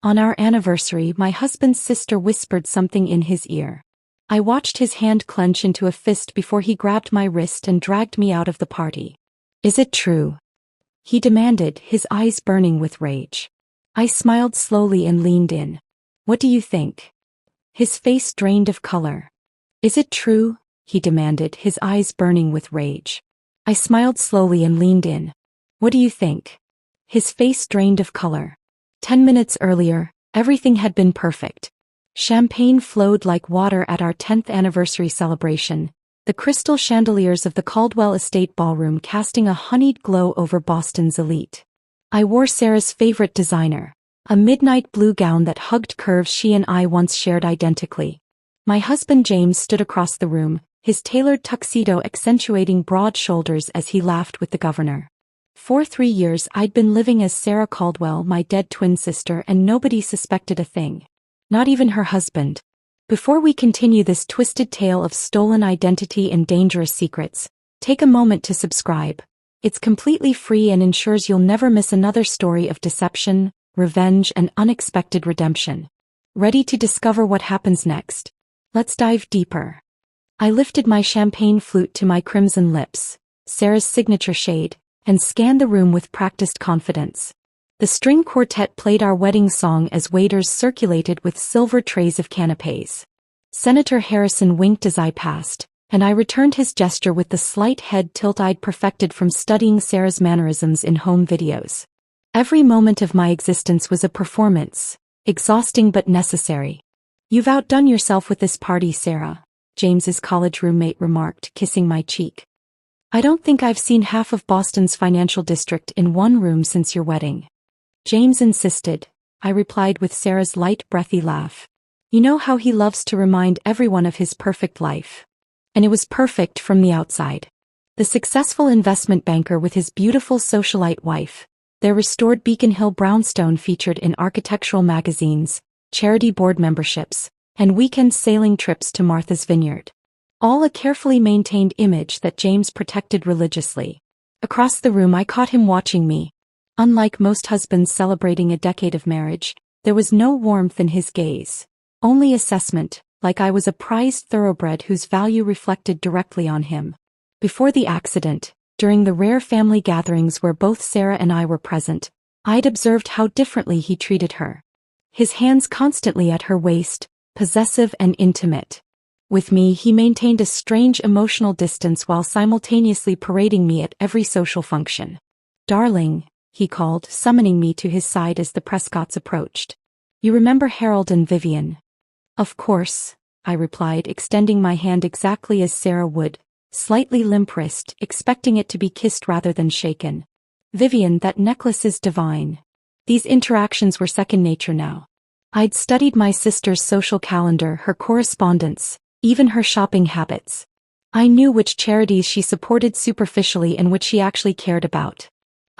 On our anniversary, my husband's sister whispered something in his ear. I watched his hand clench into a fist before he grabbed my wrist and dragged me out of the party. Is it true? He demanded, his eyes burning with rage. I smiled slowly and leaned in. What do you think? His face drained of color. Is it true? He demanded, his eyes burning with rage. I smiled slowly and leaned in. What do you think? His face drained of color. 10 minutes earlier, everything had been perfect. Champagne flowed like water at our 10th anniversary celebration, the crystal chandeliers of the Caldwell Estate ballroom casting a honeyed glow over Boston's elite. I wore Sarah's favorite designer, a midnight blue gown that hugged curves she and I once shared identically. My husband James stood across the room, his tailored tuxedo accentuating broad shoulders as he laughed with the governor. For 3 years I'd been living as Sarah Caldwell, my dead twin sister, and nobody suspected a thing. Not even her husband. Before we continue this twisted tale of stolen identity and dangerous secrets, take a moment to subscribe. It's completely free and ensures you'll never miss another story of deception, revenge, and unexpected redemption. Ready to discover what happens next? Let's dive deeper. I lifted my champagne flute to my crimson lips, Sarah's signature shade, and scanned the room with practiced confidence. The string quartet played our wedding song as waiters circulated with silver trays of canapés. Senator Harrison winked as I passed, and I returned his gesture with the slight head tilt I'd perfected from studying Sarah's mannerisms in home videos. Every moment of my existence was a performance, exhausting but necessary. You've outdone yourself with this party, Sarah, James's college roommate remarked, kissing my cheek. I don't think I've seen half of Boston's financial district in one room since your wedding. James insisted, I replied with Sarah's light, breathy laugh. You know how he loves to remind everyone of his perfect life. And it was perfect from the outside. The successful investment banker with his beautiful socialite wife, their restored Beacon Hill brownstone featured in architectural magazines, charity board memberships, and weekend sailing trips to Martha's Vineyard. All a carefully maintained image that James protected religiously. Across the room I caught him watching me. Unlike most husbands celebrating a decade of marriage, there was no warmth in his gaze. Only assessment, like I was a prized thoroughbred whose value reflected directly on him. Before the accident, during the rare family gatherings where both Sarah and I were present, I'd observed how differently he treated her. His hands constantly at her waist, possessive and intimate. With me he maintained a strange emotional distance while simultaneously parading me at every social function. Darling, he called, summoning me to his side as the Prescotts approached. You remember Harold and Vivian? Of course, I replied, extending my hand exactly as Sarah would, slightly limp-wrist, expecting it to be kissed rather than shaken. Vivian, that necklace is divine. These interactions were second nature now. I'd studied my sister's social calendar, her correspondence, even her shopping habits. I knew which charities she supported superficially and which she actually cared about.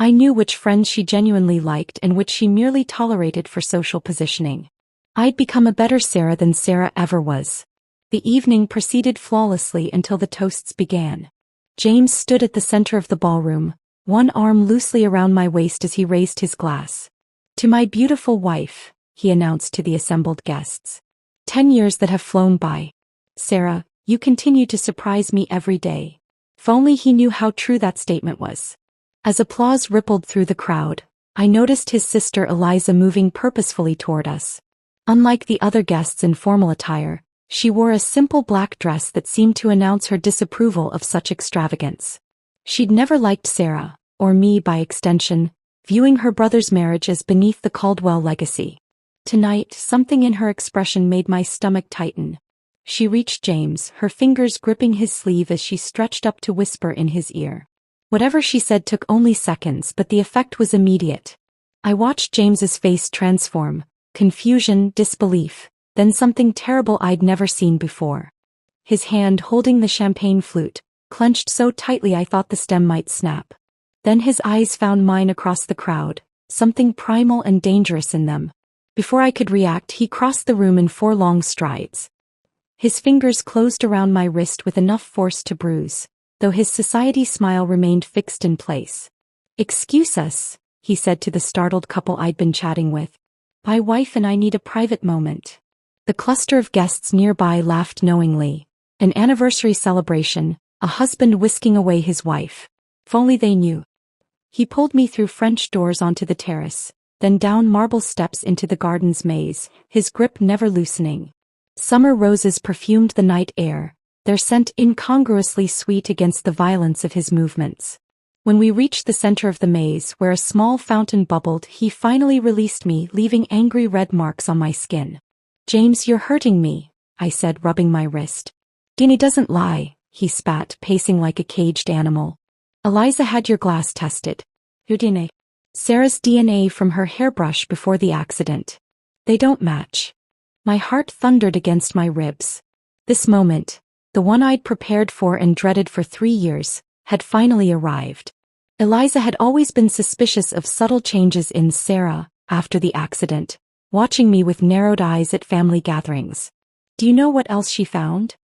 I knew which friends she genuinely liked and which she merely tolerated for social positioning. I'd become a better Sarah than Sarah ever was. The evening proceeded flawlessly until the toasts began. James stood at the center of the ballroom, one arm loosely around my waist as he raised his glass. To my beautiful wife, he announced to the assembled guests. 10 years that have flown by. Sarah, you continue to surprise me every day. If only he knew how true that statement was. As applause rippled through the crowd, I noticed his sister Eliza moving purposefully toward us. Unlike the other guests in formal attire, she wore a simple black dress that seemed to announce her disapproval of such extravagance. She'd never liked Sarah, or me by extension, viewing her brother's marriage as beneath the Caldwell legacy. Tonight, something in her expression made my stomach tighten. She reached James, her fingers gripping his sleeve as she stretched up to whisper in his ear. Whatever she said took only seconds, but the effect was immediate. I watched James's face transform, confusion, disbelief, then something terrible I'd never seen before. His hand holding the champagne flute, clenched so tightly I thought the stem might snap. Then his eyes found mine across the crowd, something primal and dangerous in them. Before I could react, he crossed the room in 4 long strides. His fingers closed around my wrist with enough force to bruise, though his society smile remained fixed in place. Excuse us, he said to the startled couple I'd been chatting with. My wife and I need a private moment. The cluster of guests nearby laughed knowingly. An anniversary celebration, a husband whisking away his wife. If only they knew. He pulled me through French doors onto the terrace, then down marble steps into the garden's maze, his grip never loosening. Summer roses perfumed the night air, their scent incongruously sweet against the violence of his movements. When we reached the center of the maze, where a small fountain bubbled, he finally released me, leaving angry red marks on my skin. "James, you're hurting me," I said, rubbing my wrist. "DNA doesn't lie," he spat, pacing like a caged animal. "Eliza had your glass tested." "Your DNA?" "Sarah's DNA from her hairbrush before the accident. They don't match." My heart thundered against my ribs. This moment, the one I'd prepared for and dreaded for 3 years, had finally arrived. Eliza had always been suspicious of subtle changes in Sarah after the accident, watching me with narrowed eyes at family gatherings. "Do you know what else she found?"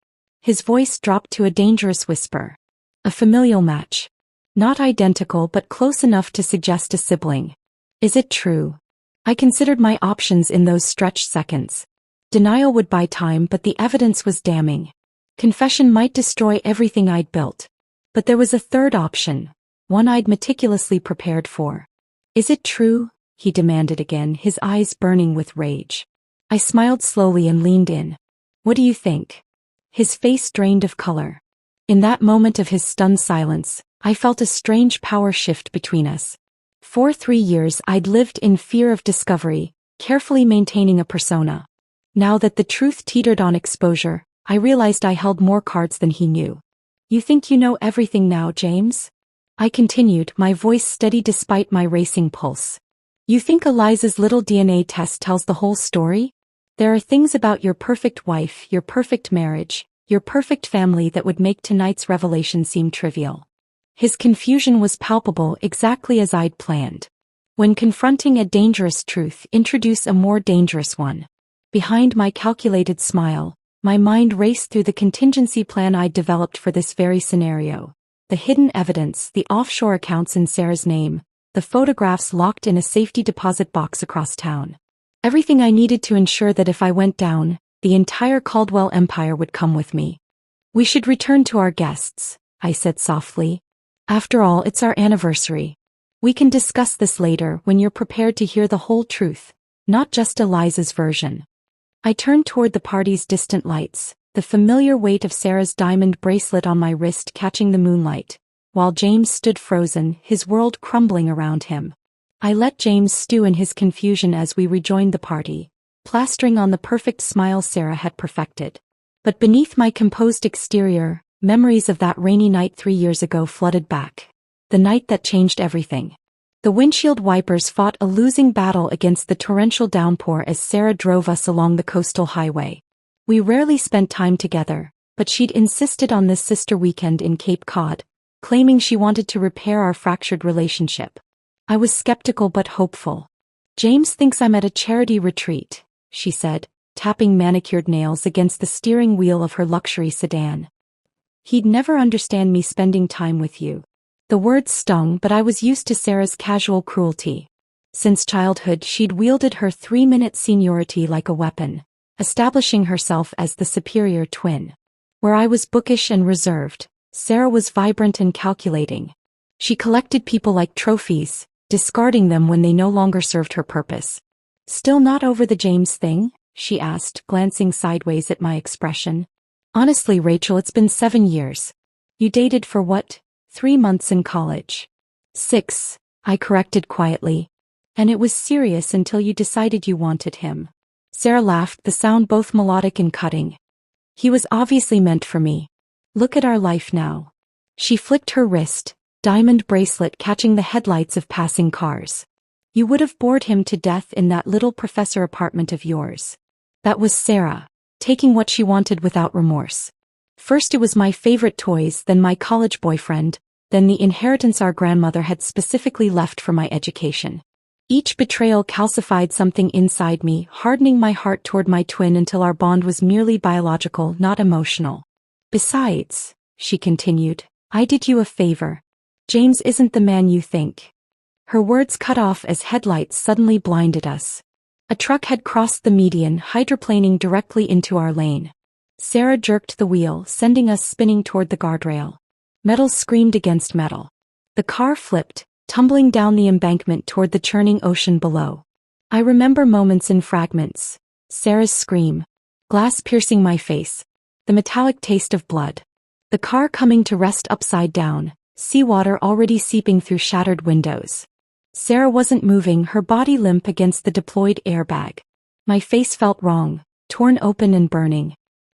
His voice dropped to a dangerous whisper. "A familial match. Not identical but close enough to suggest a sibling." "Is it true?" I considered my options in those stretched seconds. Denial would buy time, but the evidence was damning. Confession might destroy everything I'd built. But there was a third option, one I'd meticulously prepared for. "Is it true?" he demanded again, his eyes burning with rage. I smiled slowly and leaned in. "What do you think?" His face drained of color. In that moment of his stunned silence, I felt a strange power shift between us. For 3 years I'd lived in fear of discovery, carefully maintaining a persona. Now that the truth teetered on exposure, I realized I held more cards than he knew. "You think you know everything now, James?" I continued, my voice steady despite my racing pulse. "You think Eliza's little DNA test tells the whole story? There are things about your perfect wife, your perfect marriage, your perfect family that would make tonight's revelation seem trivial." His confusion was palpable, exactly as I'd planned. When confronting a dangerous truth, introduce a more dangerous one. Behind my calculated smile, my mind raced through the contingency plan I'd developed for this very scenario. The hidden evidence, the offshore accounts in Sarah's name, the photographs locked in a safety deposit box across town. Everything I needed to ensure that if I went down, the entire Caldwell empire would come with me. "We should return to our guests," I said softly. "After all, it's our anniversary. We can discuss this later when you're prepared to hear the whole truth, not just Eliza's version." I turned toward the party's distant lights, the familiar weight of Sarah's diamond bracelet on my wrist catching the moonlight, while James stood frozen, his world crumbling around him. I let James stew in his confusion as we rejoined the party, plastering on the perfect smile Sarah had perfected. But beneath my composed exterior, memories of that rainy night 3 years ago flooded back. The night that changed everything. The windshield wipers fought a losing battle against the torrential downpour as Sarah drove us along the coastal highway. We rarely spent time together, but she'd insisted on this sister weekend in Cape Cod, claiming she wanted to repair our fractured relationship. I was skeptical but hopeful. "James thinks I'm at a charity retreat," she said, tapping manicured nails against the steering wheel of her luxury sedan. "He'd never understand me spending time with you." The words stung, but I was used to Sarah's casual cruelty. Since childhood, she'd wielded her 3-minute seniority like a weapon, establishing herself as the superior twin. Where I was bookish and reserved, Sarah was vibrant and calculating. She collected people like trophies, discarding them when they no longer served her purpose. "Still not over the James thing?" she asked, glancing sideways at my expression. "Honestly, Rachel, it's been 7 years. You dated for what? 3 months in college." 6, I corrected quietly. "And it was serious until you decided you wanted him." Sarah laughed, the sound both melodic and cutting. "He was obviously meant for me. Look at our life now." She flicked her wrist, diamond bracelet catching the headlights of passing cars. "You would have bored him to death in that little professor apartment of yours." That was Sarah, taking what she wanted without remorse. First it was my favorite toys, then my college boyfriend, then the inheritance our grandmother had specifically left for my education. Each betrayal calcified something inside me, hardening my heart toward my twin until our bond was merely biological, not emotional. "Besides," she continued, "I did you a favor. James isn't the man you think." Her words cut off as headlights suddenly blinded us. A truck had crossed the median, hydroplaning directly into our lane. Sarah jerked the wheel, sending us spinning toward the guardrail. Metal screamed against metal. The car flipped, tumbling down the embankment toward the churning ocean below. I remember moments in fragments. Sarah's scream. Glass piercing my face. The metallic taste of blood. The car coming to rest upside down, seawater already seeping through shattered windows. Sarah wasn't moving, her body limp against the deployed airbag. My face felt wrong, torn open and burning.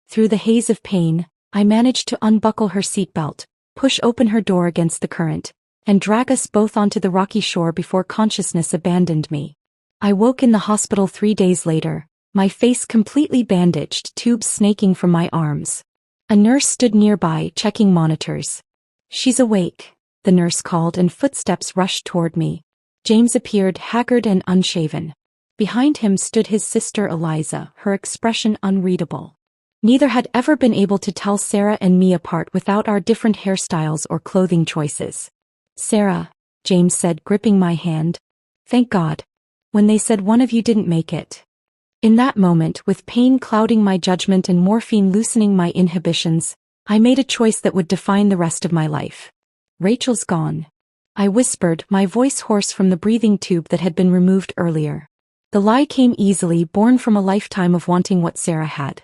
Through the haze of pain, I managed to unbuckle her seatbelt, push open her door against the current, and drag us both onto the rocky shore before consciousness abandoned me. I woke in the hospital 3 days later, my face completely bandaged, tubes snaking from my arms. A nurse stood nearby, checking monitors. "She's awake," the nurse called, and footsteps rushed toward me. James appeared, haggard and unshaven. Behind him stood his sister Eliza, her expression unreadable. Neither had ever been able to tell Sarah and me apart without our different hairstyles or clothing choices. "Sarah," James said, gripping my hand. "Thank God. When they said one of you didn't make it." In that moment, with pain clouding my judgment and morphine loosening my inhibitions, I made a choice that would define the rest of my life. "Rachel's gone," I whispered, my voice hoarse from the breathing tube that had been removed earlier. The lie came easily, born from a lifetime of wanting what Sarah had.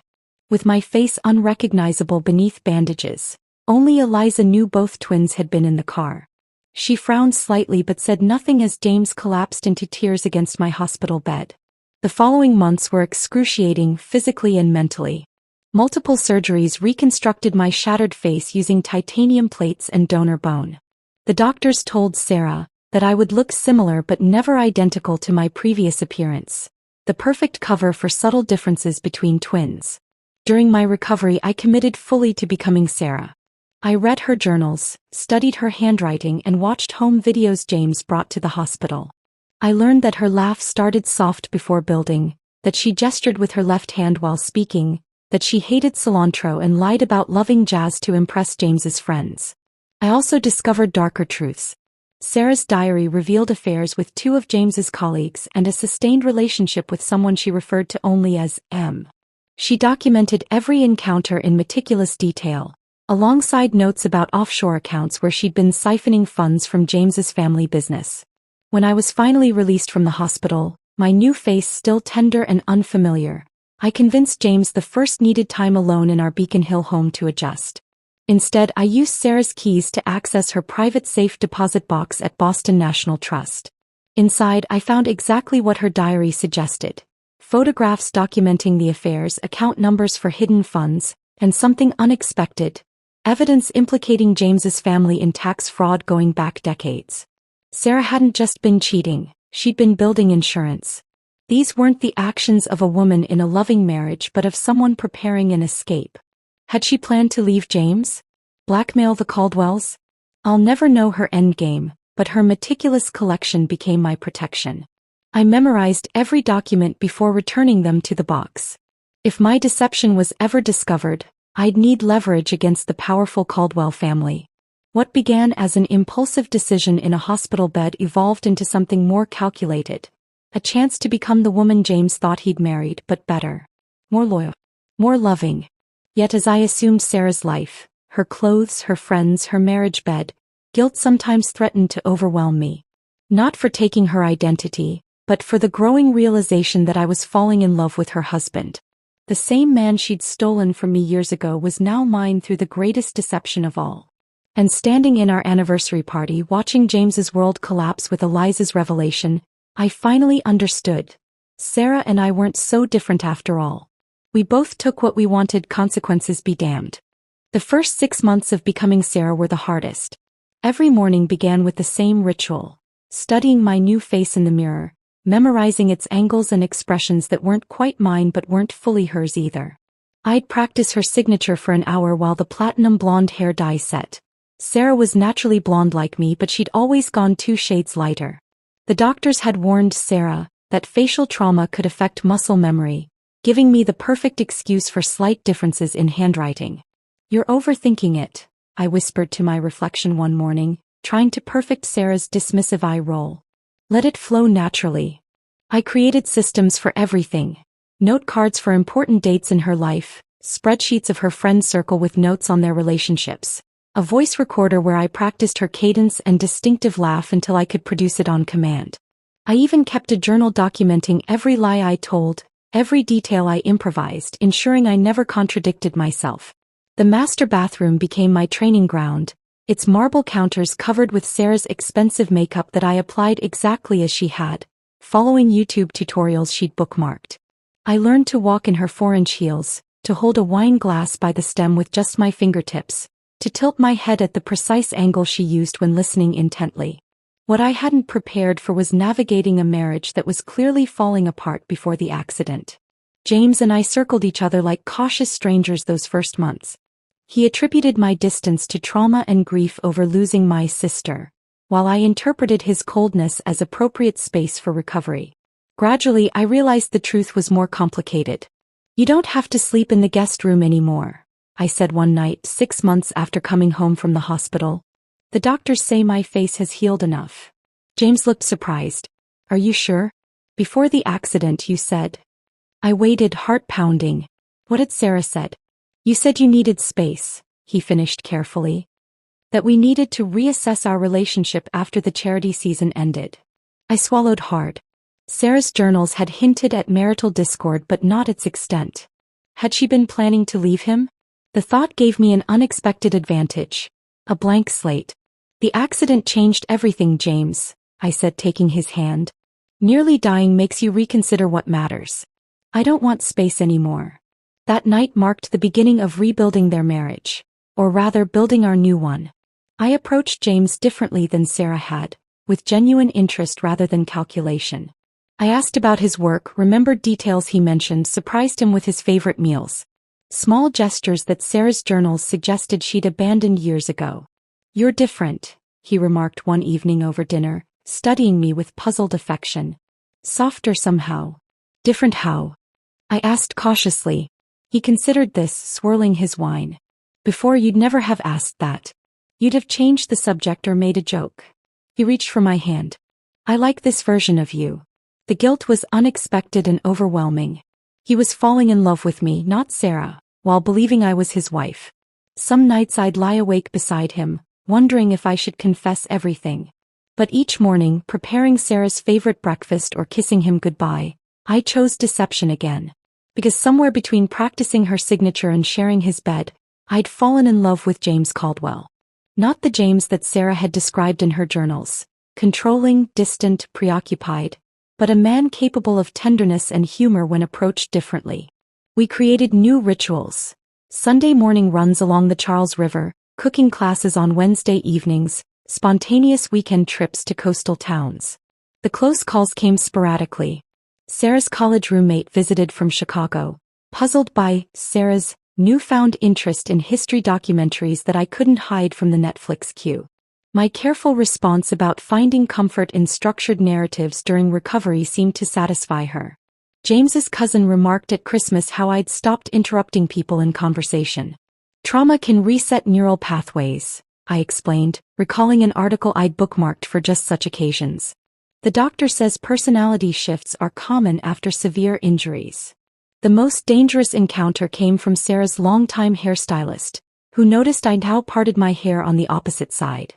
With my face unrecognizable beneath bandages, only Eliza knew both twins had been in the car. She frowned slightly but said nothing as James collapsed into tears against my hospital bed. The following months were excruciating, physically and mentally. Multiple surgeries reconstructed my shattered face using titanium plates and donor bone. The doctors told Sarah that I would look similar but never identical to my previous appearance. The perfect cover for subtle differences between twins. During my recovery, I committed fully to becoming Sarah. I read her journals, studied her handwriting, and watched home videos James brought to the hospital. I learned that her laugh started soft before building, that she gestured with her left hand while speaking, that she hated cilantro and lied about loving jazz to impress James's friends. I also discovered darker truths. Sarah's diary revealed affairs with 2 of James's colleagues and a sustained relationship with someone she referred to only as M. She documented every encounter in meticulous detail, alongside notes about offshore accounts where she'd been siphoning funds from James's family business. When I was finally released from the hospital, my new face still tender and unfamiliar, I convinced James the first needed time alone in our Beacon Hill home to adjust. Instead, I used Sarah's keys to access her private safe deposit box at Boston National Trust. Inside, I found exactly what her diary suggested. Photographs documenting the affairs, account numbers for hidden funds, and something unexpected. Evidence implicating James's family in tax fraud going back decades. Sarah hadn't just been cheating, she'd been building insurance. These weren't the actions of a woman in a loving marriage but of someone preparing an escape. Had she planned to leave James? Blackmail the Caldwells? I'll never know her endgame, but her meticulous collection became my protection. I memorized every document before returning them to the box. If my deception was ever discovered, I'd need leverage against the powerful Caldwell family. What began as an impulsive decision in a hospital bed evolved into something more calculated. A chance to become the woman James thought he'd married, but better. More loyal. More loving. Yet as I assumed Sarah's life, her clothes, her friends, her marriage bed, guilt sometimes threatened to overwhelm me. Not for taking her identity, but for the growing realization that I was falling in love with her husband. The same man she'd stolen from me years ago was now mine through the greatest deception of all. And standing in our anniversary party watching James's world collapse with Eliza's revelation, I finally understood. Sarah and I weren't so different after all. We both took what we wanted, consequences be damned. The first 6 months of becoming Sarah were the hardest. Every morning began with the same ritual. Studying my new face in the mirror, memorizing its angles and expressions that weren't quite mine but weren't fully hers either. I'd practice her signature for an hour while the platinum blonde hair dye set. Sarah was naturally blonde like me, but she'd always gone 2 shades lighter. The doctors had warned Sarah that facial trauma could affect muscle memory, giving me the perfect excuse for slight differences in handwriting. "You're overthinking it," I whispered to my reflection one morning, trying to perfect Sarah's dismissive eye roll. "Let it flow naturally." I created systems for everything. Note cards for important dates in her life, spreadsheets of her friend circle with notes on their relationships, a voice recorder where I practiced her cadence and distinctive laugh until I could produce it on command. I even kept a journal documenting every lie I told, every detail I improvised, ensuring I never contradicted myself. The master bathroom became my training ground, its marble counters covered with Sarah's expensive makeup that I applied exactly as she had, following YouTube tutorials she'd bookmarked. I learned to walk in her 4-inch heels, to hold a wine glass by the stem with just my fingertips, to tilt my head at the precise angle she used when listening intently. What I hadn't prepared for was navigating a marriage that was clearly falling apart before the accident. James and I circled each other like cautious strangers those first months. He attributed my distance to trauma and grief over losing my sister, while I interpreted his coldness as appropriate space for recovery. Gradually, I realized the truth was more complicated. "You don't have to sleep in the guest room anymore," I said one night 6 months after coming home from the hospital. "The doctors say my face has healed enough." James looked surprised. "Are you sure? Before the accident you said." I waited, heart pounding. "What had Sarah said?" "You said you needed space," he finished carefully. "That we needed to reassess our relationship after the charity season ended." I swallowed hard. Sarah's journals had hinted at marital discord but not its extent. Had she been planning to leave him? The thought gave me an unexpected advantage. A blank slate. "The accident changed everything, James," I said, taking his hand. "Nearly dying makes you reconsider what matters. I don't want space anymore." That night marked the beginning of rebuilding their marriage. Or rather, building our new one. I approached James differently than Sarah had, with genuine interest rather than calculation. I asked about his work, remembered details he mentioned, surprised him with his favorite meals. Small gestures that Sarah's journals suggested she'd abandoned years ago. "You're different," he remarked one evening over dinner, studying me with puzzled affection. "Softer somehow." "Different how?" I asked cautiously. He considered this, swirling his wine. "Before, you'd never have asked that. You'd have changed the subject or made a joke." He reached for my hand. "I like this version of you." The guilt was unexpected and overwhelming. He was falling in love with me, not Sarah, while believing I was his wife. Some nights I'd lie awake beside him, wondering if I should confess everything. But each morning, preparing Sarah's favorite breakfast or kissing him goodbye, I chose deception again. Because somewhere between practicing her signature and sharing his bed, I'd fallen in love with James Caldwell. Not the James that Sarah had described in her journals, controlling, distant, preoccupied, but a man capable of tenderness and humor when approached differently. We created new rituals. Sunday morning runs along the Charles River, cooking classes on Wednesday evenings, spontaneous weekend trips to coastal towns. The close calls came sporadically. Sarah's college roommate visited from Chicago, puzzled by Sarah's newfound interest in history documentaries that I couldn't hide from the Netflix queue. My careful response about finding comfort in structured narratives during recovery seemed to satisfy her. James's cousin remarked at Christmas how I'd stopped interrupting people in conversation. "Trauma can reset neural pathways," I explained, recalling an article I'd bookmarked for just such occasions. "The doctor says personality shifts are common after severe injuries." The most dangerous encounter came from Sarah's longtime hairstylist, who noticed I'd now parted my hair on the opposite side.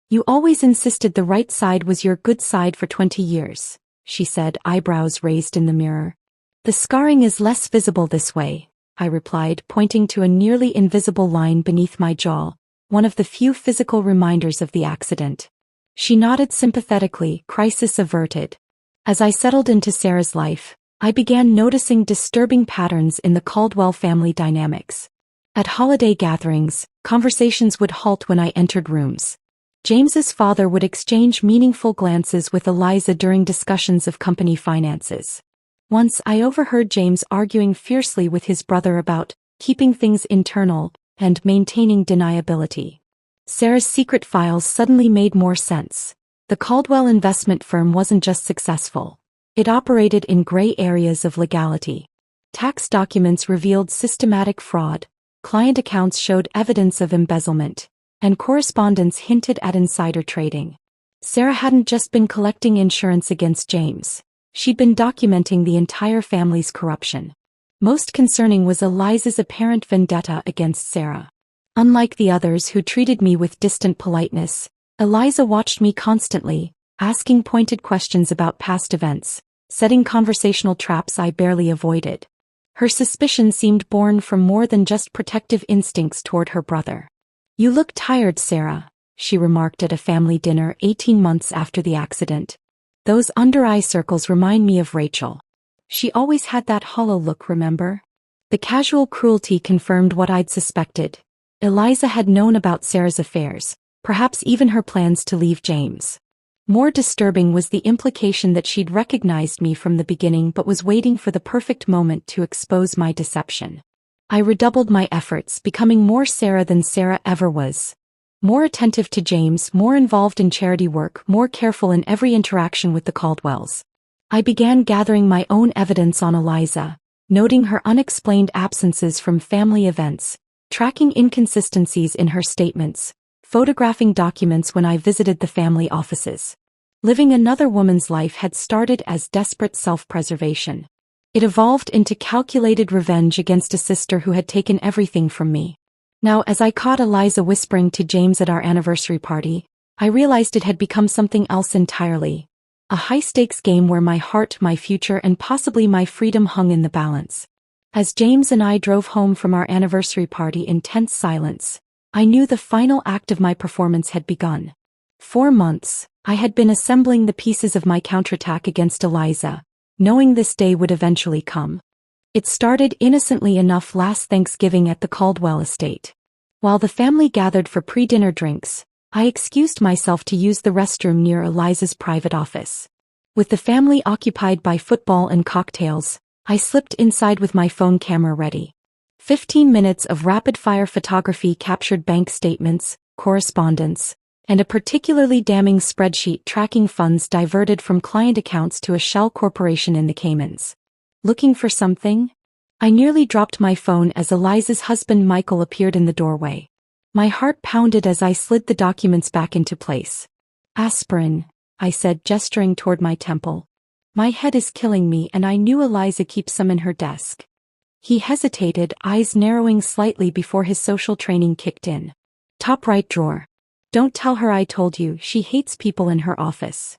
"You always insisted the right side was your good side for 20 years, she said, eyebrows raised in the mirror. "The scarring is less visible this way," I replied, pointing to a nearly invisible line beneath my jaw, one of the few physical reminders of the accident. She nodded sympathetically, crisis averted. As I settled into Sarah's life, I began noticing disturbing patterns in the Caldwell family dynamics. At holiday gatherings, conversations would halt when I entered rooms. James's father would exchange meaningful glances with Eliza during discussions of company finances. Once I overheard James arguing fiercely with his brother about keeping things internal and maintaining deniability. Sarah's secret files suddenly made more sense. The Caldwell investment firm wasn't just successful. It operated in gray areas of legality. Tax documents revealed systematic fraud, client accounts showed evidence of embezzlement, and correspondence hinted at insider trading. Sarah hadn't just been collecting insurance against James. She'd been documenting the entire family's corruption. Most concerning was Eliza's apparent vendetta against Sarah. Unlike the others who treated me with distant politeness, Eliza watched me constantly, asking pointed questions about past events, setting conversational traps I barely avoided. Her suspicion seemed born from more than just protective instincts toward her brother. "You look tired, Sarah," she remarked at a family dinner 18 months after the accident. "Those under-eye circles remind me of Rachel. She always had that hollow look, remember?" The casual cruelty confirmed what I'd suspected. Eliza had known about Sarah's affairs, perhaps even her plans to leave James. More disturbing was the implication that she'd recognized me from the beginning but was waiting for the perfect moment to expose my deception. I redoubled my efforts, becoming more Sarah than Sarah ever was. More attentive to James, more involved in charity work, more careful in every interaction with the Caldwells. I began gathering my own evidence on Eliza, noting her unexplained absences from family events, tracking inconsistencies in her statements, photographing documents when I visited the family offices. Living another woman's life had started as desperate self-preservation. It evolved into calculated revenge against a sister who had taken everything from me. Now, as I caught Eliza whispering to James at our anniversary party, I realized it had become something else entirely. A high-stakes game where my heart, my future, and possibly my freedom hung in the balance. As James and I drove home from our anniversary party in tense silence, I knew the final act of my performance had begun. 4 months, I had been assembling the pieces of my counterattack against Eliza, knowing this day would eventually come. It started innocently enough last Thanksgiving at the Caldwell estate. While the family gathered for pre-dinner drinks, I excused myself to use the restroom near Eliza's private office. With the family occupied by football and cocktails, I slipped inside with my phone camera ready. 15 minutes of rapid-fire photography captured bank statements, correspondence, and a particularly damning spreadsheet tracking funds diverted from client accounts to a shell corporation in the Caymans. Looking for something? I nearly dropped my phone as Eliza's husband Michael appeared in the doorway. My heart pounded as I slid the documents back into place. "Aspirin," I said, gesturing toward my temple. "My head is killing me, and I knew Eliza keeps some in her desk." He hesitated, eyes narrowing slightly before his social training kicked in. "Top right drawer. Don't tell her I told you, she hates people in her office."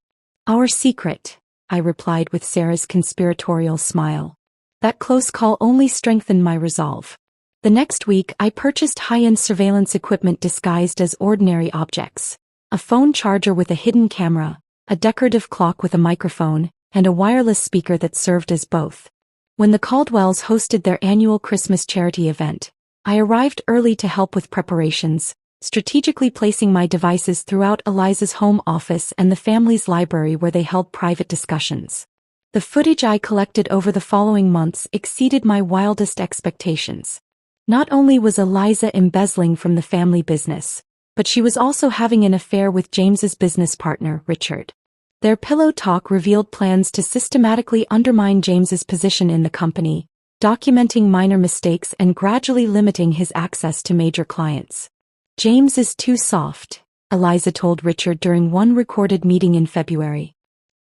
"Our secret," I replied with Sarah's conspiratorial smile. That close call only strengthened my resolve. The next week I purchased high-end surveillance equipment disguised as ordinary objects. A phone charger with a hidden camera, a decorative clock with a microphone, and a wireless speaker that served as both. When the Caldwells hosted their annual Christmas charity event, I arrived early to help with preparations, strategically placing my devices throughout Eliza's home office and the family's library where they held private discussions. The footage I collected over the following months exceeded my wildest expectations. Not only was Eliza embezzling from the family business, but she was also having an affair with James's business partner, Richard. Their pillow talk revealed plans to systematically undermine James's position in the company, documenting minor mistakes and gradually limiting his access to major clients. "James is too soft," Eliza told Richard during one recorded meeting in February.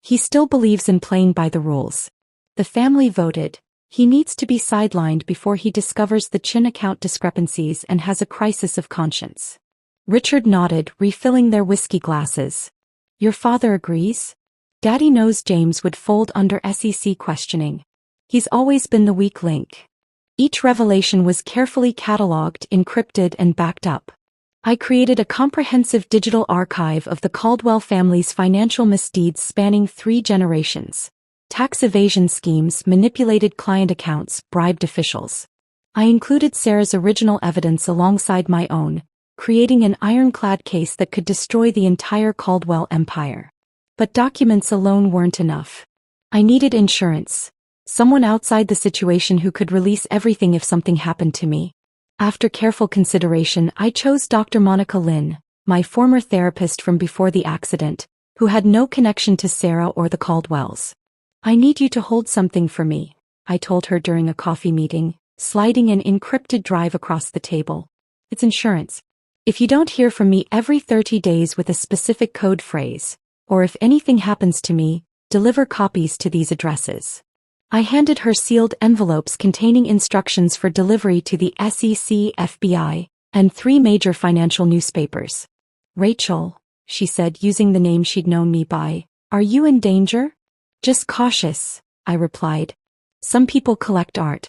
"He still believes in playing by the rules." The family voted. "He needs to be sidelined before he discovers the chin account discrepancies and has a crisis of conscience." Richard nodded, refilling their whiskey glasses. "Your father agrees?" "Daddy knows James would fold under SEC questioning. He's always been the weak link." Each revelation was carefully cataloged, encrypted, and backed up. I created a comprehensive digital archive of the Caldwell family's financial misdeeds spanning 3 generations. Tax evasion schemes, manipulated client accounts, bribed officials. I included Sarah's original evidence alongside my own, creating an ironclad case that could destroy the entire Caldwell empire. But documents alone weren't enough. I needed insurance. Someone outside the situation who could release everything if something happened to me. After careful consideration, I chose Dr. Monica Lynn, my former therapist from before the accident, who had no connection to Sarah or the Caldwells. "I need you to hold something for me," I told her during a coffee meeting, sliding an encrypted drive across the table. "It's insurance. If you don't hear from me every 30 days with a specific code phrase, or if anything happens to me, Deliver copies to these addresses. I handed her sealed envelopes containing instructions for delivery to the SEC, FBI, and 3 major financial newspapers. Rachel, she said using the name she'd known me by, are you in danger? Just cautious, I replied. Some people collect art.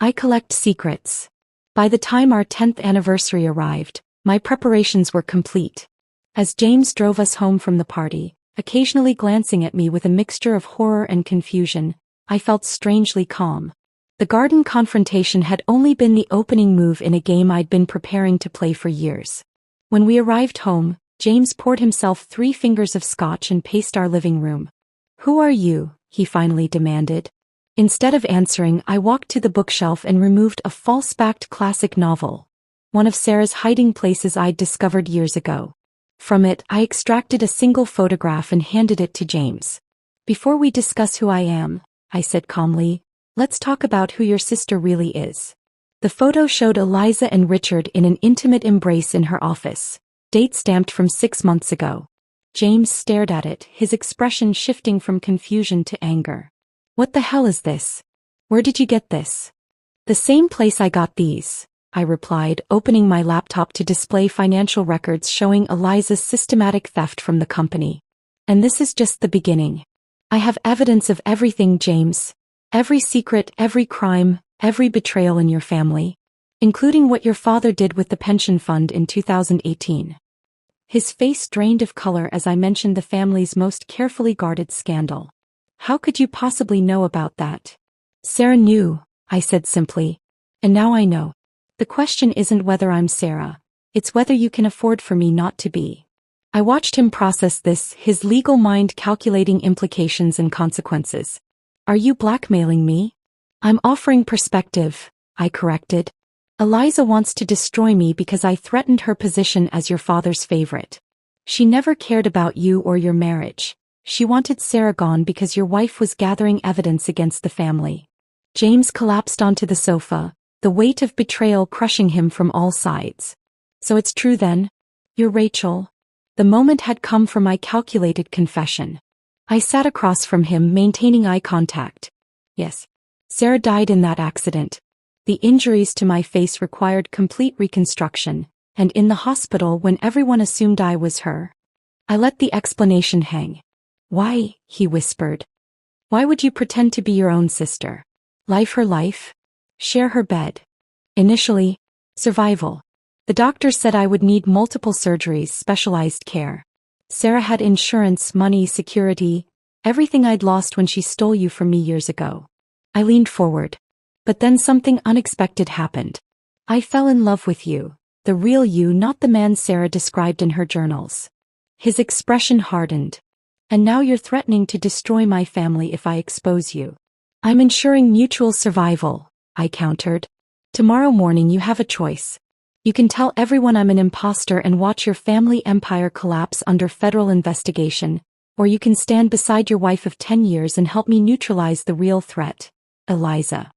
I collect secrets. By the time our 10th anniversary arrived, my preparations were complete. As James drove us home from the party, occasionally glancing at me with a mixture of horror and confusion, I felt strangely calm. The garden confrontation had only been the opening move in a game I'd been preparing to play for years. When we arrived home, James poured himself 3 fingers of scotch and paced our living room. Who are you? He finally demanded. Instead of answering, I walked to the bookshelf and removed a false-backed classic novel, one of Sarah's hiding places I'd discovered years ago. From it, I extracted a single photograph and handed it to James. Before we discuss who I am, I said calmly, let's talk about who your sister really is. The photo showed Eliza and Richard in an intimate embrace in her office, date stamped from 6 months ago. James stared at it, his expression shifting from confusion to anger. What the hell is this? Where did you get this? The same place I got these, I replied, opening my laptop to display financial records showing Eliza's systematic theft from the company. And this is just the beginning. I have evidence of everything, James. Every secret, every crime, every betrayal in your family. Including what your father did with the pension fund in 2018. His face drained of color as I mentioned the family's most carefully guarded scandal. How could you possibly know about that? Sarah knew, I said simply. And now I know. The question isn't whether I'm Sarah. It's whether you can afford for me not to be. I watched him process this, his legal mind calculating implications and consequences. Are you blackmailing me? I'm offering perspective, I corrected. Eliza wants to destroy me because I threatened her position as your father's favorite. She never cared about you or your marriage. She wanted Sarah gone because your wife was gathering evidence against the family. James collapsed onto the sofa, the weight of betrayal crushing him from all sides. So it's true then? You're Rachel? The moment had come for my calculated confession. I sat across from him, maintaining eye contact. Yes. Sarah died in that accident. The injuries to my face required complete reconstruction, and in the hospital when everyone assumed I was her. I let the explanation hang. Why? He whispered. Why would you pretend to be your own sister? Life her life? Share her bed? Initially, survival. The doctor said I would need multiple surgeries, specialized care. Sarah had insurance, money, security, everything I'd lost when she stole you from me years ago. I leaned forward. But then something unexpected happened. I fell in love with you, the real you, not the man Sarah described in her journals. His expression hardened. And now you're threatening to destroy my family if I expose you. I'm ensuring mutual survival, I countered. Tomorrow morning you have a choice. You can tell everyone I'm an imposter and watch your family empire collapse under federal investigation, or you can stand beside your wife of 10 years and help me neutralize the real threat, Eliza.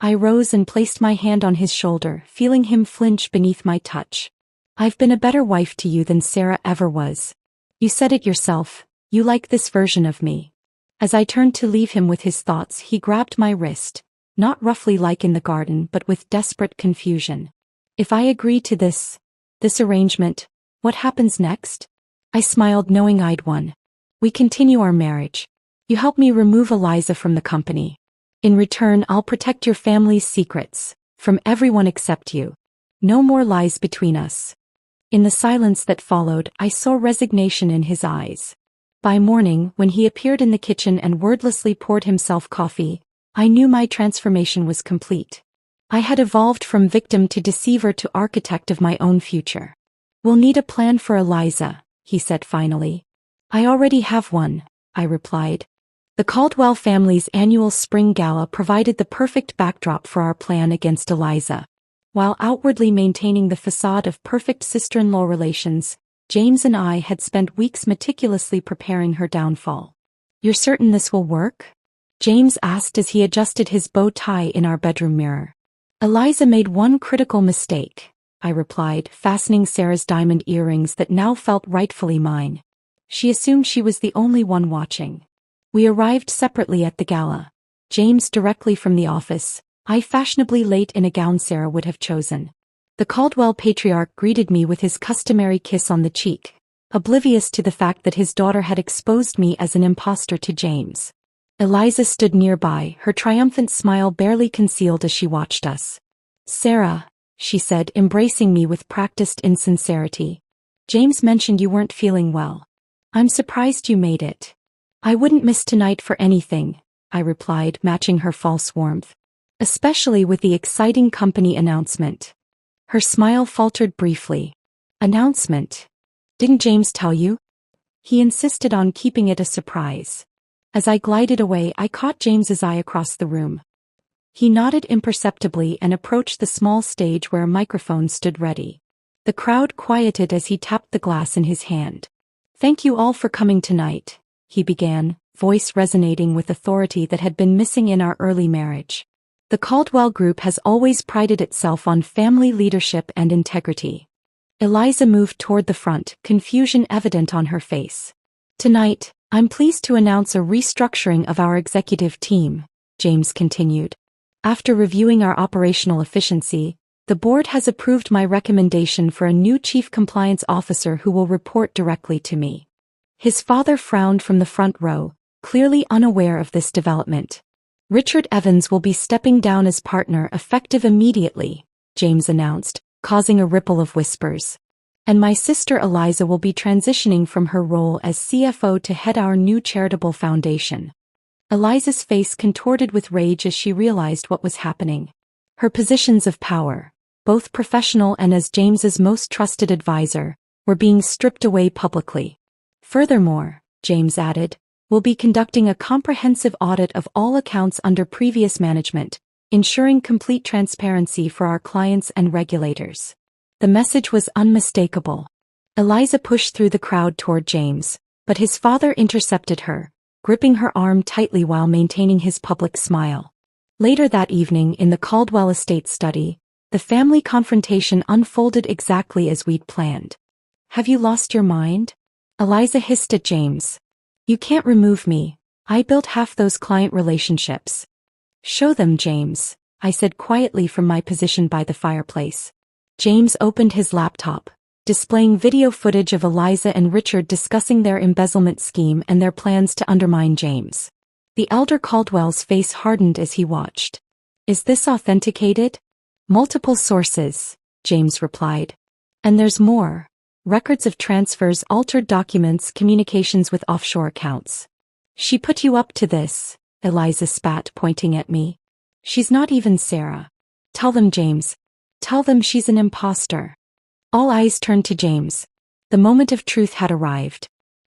I rose and placed my hand on his shoulder, feeling him flinch beneath my touch. I've been a better wife to you than Sarah ever was. You said it yourself, you like this version of me. As I turned to leave him with his thoughts, he grabbed my wrist, not roughly like in the garden but with desperate confusion. If I agree to this arrangement, what happens next? I smiled, knowing I'd won. We continue our marriage. You help me remove Eliza from the company. In return, I'll protect your family's secrets, from everyone except you. No more lies between us. In the silence that followed, I saw resignation in his eyes. By morning, when he appeared in the kitchen and wordlessly poured himself coffee, I knew my transformation was complete. I had evolved from victim to deceiver to architect of my own future. We'll need a plan for Eliza, he said finally. I already have one, I replied. The Caldwell family's annual spring gala provided the perfect backdrop for our plan against Eliza. While outwardly maintaining the facade of perfect sister-in-law relations, James and I had spent weeks meticulously preparing her downfall. You're certain this will work? James asked as he adjusted his bow tie in our bedroom mirror. Eliza made one critical mistake, I replied, fastening Sarah's diamond earrings that now felt rightfully mine. She assumed she was the only one watching. We arrived separately at the gala. James directly from the office, I fashionably late in a gown Sarah would have chosen. The Caldwell patriarch greeted me with his customary kiss on the cheek, oblivious to the fact that his daughter had exposed me as an impostor to James. Eliza stood nearby, her triumphant smile barely concealed as she watched us. "Sarah," she said, embracing me with practiced insincerity. "James mentioned you weren't feeling well. I'm surprised you made it." "I wouldn't miss tonight for anything," I replied, matching her false warmth. "Especially with the exciting company announcement." Her smile faltered briefly. "Announcement? Didn't James tell you?" He insisted on keeping it a surprise. As I glided away, I caught James's eye across the room. He nodded imperceptibly and approached the small stage where a microphone stood ready. The crowd quieted as he tapped the glass in his hand. "Thank you all for coming tonight," he began, voice resonating with authority that had been missing in our early marriage. "The Caldwell Group has always prided itself on family leadership and integrity." Eliza moved toward the front, confusion evident on her face. "Tonight, I'm pleased to announce a restructuring of our executive team," James continued. "After reviewing our operational efficiency, the board has approved my recommendation for a new chief compliance officer who will report directly to me." His father frowned from the front row, clearly unaware of this development. "Richard Evans will be stepping down as partner effective immediately," James announced, causing a ripple of whispers. "And my sister Eliza will be transitioning from her role as CFO to head our new charitable foundation." Eliza's face contorted with rage as she realized what was happening. Her positions of power, both professional and as James's most trusted advisor, were being stripped away publicly. "Furthermore," James added, "we'll be conducting a comprehensive audit of all accounts under previous management, ensuring complete transparency for our clients and regulators." The message was unmistakable. Eliza pushed through the crowd toward James, but his father intercepted her, gripping her arm tightly while maintaining his public smile. Later that evening in the Caldwell estate study, the family confrontation unfolded exactly as we'd planned. "Have you lost your mind?" Eliza hissed at James. "You can't remove me. I built half those client relationships." "Show them, James," I said quietly from my position by the fireplace. James opened his laptop, displaying video footage of Eliza and Richard discussing their embezzlement scheme and their plans to undermine James. The elder Caldwell's face hardened as he watched. "Is this authenticated?" "Multiple sources," James replied. "And there's more. Records of transfers, altered documents, communications with offshore accounts." "She put you up to this," Eliza spat, pointing at me. "She's not even Sarah." "Tell them, James. Tell them she's an imposter." All eyes turned to James. The moment of truth had arrived.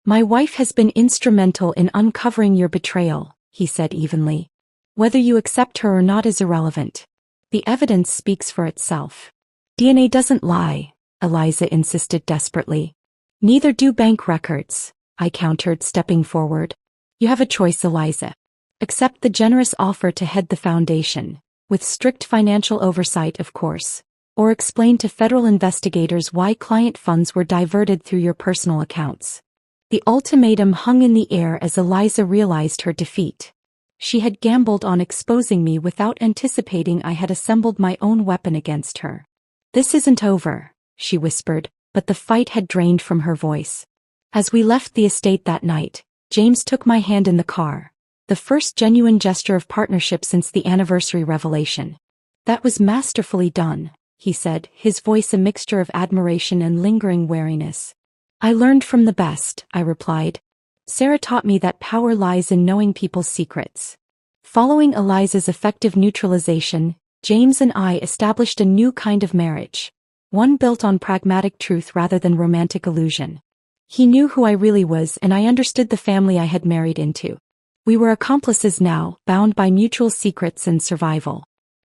"My wife has been instrumental in uncovering your betrayal," he said evenly. "Whether you accept her or not is irrelevant. The evidence speaks for itself." "DNA doesn't lie," Eliza insisted desperately. "Neither do bank records," I countered, stepping forward. "You have a choice, Eliza. Accept the generous offer to head the foundation, with strict financial oversight of course, or explain to federal investigators why client funds were diverted through your personal accounts." The ultimatum hung in the air as Eliza realized her defeat. She had gambled on exposing me without anticipating I had assembled my own weapon against her. "This isn't over," she whispered, but the fight had drained from her voice. As we left the estate that night, James took my hand in the car, the first genuine gesture of partnership since the anniversary revelation. "That was masterfully done," he said, his voice a mixture of admiration and lingering wariness. "I learned from the best," I replied. "Sarah taught me that power lies in knowing people's secrets." Following Eliza's effective neutralization, James and I established a new kind of marriage, one built on pragmatic truth rather than romantic illusion. He knew who I really was and I understood the family I had married into. We were accomplices now, bound by mutual secrets and survival.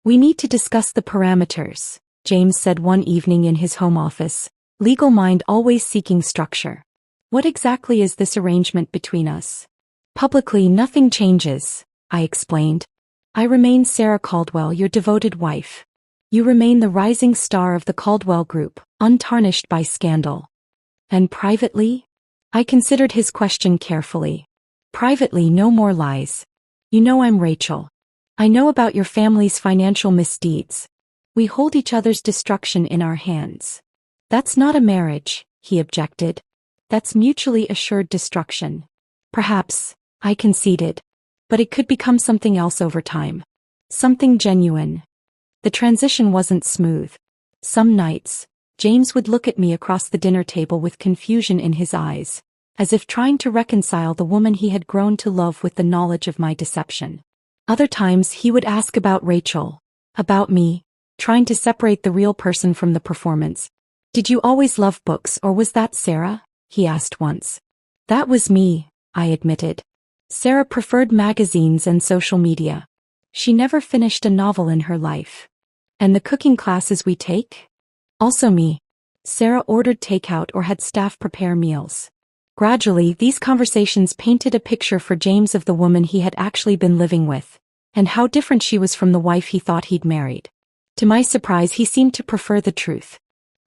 "We need to discuss the parameters," James said one evening in his home office, legal mind always seeking structure. "What exactly is this arrangement between us?" "Publicly nothing changes," I explained. "I remain Sarah Caldwell, your devoted wife. You remain the rising star of the Caldwell Group, untarnished by scandal." "And privately?" I considered his question carefully. Privately, no more lies. You know I'm Rachel. I know about your family's financial misdeeds. We hold each other's destruction in our hands. That's not a marriage, he objected. That's mutually assured destruction. Perhaps, I conceded. But it could become something else over time. Something genuine. The transition wasn't smooth. Some nights, James would look at me across the dinner table with confusion in his eyes, as if trying to reconcile the woman he had grown to love with the knowledge of my deception. Other times he would ask about Rachel, about me, trying to separate the real person from the performance. Did you always love books, or was that Sarah? He asked once. That was me, I admitted. Sarah preferred magazines and social media. She never finished a novel in her life. And the cooking classes we take? Also me. Sarah ordered takeout or had staff prepare meals. Gradually, these conversations painted a picture for James of the woman he had actually been living with, and how different she was from the wife he thought he'd married. To my surprise, he seemed to prefer the truth.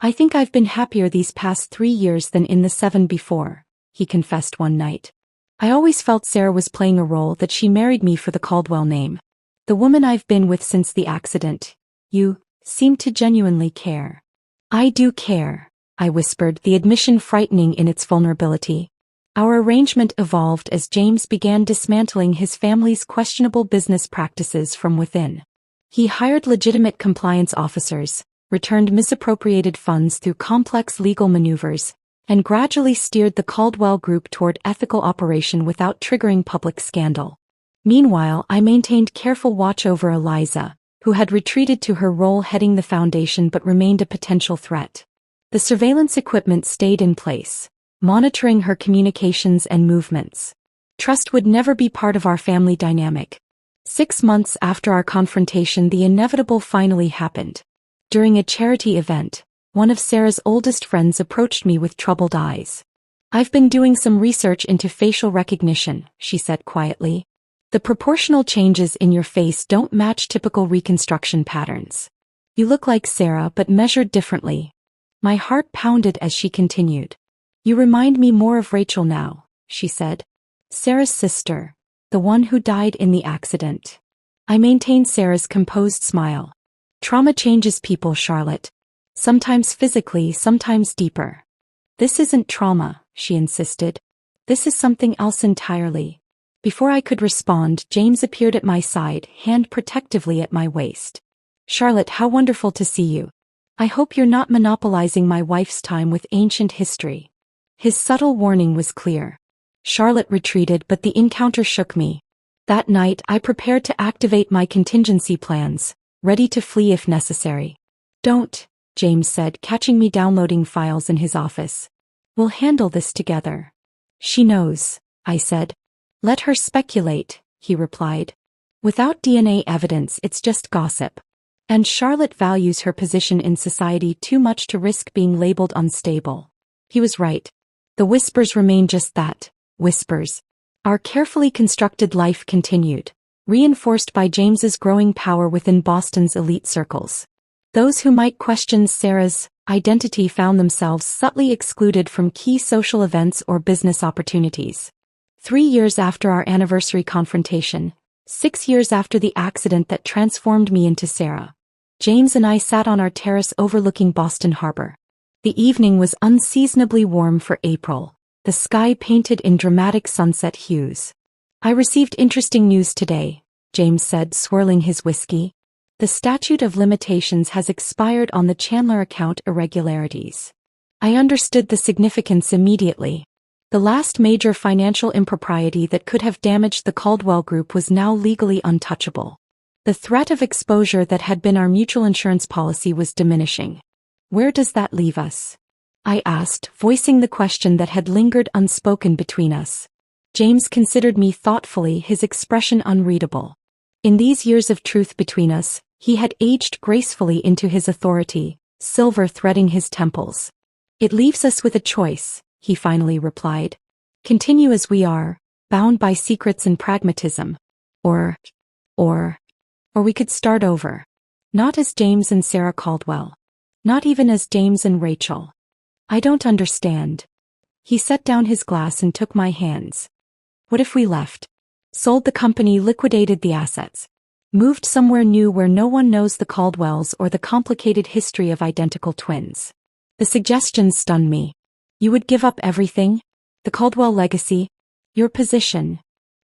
I think I've been happier these past 3 years than in the 7 before, he confessed one night. I always felt Sarah was playing a role, that she married me for the Caldwell name. The woman I've been with since the accident. You seem to genuinely care. I do care, I whispered, the admission frightening in its vulnerability. Our arrangement evolved as James began dismantling his family's questionable business practices from within. He hired legitimate compliance officers, returned misappropriated funds through complex legal maneuvers, and gradually steered the Caldwell Group toward ethical operation without triggering public scandal. Meanwhile, I maintained careful watch over Eliza, who had retreated to her role heading the foundation but remained a potential threat. The surveillance equipment stayed in place, monitoring her communications and movements. Trust would never be part of our family dynamic. 6 months after our confrontation, the inevitable finally happened. During a charity event, one of Sarah's oldest friends approached me with troubled eyes. I've been doing some research into facial recognition, she said quietly. The proportional changes in your face don't match typical reconstruction patterns. You look like Sarah but measured differently. My heart pounded as she continued. You remind me more of Rachel now, she said. Sarah's sister, the one who died in the accident. I maintained Sarah's composed smile. Trauma changes people, Charlotte. Sometimes physically, sometimes deeper. This isn't trauma, she insisted. This is something else entirely. Before I could respond, James appeared at my side, hand protectively at my waist. Charlotte, how wonderful to see you. I hope you're not monopolizing my wife's time with ancient history. His subtle warning was clear. Charlotte retreated, but the encounter shook me. That night, I prepared to activate my contingency plans, ready to flee if necessary. Don't, James said, catching me downloading files in his office. We'll handle this together. She knows, I said. Let her speculate, he replied. Without DNA evidence, it's just gossip. And Charlotte values her position in society too much to risk being labeled unstable. He was right. The whispers remained just that, whispers. Our carefully constructed life continued, reinforced by James's growing power within Boston's elite circles. Those who might question Sarah's identity found themselves subtly excluded from key social events or business opportunities. 3 years after our anniversary confrontation, 6 years after the accident that transformed me into Sarah, James and I sat on our terrace overlooking Boston Harbor. The evening was unseasonably warm for April, the sky painted in dramatic sunset hues. I received interesting news today, James said, swirling his whiskey. The statute of limitations has expired on the Chandler account irregularities. I understood the significance immediately. The last major financial impropriety that could have damaged the Caldwell Group was now legally untouchable. The threat of exposure that had been our mutual insurance policy was diminishing. Where does that leave us? I asked, voicing the question that had lingered unspoken between us. James considered me thoughtfully, his expression unreadable. In these years of truth between us, he had aged gracefully into his authority, silver threading his temples. It leaves us with a choice, he finally replied. Continue as we are, bound by secrets and pragmatism. Or we could start over. Not as James and Sarah Caldwell. Not even as James and Rachel. I don't understand. He set down his glass and took my hands. What if we left? Sold the company, liquidated the assets. Moved somewhere new where no one knows the Caldwells or the complicated history of identical twins. The suggestion stunned me. You would give up everything? The Caldwell legacy? Your position?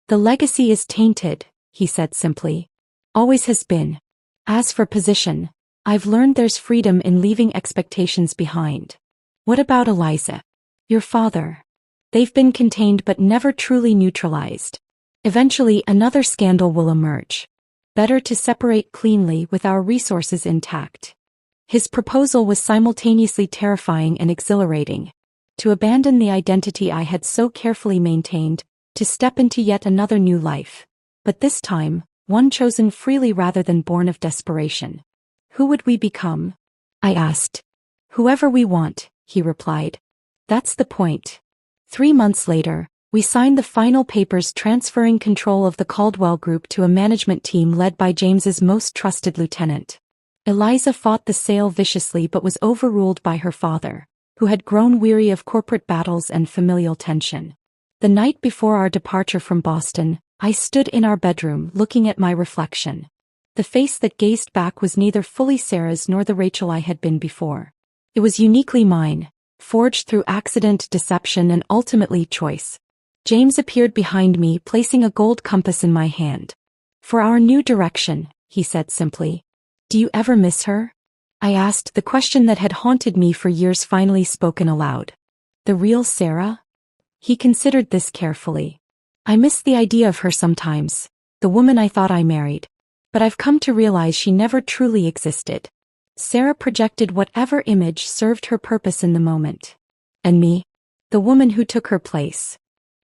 The legacy is tainted, he said simply. Always has been. As for position, I've learned there's freedom in leaving expectations behind. What about Eliza? Your father? They've been contained but never truly neutralized. Eventually another scandal will emerge. Better to separate cleanly with our resources intact. His proposal was simultaneously terrifying and exhilarating. To abandon the identity I had so carefully maintained, to step into yet another new life. But this time, one chosen freely rather than born of desperation. Who would we become? I asked. Whoever we want, he replied. That's the point. 3 months later, we signed the final papers transferring control of the Caldwell Group to a management team led by James's most trusted lieutenant. Eliza fought the sale viciously but was overruled by her father, who had grown weary of corporate battles and familial tension. The night before our departure from Boston, I stood in our bedroom looking at my reflection. The face that gazed back was neither fully Sarah's nor the Rachel I had been before. It was uniquely mine, forged through accident, deception, and ultimately choice. James appeared behind me, placing a gold compass in my hand. For our new direction, he said simply. Do you ever miss her? I asked, the question that had haunted me for years finally spoken aloud. The real Sarah? He considered this carefully. I miss the idea of her sometimes, the woman I thought I married. But I've come to realize she never truly existed. Sarah projected whatever image served her purpose in the moment. And me? The woman who took her place.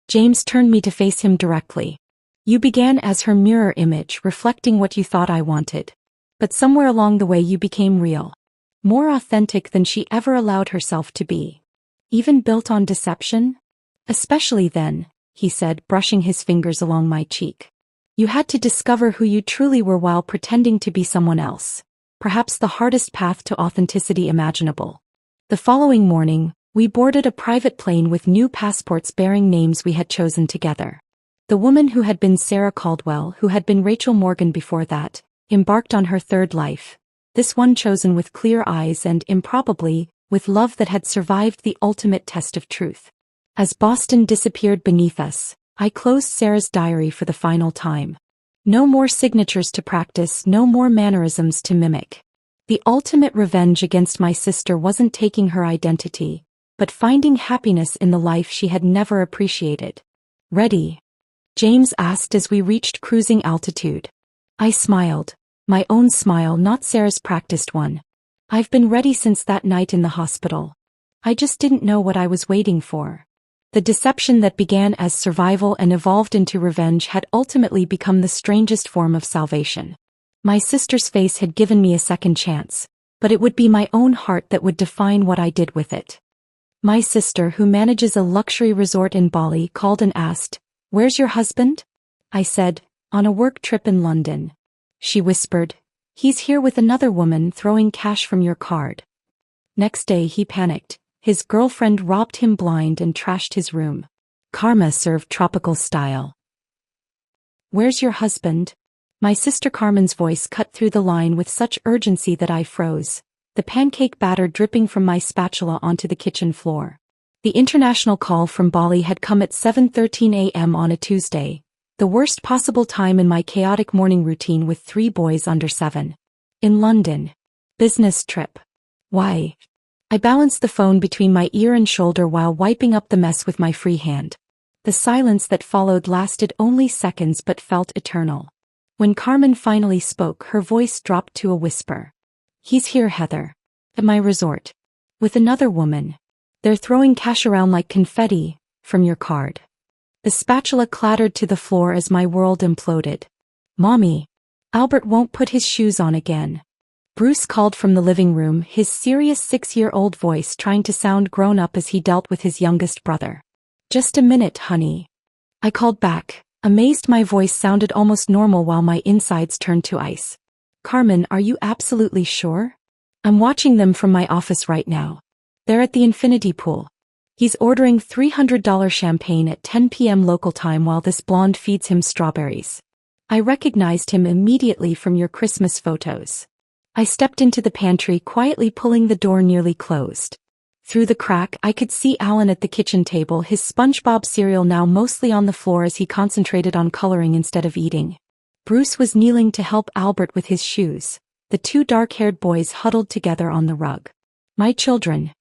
James turned me to face him directly. You began as her mirror image, reflecting what you thought I wanted. But somewhere along the way you became real. More authentic than she ever allowed herself to be. Even built on deception? Especially then, he said, brushing his fingers along my cheek. You had to discover who you truly were while pretending to be someone else. Perhaps the hardest path to authenticity imaginable. The following morning, we boarded a private plane with new passports bearing names we had chosen together. The woman who had been Sarah Caldwell, who had been Rachel Morgan before that, embarked on her third life. This one chosen with clear eyes and, improbably, with love that had survived the ultimate test of truth. As Boston disappeared beneath us, I closed Sarah's diary for the final time. No more signatures to practice, no more mannerisms to mimic. The ultimate revenge against my sister wasn't taking her identity, but finding happiness in the life she had never appreciated. Ready? James asked as we reached cruising altitude. I smiled. My own smile, not Sarah's practiced one. I've been ready since that night in the hospital. I just didn't know what I was waiting for. The deception that began as survival and evolved into revenge had ultimately become the strangest form of salvation. My sister's face had given me a second chance, but it would be my own heart that would define what I did with it. My sister, who manages a luxury resort in Bali, called and asked, "Where's your husband?" I said, "On a work trip in London." She whispered, "He's here with another woman throwing cash from your card." Next day he panicked. His girlfriend robbed him blind and trashed his room. Karma served tropical style. "Where's your husband?" My sister Carmen's voice cut through the line with such urgency that I froze, the pancake batter dripping from my spatula onto the kitchen floor. The international call from Bali had come at 7:13 a.m. on a Tuesday, the worst possible time in my chaotic morning routine with 3 boys under 7. In London. Business trip. Why? I balanced the phone between my ear and shoulder while wiping up the mess with my free hand. The silence that followed lasted only seconds but felt eternal. When Carmen finally spoke, her voice dropped to a whisper. "He's here, Heather. At my resort. With another woman. They're throwing cash around like confetti, from your card." The spatula clattered to the floor as my world imploded. "Mommy. Albert won't put his shoes on again." Bruce called from the living room, his serious 6-year-old voice trying to sound grown up as he dealt with his youngest brother. "Just a minute, honey." I called back, amazed my voice sounded almost normal while my insides turned to ice. "Carmen, are you absolutely sure? I'm watching them from my office right now. They're at the infinity pool." He's ordering $300 champagne at 10 p.m. local time while this blonde feeds him strawberries. I recognized him immediately from your Christmas photos. I stepped into the pantry, quietly pulling the door nearly closed. Through the crack, I could see Alan at the kitchen table, his SpongeBob cereal now mostly on the floor as he concentrated on coloring instead of eating. Bruce was kneeling to help Albert with his shoes, the two dark-haired boys huddled together on the rug. My children.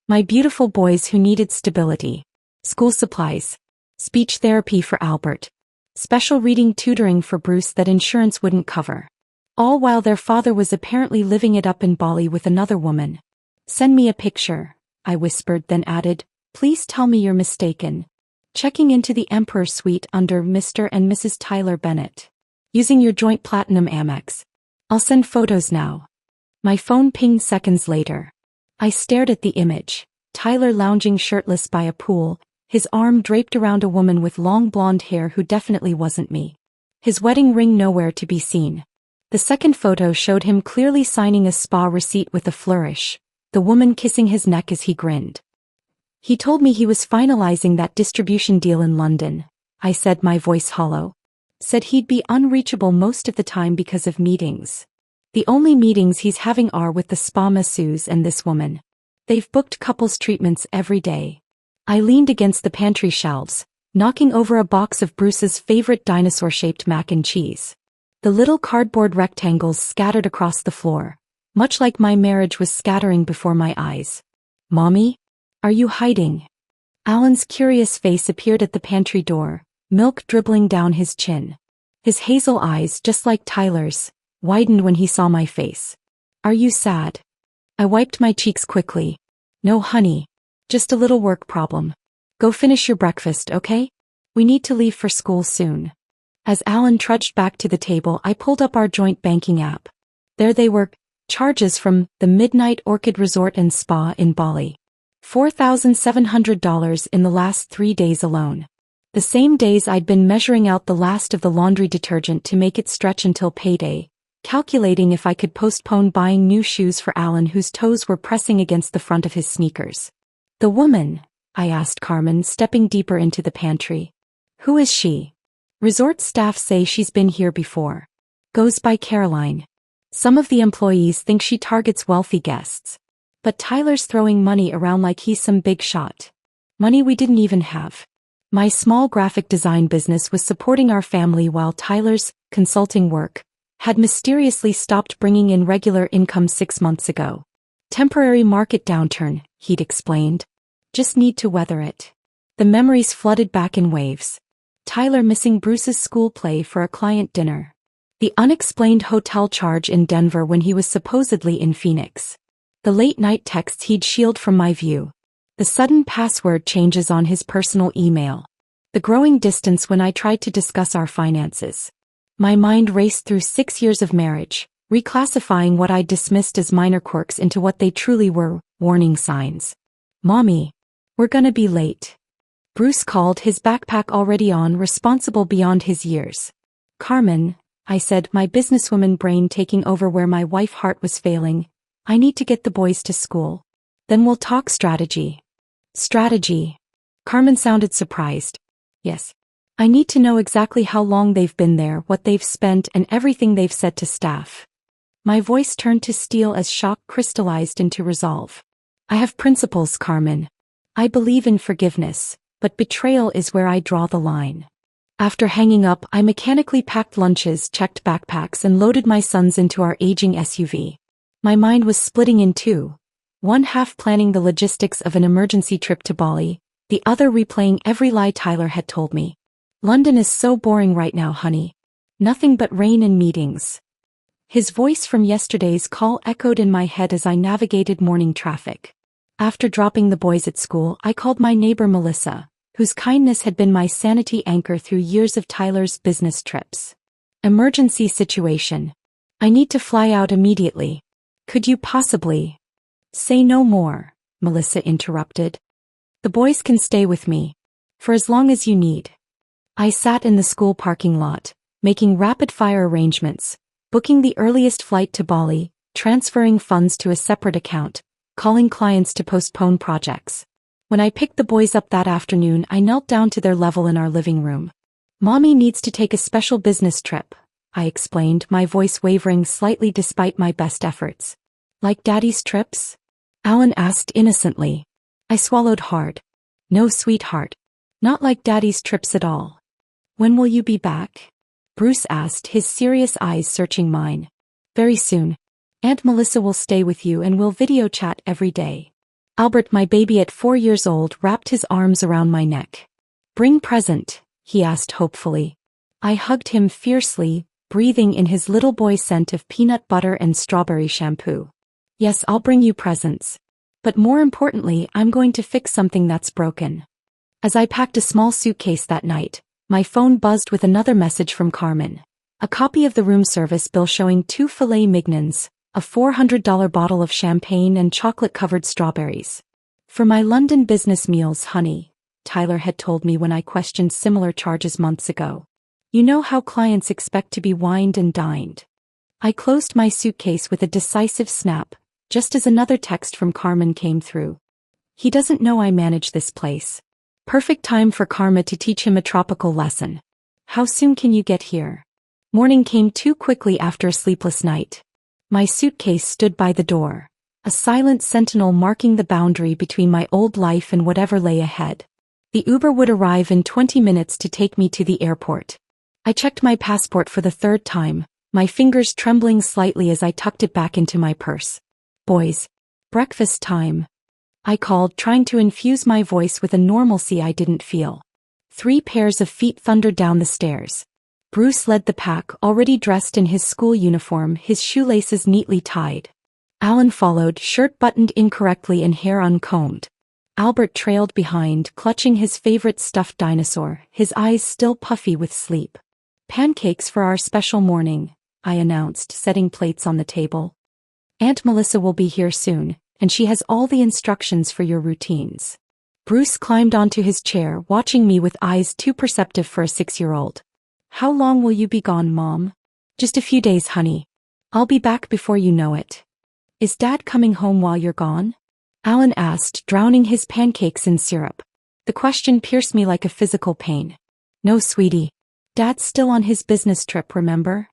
My beautiful boys who needed stability. School supplies. Speech therapy for Albert. Special reading tutoring for Bruce that insurance wouldn't cover. All while their father was apparently living it up in Bali with another woman. Send me a picture, I whispered, then added, please tell me you're mistaken. Checking into the Emperor Suite under Mr. and Mrs. Tyler Bennett. Using your joint platinum Amex. I'll send photos now. My phone pinged seconds later. I stared at the image. Tyler lounging shirtless by a pool, his arm draped around a woman with long blonde hair who definitely wasn't me. His wedding ring nowhere to be seen. The second photo showed him clearly signing a spa receipt with a flourish, the woman kissing his neck as he grinned. He told me he was finalizing that distribution deal in London, I said, my voice hollow. Said he'd be unreachable most of the time because of meetings. The only meetings he's having are with the spa masseuse and this woman. They've booked couples treatments every day. I leaned against the pantry shelves, knocking over a box of Bruce's favorite dinosaur-shaped mac and cheese. The little cardboard rectangles scattered across the floor, much like my marriage was scattering before my eyes. Mommy? Are you hiding? Alan's curious face appeared at the pantry door, milk dribbling down his chin. His hazel eyes, just like Tyler's, widened when he saw my face. Are you sad? I wiped my cheeks quickly. No, honey. Just a little work problem. Go finish your breakfast, okay? We need to leave for school soon. As Alan trudged back to the table, I pulled up our joint banking app. There they were, charges from the Midnight Orchid Resort and Spa in Bali. $4,700 in the last 3 days alone. The same days I'd been measuring out the last of the laundry detergent to make it stretch until payday, calculating if I could postpone buying new shoes for Alan whose toes were pressing against the front of his sneakers. The woman? I asked Carmen, stepping deeper into the pantry. Who is she? Resort staff say she's been here before. Goes by Caroline. Some of the employees think she targets wealthy guests. But Tyler's throwing money around like he's some big shot. Money we didn't even have. My small graphic design business was supporting our family while Tyler's consulting work had mysteriously stopped bringing in regular income 6 months ago. Temporary market downturn, he'd explained. Just need to weather it. The memories flooded back in waves. Tyler missing Bruce's school play for a client dinner. The unexplained hotel charge in Denver when he was supposedly in Phoenix. The late-night texts he'd shielded from my view. The sudden password changes on his personal email. The growing distance when I tried to discuss our finances. My mind raced through 6 years of marriage, reclassifying what I dismissed as minor quirks into what they truly were, warning signs. Mommy, we're gonna be late. Bruce called, his backpack already on, responsible beyond his years. Carmen, I said, my businesswoman brain taking over where my wife heart was failing, I need to get the boys to school. Then we'll talk strategy. Strategy. Carmen sounded surprised. Yes. I need to know exactly how long they've been there, what they've spent, and everything they've said to staff. My voice turned to steel as shock crystallized into resolve. I have principles, Carmen. I believe in forgiveness, but betrayal is where I draw the line. After hanging up, I mechanically packed lunches, checked backpacks, and loaded my sons into our aging SUV. My mind was splitting in two. One half planning the logistics of an emergency trip to Bali, the other replaying every lie Tyler had told me. London is so boring right now, honey. Nothing but rain and meetings. His voice from yesterday's call echoed in my head as I navigated morning traffic. After dropping the boys at school, I called my neighbor Melissa, whose kindness had been my sanity anchor through years of Tyler's business trips. Emergency situation. I need to fly out immediately. Could you possibly? Say no more, Melissa interrupted. The boys can stay with me. For as long as you need. I sat in the school parking lot, making rapid-fire arrangements, booking the earliest flight to Bali, transferring funds to a separate account, calling clients to postpone projects. When I picked the boys up that afternoon, I knelt down to their level in our living room. "Mommy needs to take a special business trip," I explained, my voice wavering slightly despite my best efforts. "Like Daddy's trips?" Alan asked innocently. I swallowed hard. "No, sweetheart. Not like Daddy's trips at all." "When will you be back?" Bruce asked, his serious eyes searching mine. "Very soon. Aunt Melissa will stay with you and we'll video chat every day." Albert, my baby at 4 years old, wrapped his arms around my neck. "Bring present?" he asked hopefully. I hugged him fiercely, breathing in his little boy scent of peanut butter and strawberry shampoo. "Yes, I'll bring you presents. But more importantly, I'm going to fix something that's broken." As I packed a small suitcase that night, my phone buzzed with another message from Carmen. A copy of the room service bill showing 2 filet mignons, a $400 bottle of champagne and chocolate-covered strawberries. "For my London business meals, honey," Tyler had told me when I questioned similar charges months ago. "You know how clients expect to be wined and dined." I closed my suitcase with a decisive snap, just as another text from Carmen came through. "He doesn't know I manage this place. Perfect time for Karma to teach him a tropical lesson. How soon can you get here?" Morning came too quickly after a sleepless night. My suitcase stood by the door, a silent sentinel marking the boundary between my old life and whatever lay ahead. The Uber would arrive in 20 minutes to take me to the airport. I checked my passport for the 3rd time, my fingers trembling slightly as I tucked it back into my purse. "Boys, breakfast time," I called, trying to infuse my voice with a normalcy I didn't feel. 3 pairs of feet thundered down the stairs. Bruce led the pack, already dressed in his school uniform, his shoelaces neatly tied. Alan followed, shirt buttoned incorrectly and hair uncombed. Albert trailed behind, clutching his favorite stuffed dinosaur, his eyes still puffy with sleep. "Pancakes for our special morning," I announced, setting plates on the table. "Aunt Melissa will be here soon, and she has all the instructions for your routines." Bruce climbed onto his chair, watching me with eyes too perceptive for a 6-year-old. "How long will you be gone, Mom?" "Just a few days, honey. I'll be back before you know it." "Is Dad coming home while you're gone?" Alan asked, drowning his pancakes in syrup. The question pierced me like a physical pain. "No, sweetie. Dad's still on his business trip, remember?"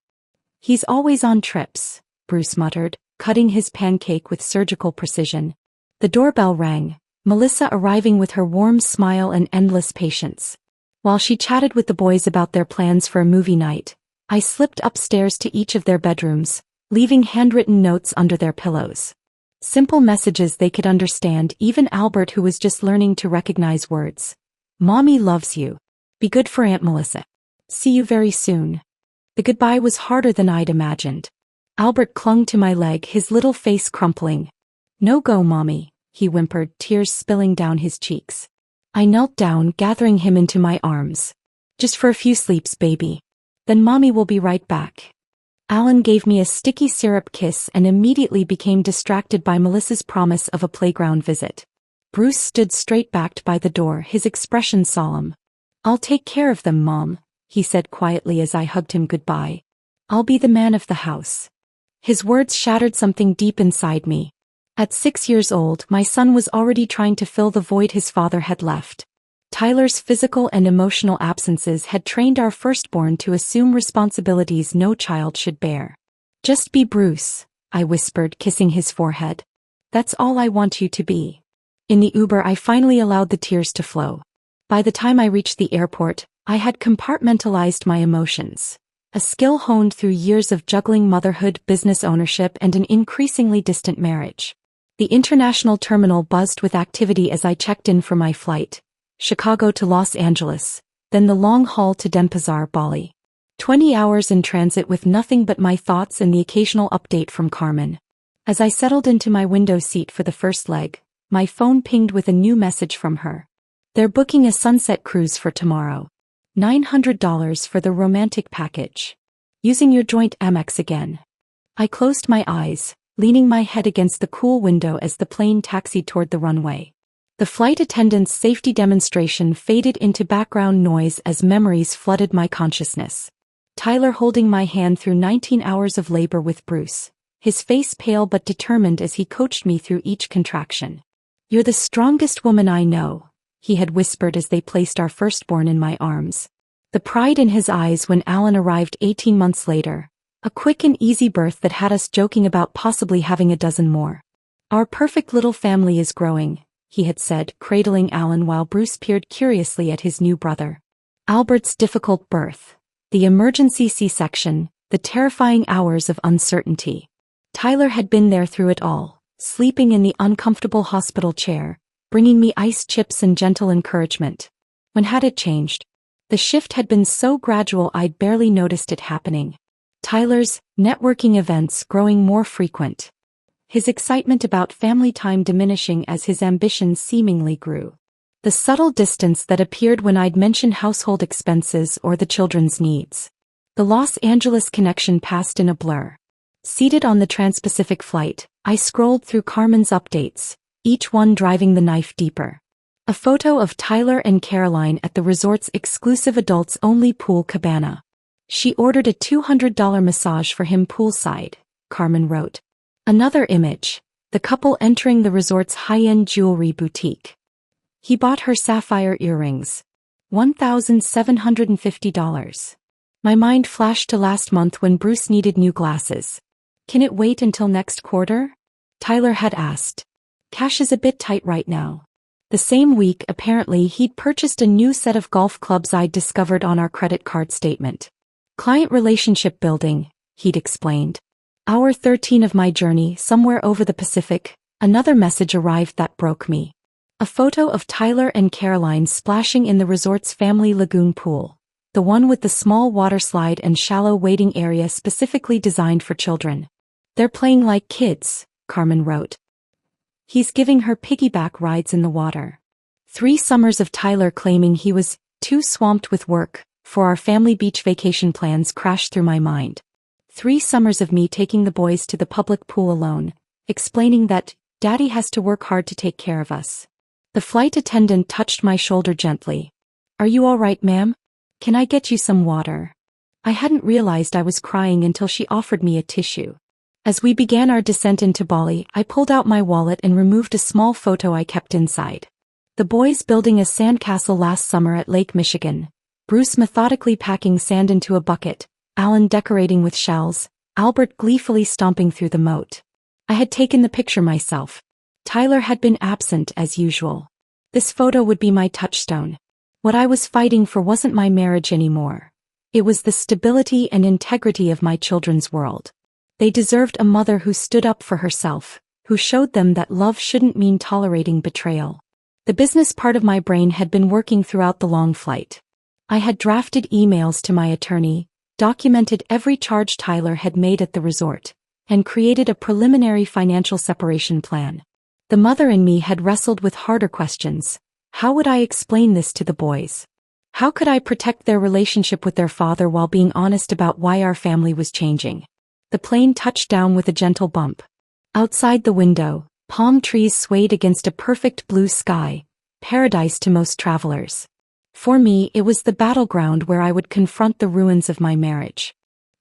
"He's always on trips," Bruce muttered, cutting his pancake with surgical precision. The doorbell rang, Melissa arriving with her warm smile and endless patience. While she chatted with the boys about their plans for a movie night, I slipped upstairs to each of their bedrooms, leaving handwritten notes under their pillows. Simple messages they could understand, even Albert, who was just learning to recognize words. "Mommy loves you. Be good for Aunt Melissa. See you very soon." The goodbye was harder than I'd imagined. Albert clung to my leg, his little face crumpling. "No go, Mommy," he whimpered, tears spilling down his cheeks. I knelt down, gathering him into my arms. "Just for a few sleeps, baby. Then Mommy will be right back." Alan gave me a sticky syrup kiss and immediately became distracted by Melissa's promise of a playground visit. Bruce stood straight-backed by the door, his expression solemn. "I'll take care of them, Mom," he said quietly as I hugged him goodbye. "I'll be the man of the house." His words shattered something deep inside me. At 6 years old, my son was already trying to fill the void his father had left. Tyler's physical and emotional absences had trained our firstborn to assume responsibilities no child should bear. "Just be Bruce," I whispered, kissing his forehead. "That's all I want you to be." In the Uber, I finally allowed the tears to flow. By the time I reached the airport, I had compartmentalized my emotions. A skill honed through years of juggling motherhood, business ownership, and an increasingly distant marriage. The international terminal buzzed with activity as I checked in for my flight. Chicago to Los Angeles, then the long haul to Denpasar, Bali. 20 hours in transit with nothing but my thoughts and the occasional update from Carmen. As I settled into my window seat for the first leg, my phone pinged with a new message from her. "They're booking a sunset cruise for tomorrow. $900 for the romantic package. Using your joint Amex again." I closed my eyes, leaning my head against the cool window as the plane taxied toward the runway. The flight attendant's safety demonstration faded into background noise as memories flooded my consciousness. Tyler holding my hand through 19 hours of labor with Bruce, his face pale but determined as he coached me through each contraction. "You're the strongest woman I know," he had whispered as they placed our firstborn in my arms. The pride in his eyes when Alan arrived 18 months later. A quick and easy birth that had us joking about possibly having a dozen more. "Our perfect little family is growing," he had said, cradling Alan while Bruce peered curiously at his new brother. Albert's difficult birth. The emergency C-section. The terrifying hours of uncertainty. Tyler had been there through it all, sleeping in the uncomfortable hospital chair, bringing me ice chips and gentle encouragement. When had it changed? The shift had been so gradual I'd barely noticed it happening. Tyler's networking events growing more frequent. His excitement about family time diminishing as his ambitions seemingly grew. The subtle distance that appeared when I'd mention household expenses or the children's needs. The Los Angeles connection passed in a blur. Seated on the Trans-Pacific flight, I scrolled through Carmen's updates, each one driving the knife deeper. A photo of Tyler and Caroline at the resort's exclusive adults-only pool cabana. She ordered a $200 massage for him poolside, Carmen wrote. Another image, the couple entering the resort's high-end jewelry boutique. He bought her sapphire earrings. $1,750. My mind flashed to last month when Bruce needed new glasses. "Can it wait until next quarter?" Tyler had asked. "Cash is a bit tight right now." The same week, apparently, he'd purchased a new set of golf clubs I'd discovered on our credit card statement. "Client relationship building," he'd explained. Hour 13 of my journey, somewhere over the Pacific, another message arrived that broke me. A photo of Tyler and Caroline splashing in the resort's family lagoon pool, the one with the small water slide and shallow waiting area specifically designed for children. "They're playing like kids," Carmen wrote. "He's giving her piggyback rides in the water." 3 summers of Tyler claiming he was too swamped with work for our family beach vacation plans crashed through my mind. 3 summers of me taking the boys to the public pool alone, explaining that Daddy has to work hard to take care of us. The flight attendant touched my shoulder gently. "Are you all right, ma'am? Can I get you some water?" I hadn't realized I was crying until she offered me a tissue. As we began our descent into Bali, I pulled out my wallet and removed a small photo I kept inside. The boys building a sandcastle last summer at Lake Michigan. Bruce methodically packing sand into a bucket, Alan decorating with shells, Albert gleefully stomping through the moat. I had taken the picture myself. Tyler had been absent as usual. This photo would be my touchstone. What I was fighting for wasn't my marriage anymore. It was the stability and integrity of my children's world. They deserved a mother who stood up for herself, who showed them that love shouldn't mean tolerating betrayal. The business part of my brain had been working throughout the long flight. I had drafted emails to my attorney, documented every charge Tyler had made at the resort, and created a preliminary financial separation plan. The mother in me had wrestled with harder questions. How would I explain this to the boys? How could I protect their relationship with their father while being honest about why our family was changing? The plane touched down with a gentle bump. Outside the window, palm trees swayed against a perfect blue sky, paradise to most travelers. For me, it was the battleground where I would confront the ruins of my marriage.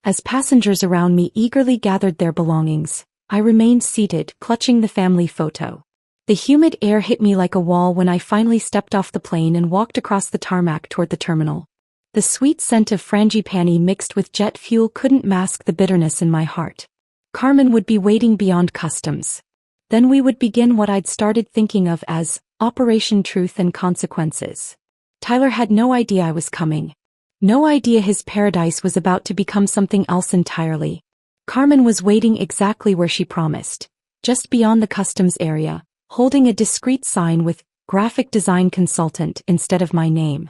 As passengers around me eagerly gathered their belongings, I remained seated, clutching the family photo. The humid air hit me like a wall when I finally stepped off the plane and walked across the tarmac toward the terminal. The sweet scent of frangipani mixed with jet fuel couldn't mask the bitterness in my heart. Carmen would be waiting beyond customs. Then we would begin what I'd started thinking of as Operation Truth and Consequences. Tyler had no idea I was coming. No idea his paradise was about to become something else entirely. Carmen was waiting exactly where she promised, just beyond the customs area, holding a discreet sign with graphic design consultant instead of my name.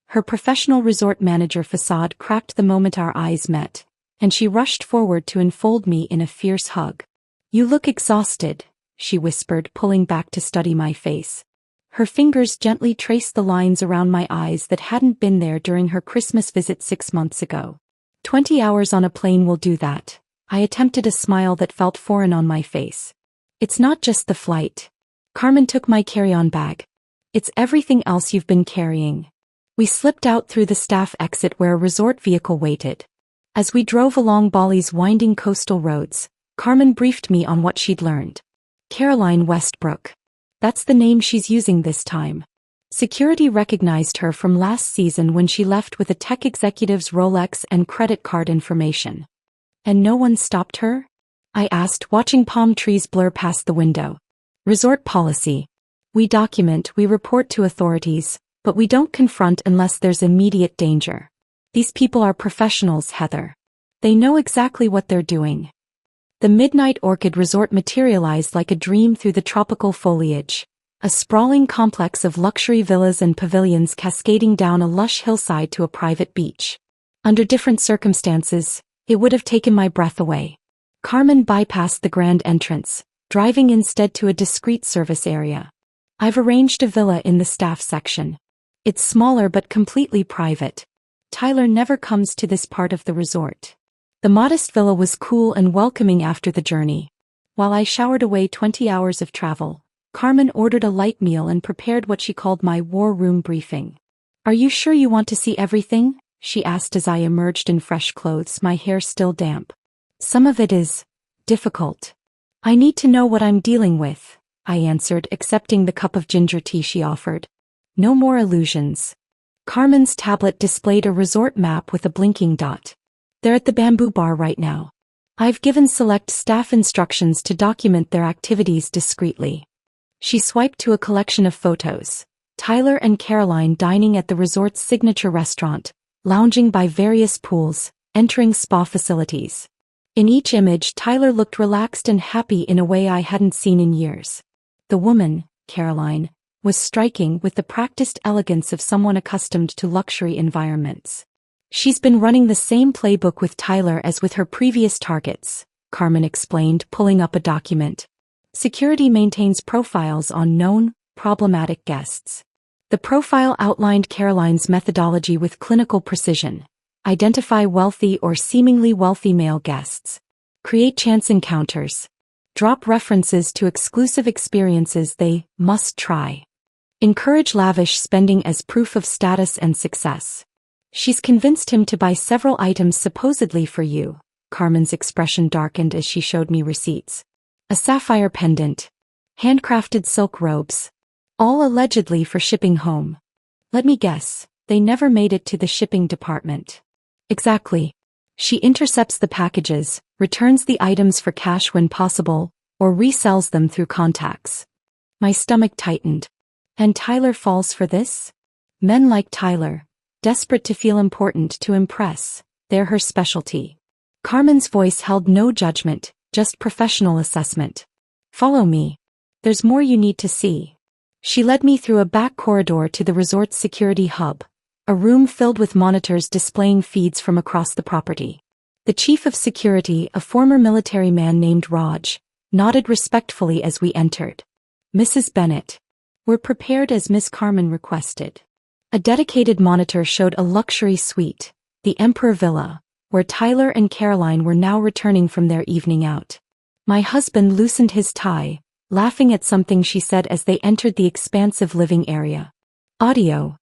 Her professional resort manager facade cracked the moment our eyes met, and she rushed forward to enfold me in a fierce hug. "You look exhausted," she whispered, pulling back to study my face. Her fingers gently traced the lines around my eyes that hadn't been there during her Christmas visit 6 months ago. 20 hours on a plane will do that. I attempted a smile that felt foreign on my face. "It's not just the flight." Carmen took my carry-on bag. "It's everything else you've been carrying." We slipped out through the staff exit where a resort vehicle waited. As we drove along Bali's winding coastal roads, Carmen briefed me on what she'd learned. Caroline Westbrook. That's the name she's using this time. Security recognized her from last season when she left with a tech executive's Rolex and credit card information. And no one stopped her? I asked, watching palm trees blur past the window. Resort policy. We document, we report to authorities, but we don't confront unless there's immediate danger. These people are professionals, Heather. They know exactly what they're doing. The Midnight Orchid Resort materialized like a dream through the tropical foliage. A sprawling complex of luxury villas and pavilions cascading down a lush hillside to a private beach. Under different circumstances, it would have taken my breath away. Carmen bypassed the grand entrance, driving instead to a discreet service area. I've arranged a villa in the staff section. It's smaller but completely private. Tyler never comes to this part of the resort. The modest villa was cool and welcoming after the journey. While I showered away 20 hours of travel, Carmen ordered a light meal and prepared what she called my war room briefing. Are you sure you want to see everything? She asked as I emerged in fresh clothes, my hair still damp. Some of it is difficult. I need to know what I'm dealing with, I answered, accepting the cup of ginger tea she offered. No more illusions. Carmen's tablet displayed a resort map with a blinking dot. They're at the bamboo bar right now. I've given select staff instructions to document their activities discreetly. She swiped to a collection of photos. Tyler and Caroline dining at the resort's signature restaurant, lounging by various pools, entering spa facilities. In each image, Tyler looked relaxed and happy in a way I hadn't seen in years. The woman, Caroline, was striking with the practiced elegance of someone accustomed to luxury environments. She's been running the same playbook with Tyler as with her previous targets, Carmen explained, pulling up a document. Security maintains profiles on known, problematic guests. The profile outlined Caroline's methodology with clinical precision. Identify wealthy or seemingly wealthy male guests. Create chance encounters. Drop references to exclusive experiences they must try. Encourage lavish spending as proof of status and success. She's convinced him to buy several items supposedly for you. Carmen's expression darkened as she showed me receipts. A sapphire pendant. Handcrafted silk robes. All allegedly for shipping home. Let me guess, they never made it to the shipping department. Exactly. She intercepts the packages, returns the items for cash when possible, or resells them through contacts. My stomach tightened. And Tyler falls for this? Men like Tyler, desperate to feel important, to impress, they're her specialty. Carmen's voice held no judgment, just professional assessment. Follow me. There's more you need to see. She led me through a back corridor to the resort's security hub, a room filled with monitors displaying feeds from across the property. The chief of security, a former military man named Raj, nodded respectfully as we entered. Mrs. Bennett. We're prepared as Miss Carmen requested. A dedicated monitor showed a luxury suite, the Emperor Villa, where Tyler and Caroline were now returning from their evening out. My husband loosened his tie, laughing at something she said as they entered the expansive living area. Audio?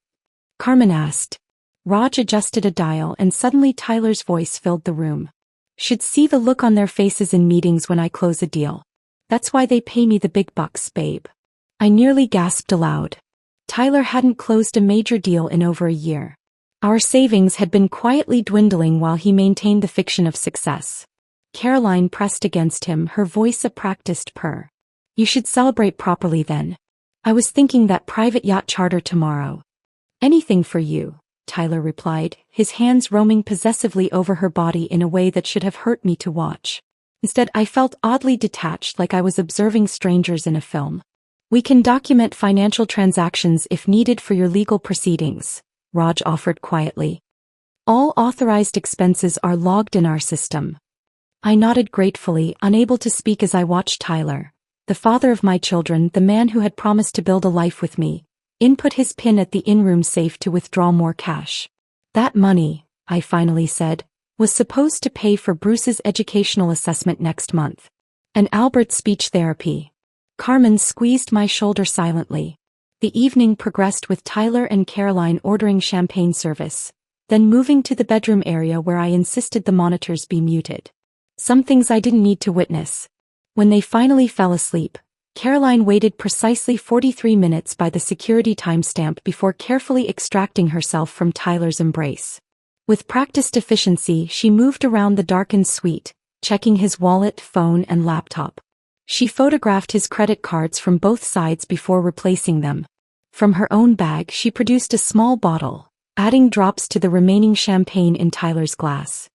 Carmen asked. Raj adjusted a dial and suddenly Tyler's voice filled the room. Should see the look on their faces in meetings when I close a deal. That's why they pay me the big bucks, babe. I nearly gasped aloud. Tyler hadn't closed a major deal in over a year. Our savings had been quietly dwindling while he maintained the fiction of success. Caroline pressed against him, her voice a practiced purr. You should celebrate properly then. I was thinking that private yacht charter tomorrow. Anything for you, Tyler replied, his hands roaming possessively over her body in a way that should have hurt me to watch. Instead, I felt oddly detached, like I was observing strangers in a film. We can document financial transactions if needed for your legal proceedings, Raj offered quietly. All authorized expenses are logged in our system. I nodded gratefully, unable to speak as I watched Tyler, the father of my children, the man who had promised to build a life with me, input his PIN at the in-room safe to withdraw more cash. That money, I finally said, was supposed to pay for Bruce's educational assessment next month. And Albert's speech therapy. Carmen squeezed my shoulder silently. The evening progressed with Tyler and Caroline ordering champagne service, then moving to the bedroom area where I insisted the monitors be muted. Some things I didn't need to witness. When they finally fell asleep, Caroline waited precisely 43 minutes by the security timestamp before carefully extracting herself from Tyler's embrace. With practiced efficiency, she moved around the darkened suite, checking his wallet, phone, and laptop. She photographed his credit cards from both sides before replacing them. From her own bag, she produced a small bottle, adding drops to the remaining champagne in Tyler's glass.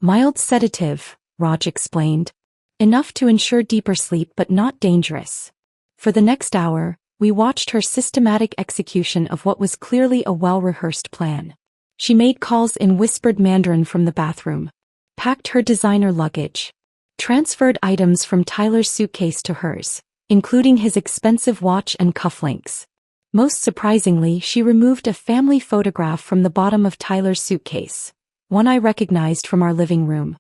Mild sedative, Raj explained. Enough to ensure deeper sleep but not dangerous. For the next hour, we watched her systematic execution of what was clearly a well-rehearsed plan. She made calls in whispered Mandarin from the bathroom, packed her designer luggage, transferred items from Tyler's suitcase to hers, including his expensive watch and cufflinks. Most surprisingly, she removed a family photograph from the bottom of Tyler's suitcase, one I recognized from our living room.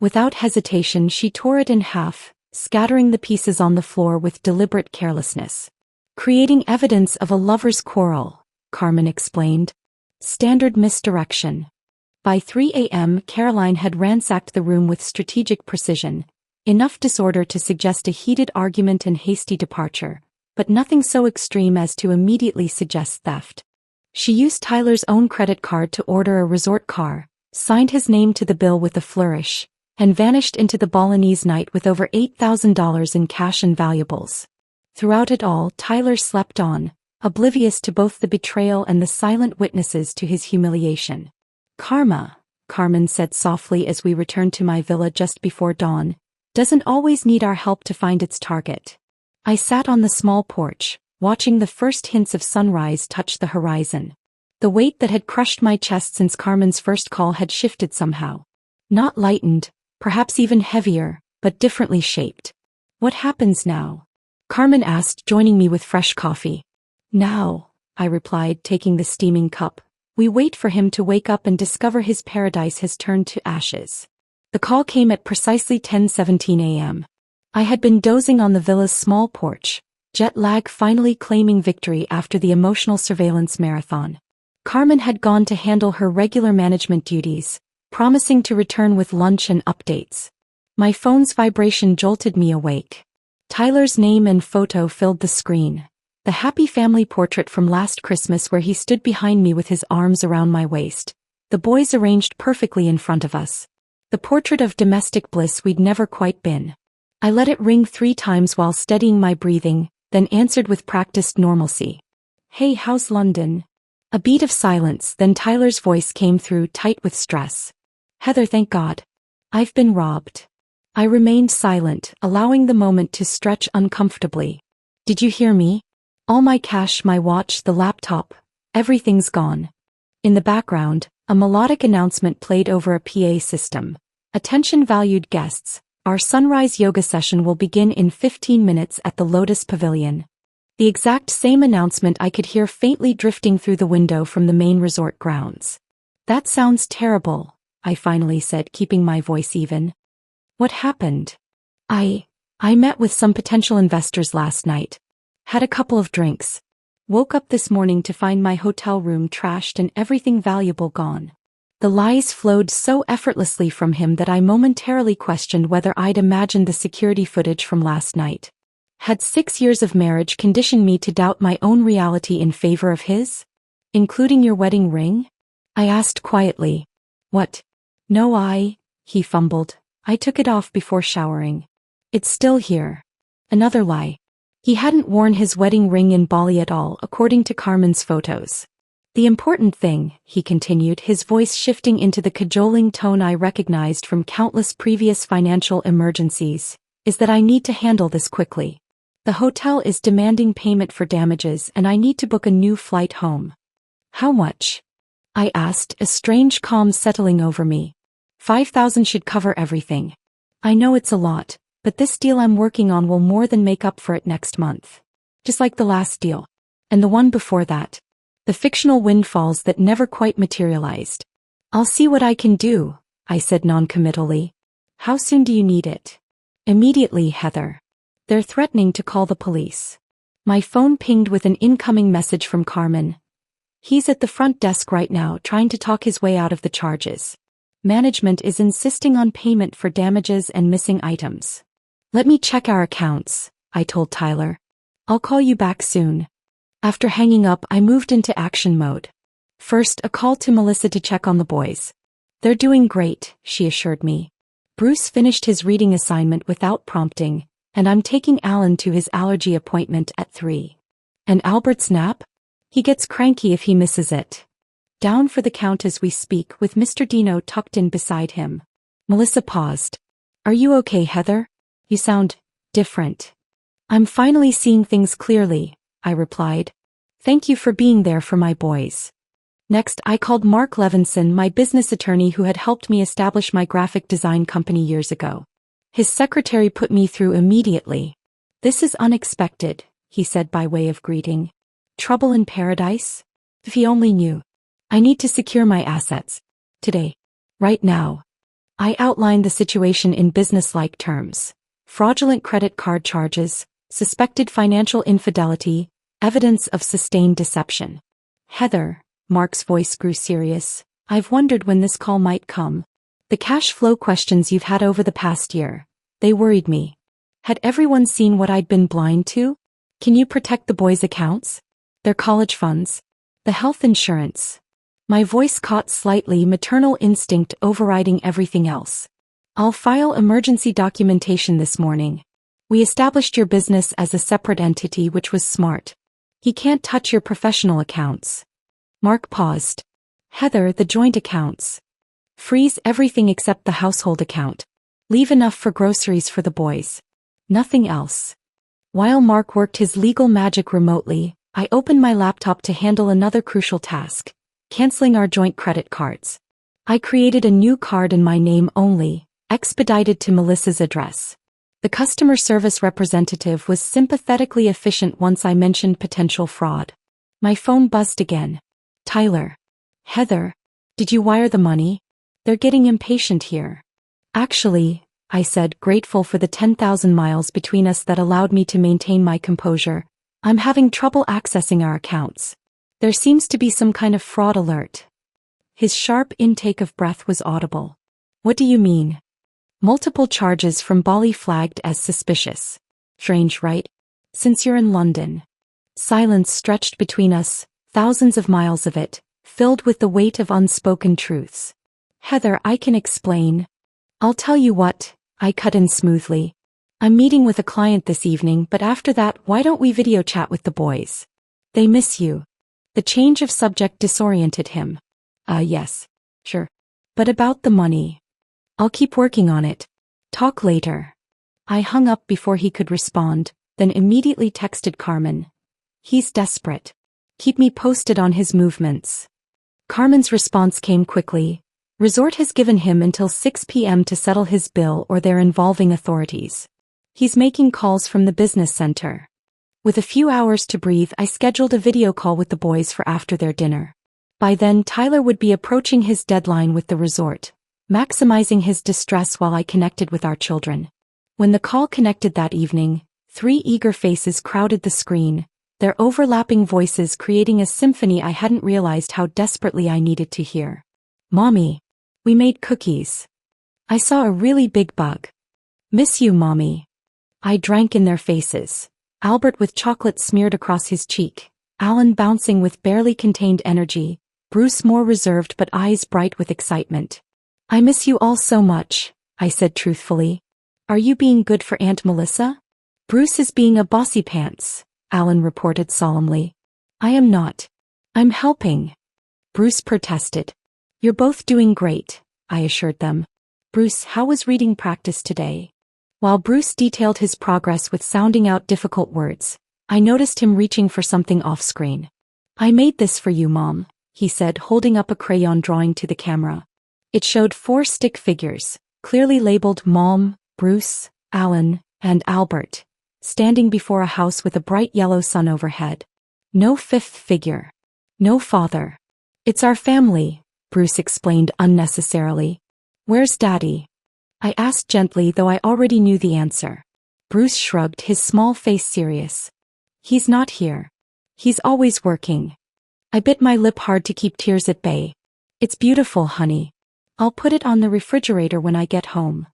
Without hesitation, she tore it in half, scattering the pieces on the floor with deliberate carelessness. Creating evidence of a lover's quarrel, Carmen explained. Standard misdirection. By 3 a.m., Caroline had ransacked the room with strategic precision, enough disorder to suggest a heated argument and hasty departure, but nothing so extreme as to immediately suggest theft. She used Tyler's own credit card to order a resort car, signed his name to the bill with a flourish, and vanished into the Balinese night with over $8,000 in cash and valuables. Throughout it all, Tyler slept on, oblivious to both the betrayal and the silent witnesses to his humiliation. Karma, Carmen said softly as we returned to my villa just before dawn, doesn't always need our help to find its target. I sat on the small porch, watching the first hints of sunrise touch the horizon. The weight that had crushed my chest since Carmen's first call had shifted somehow. Not lightened, perhaps even heavier, but differently shaped. What happens now? Carmen asked, joining me with fresh coffee. Now, I replied, taking the steaming cup, we wait for him to wake up and discover his paradise has turned to ashes. The call came at precisely 10:17 a.m. I had been dozing on the villa's small porch, jet lag finally claiming victory after the emotional surveillance marathon. Carmen had gone to handle her regular management duties, promising to return with lunch and updates. My phone's vibration jolted me awake. Tyler's name and photo filled the screen. The happy family portrait from last Christmas where he stood behind me with his arms around my waist. The boys arranged perfectly in front of us. The portrait of domestic bliss we'd never quite been. I let it ring 3 times while steadying my breathing, then answered with practiced normalcy. Hey, how's London? A beat of silence, then Tyler's voice came through, tight with stress. Heather, thank God. I've been robbed. I remained silent, allowing the moment to stretch uncomfortably. Did you hear me? All my cash, my watch, the laptop, everything's gone. In the background, a melodic announcement played over a PA system. Attention valued guests, our sunrise yoga session will begin in 15 minutes at the Lotus Pavilion. The exact same announcement I could hear faintly drifting through the window from the main resort grounds. That sounds terrible, I finally said, keeping my voice even. What happened? I met with some potential investors last night. Had a couple of drinks. Woke up this morning to find my hotel room trashed and everything valuable gone. The lies flowed so effortlessly from him that I momentarily questioned whether I'd imagined the security footage from last night. Had 6 years of marriage conditioned me to doubt my own reality in favor of his? Including your wedding ring? I asked quietly. What? No, he fumbled. I took it off before showering. It's still here. Another lie. He hadn't worn his wedding ring in Bali at all, according to Carmen's photos. The important thing, he continued, his voice shifting into the cajoling tone I recognized from countless previous financial emergencies, is that I need to handle this quickly. The hotel is demanding payment for damages and I need to book a new flight home. How much? I asked, a strange calm settling over me. 5,000 should cover everything. I know it's a lot, but this deal I'm working on will more than make up for it next month. Just like the last deal. And the one before that. The fictional windfalls that never quite materialized. I'll see what I can do, I said non-committally. How soon do you need it? Immediately, Heather. They're threatening to call the police. My phone pinged with an incoming message from Carmen. He's at the front desk right now trying to talk his way out of the charges. Management is insisting on payment for damages and missing items. Let me check our accounts, I told Tyler. I'll call you back soon. After hanging up, I moved into action mode. First, a call to Melissa to check on the boys. They're doing great, she assured me. Bruce finished his reading assignment without prompting, and I'm taking Alan to his allergy appointment at 3. And Albert's nap? He gets cranky if he misses it. Down for the count as we speak, with Mr. Dino tucked in beside him. Melissa paused. Are you okay, Heather? You sound different. I'm finally seeing things clearly, I replied. Thank you for being there for my boys. Next, I called Mark Levinson, my business attorney who had helped me establish my graphic design company years ago. His secretary put me through immediately. This is unexpected, he said by way of greeting. Trouble in paradise? If he only knew. I need to secure my assets. Today. Right now. I outlined the situation in business-like terms. Fraudulent credit card charges, suspected financial infidelity, evidence of sustained deception. Heather, Mark's voice grew serious, I've wondered when this call might come. The cash flow questions you've had over the past year, they worried me. Had everyone seen what I'd been blind to? Can you protect the boys' accounts? Their college funds? The health insurance? My voice caught slightly, maternal instinct overriding everything else. I'll file emergency documentation this morning. We established your business as a separate entity, which was smart. He can't touch your professional accounts. Mark paused. Heather, the joint accounts. Freeze everything except the household account. Leave enough for groceries for the boys. Nothing else. While Mark worked his legal magic remotely, I opened my laptop to handle another crucial task, canceling our joint credit cards. I created a new card in my name only, expedited to Melissa's address. The customer service representative was sympathetically efficient once I mentioned potential fraud. My phone buzzed again. Tyler. Heather. Did you wire the money? They're getting impatient here. Actually, I said, grateful for the 10,000 miles between us that allowed me to maintain my composure, I'm having trouble accessing our accounts. There seems to be some kind of fraud alert. His sharp intake of breath was audible. What do you mean? Multiple charges from Bali flagged as suspicious. Strange, right? Since you're in London. Silence stretched between us, thousands of miles of it, filled with the weight of unspoken truths. Heather, I can explain. I'll tell you what, I cut in smoothly. I'm meeting with a client this evening, but after that, why don't we video chat with the boys? They miss you. The change of subject disoriented him. Yes. Sure. But about the money. I'll keep working on it. Talk later. I hung up before he could respond, then immediately texted Carmen. He's desperate. Keep me posted on his movements. Carmen's response came quickly. Resort has given him until 6 p.m. to settle his bill or they're involving authorities. He's making calls from the business center. With a few hours to breathe, I scheduled a video call with the boys for after their dinner. By then, Tyler would be approaching his deadline with the resort, maximizing his distress while I connected with our children. When the call connected that evening, 3 eager faces crowded the screen, their overlapping voices creating a symphony I hadn't realized how desperately I needed to hear. Mommy. We made cookies. I saw a really big bug. Miss you, Mommy. I drank in their faces. Albert with chocolate smeared across his cheek, Alan bouncing with barely contained energy, Bruce more reserved but eyes bright with excitement. I miss you all so much, I said truthfully. Are you being good for Aunt Melissa? Bruce is being a bossy pants, Alan reported solemnly. I am not. I'm helping. Bruce protested. You're both doing great, I assured them. Bruce, how was reading practice today? While Bruce detailed his progress with sounding out difficult words, I noticed him reaching for something off-screen. I made this for you, Mom, he said, holding up a crayon drawing to the camera. It showed 4 stick figures, clearly labeled Mom, Bruce, Alan, and Albert, standing before a house with a bright yellow sun overhead. No 5th figure. No father. It's our family, Bruce explained unnecessarily. Where's Daddy? I asked gently, though I already knew the answer. Bruce shrugged, his small face serious. He's not here. He's always working. I bit my lip hard to keep tears at bay. It's beautiful, honey. I'll put it on the refrigerator when I get home.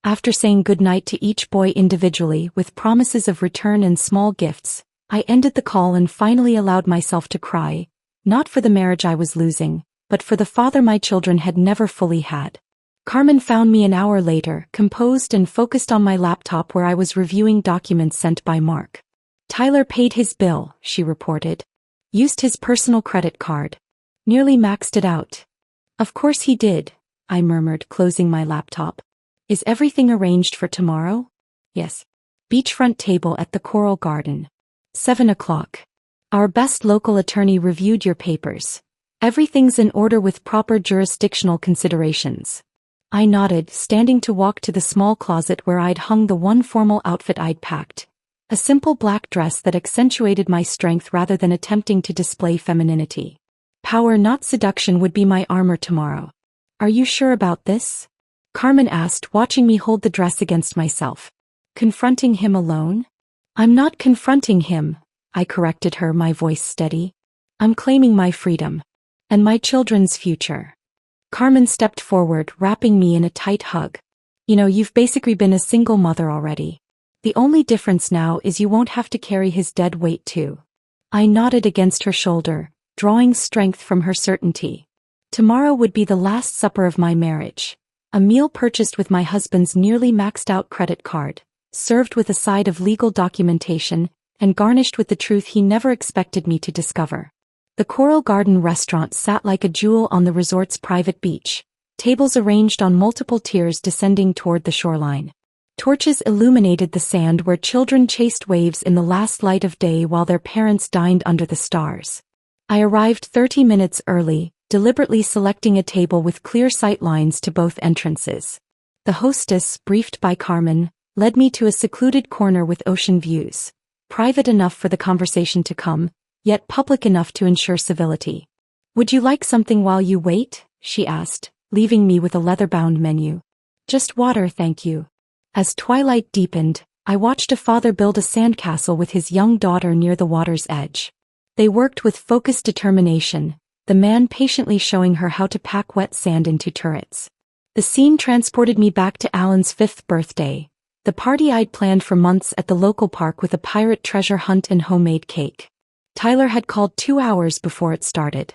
After saying goodnight to each boy individually with promises of return and small gifts, I ended the call and finally allowed myself to cry, not for the marriage I was losing, but for the father my children had never fully had. Carmen found me an hour later, composed and focused on my laptop where I was reviewing documents sent by Mark. Tyler paid his bill, she reported. Used his personal credit card. Nearly maxed it out. Of course he did, I murmured, closing my laptop. Is everything arranged for tomorrow? Yes. Beachfront table at the Coral Garden. 7 o'clock. Our best local attorney reviewed your papers. Everything's in order with proper jurisdictional considerations. I nodded, standing to walk to the small closet where I'd hung the one formal outfit I'd packed. A simple black dress that accentuated my strength rather than attempting to display femininity. Power, not seduction, would be my armor tomorrow. Are you sure about this? Carmen asked, watching me hold the dress against myself. Confronting him alone? I'm not confronting him, I corrected her, my voice steady. I'm claiming my freedom. And my children's future. Carmen stepped forward, wrapping me in a tight hug. You know, you've basically been a single mother already. The only difference now is you won't have to carry his dead weight too. I nodded against her shoulder, drawing strength from her certainty. Tomorrow would be the last supper of my marriage. A meal purchased with my husband's nearly maxed out credit card, served with a side of legal documentation, and garnished with the truth he never expected me to discover. The Coral Garden restaurant sat like a jewel on the resort's private beach, tables arranged on multiple tiers descending toward the shoreline. Torches illuminated the sand where children chased waves in the last light of day while their parents dined under the stars. I arrived 30 minutes early, deliberately selecting a table with clear sight lines to both entrances. The hostess, briefed by Carmen, led me to a secluded corner with ocean views, private enough for the conversation to come, yet public enough to ensure civility. Would you like something while you wait? She asked, leaving me with a leather-bound menu. Just water, thank you. As twilight deepened, I watched a father build a sandcastle with his young daughter near the water's edge. They worked with focused determination, the man patiently showing her how to pack wet sand into turrets. The scene transported me back to Alan's 5th birthday, the party I'd planned for months at the local park with a pirate treasure hunt and homemade cake. Tyler had called 2 hours before it started.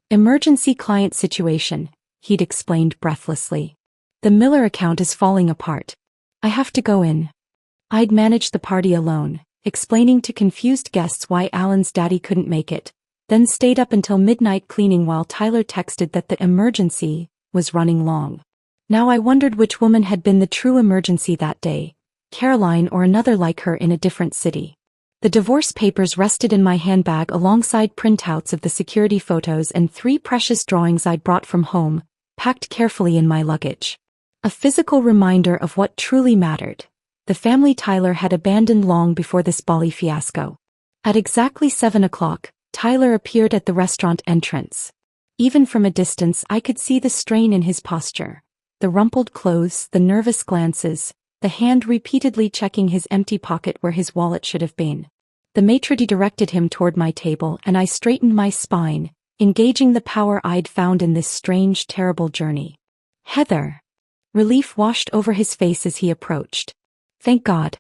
Emergency client situation, he'd explained breathlessly. The Miller account is falling apart. I have to go in. I'd managed the party alone, explaining to confused guests why Alan's daddy couldn't make it, then stayed up until midnight cleaning while Tyler texted that the emergency was running long. Now I wondered which woman had been the true emergency that day, Caroline or another like her in a different city. The divorce papers rested in my handbag alongside printouts of the security photos and 3 precious drawings I'd brought from home, packed carefully in my luggage. A physical reminder of what truly mattered. The family Tyler had abandoned long before this Bali fiasco. At exactly 7 o'clock, Tyler appeared at the restaurant entrance. Even from a distance I could see the strain in his posture. The rumpled clothes, the nervous glances, the hand repeatedly checking his empty pocket where his wallet should have been. The maitre d' directed him toward my table and I straightened my spine, engaging the power I'd found in this strange, terrible journey. Heather. Relief washed over his face as he approached. Thank God.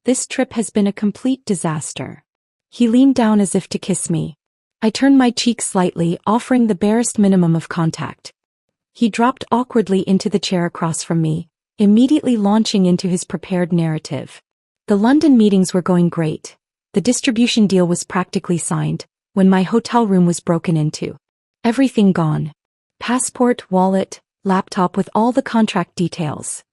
This trip has been a complete disaster. He leaned down as if to kiss me. I turned my cheek slightly, offering the barest minimum of contact. He dropped awkwardly into the chair across from me, immediately launching into his prepared narrative. The London meetings were going great. The distribution deal was practically signed, when my hotel room was broken into. Everything gone. Passport, wallet, laptop with all the contract details.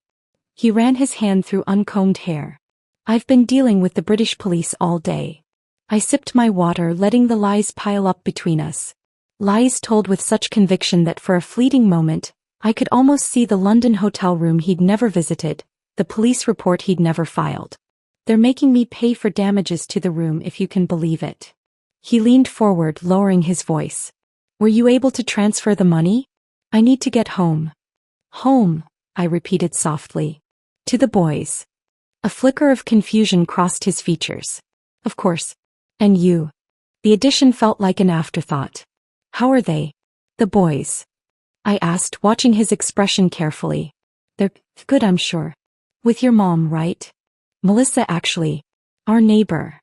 He ran his hand through uncombed hair. I've been dealing with the British police all day. I sipped my water, letting the lies pile up between us. Lies told with such conviction that for a fleeting moment, I could almost see the London hotel room he'd never visited, the police report he'd never filed. They're making me pay for damages to the room if you can believe it. He leaned forward, lowering his voice. Were you able to transfer the money? I need to get home. Home, I repeated softly. To the boys. A flicker of confusion crossed his features. Of course. And you. The addition felt like an afterthought. How are they? The boys. I asked, watching his expression carefully. They're good, I'm sure. With your mom, right? Melissa actually. Our neighbor.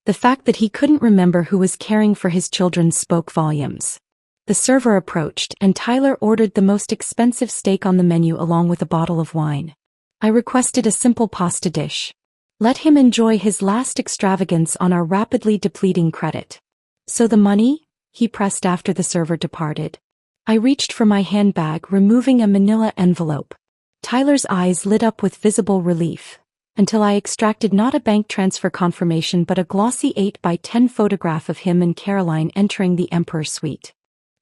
The fact that he couldn't remember who was caring for his children spoke volumes. The server approached, and Tyler ordered the most expensive steak on the menu along with a bottle of wine. I requested a simple pasta dish. Let him enjoy his last extravagance on our rapidly depleting credit. So the money? He pressed after the server departed. I reached for my handbag, removing a manila envelope. Tyler's eyes lit up with visible relief, until I extracted not a bank transfer confirmation but a glossy 8x10 photograph of him and Caroline entering the Emperor Suite.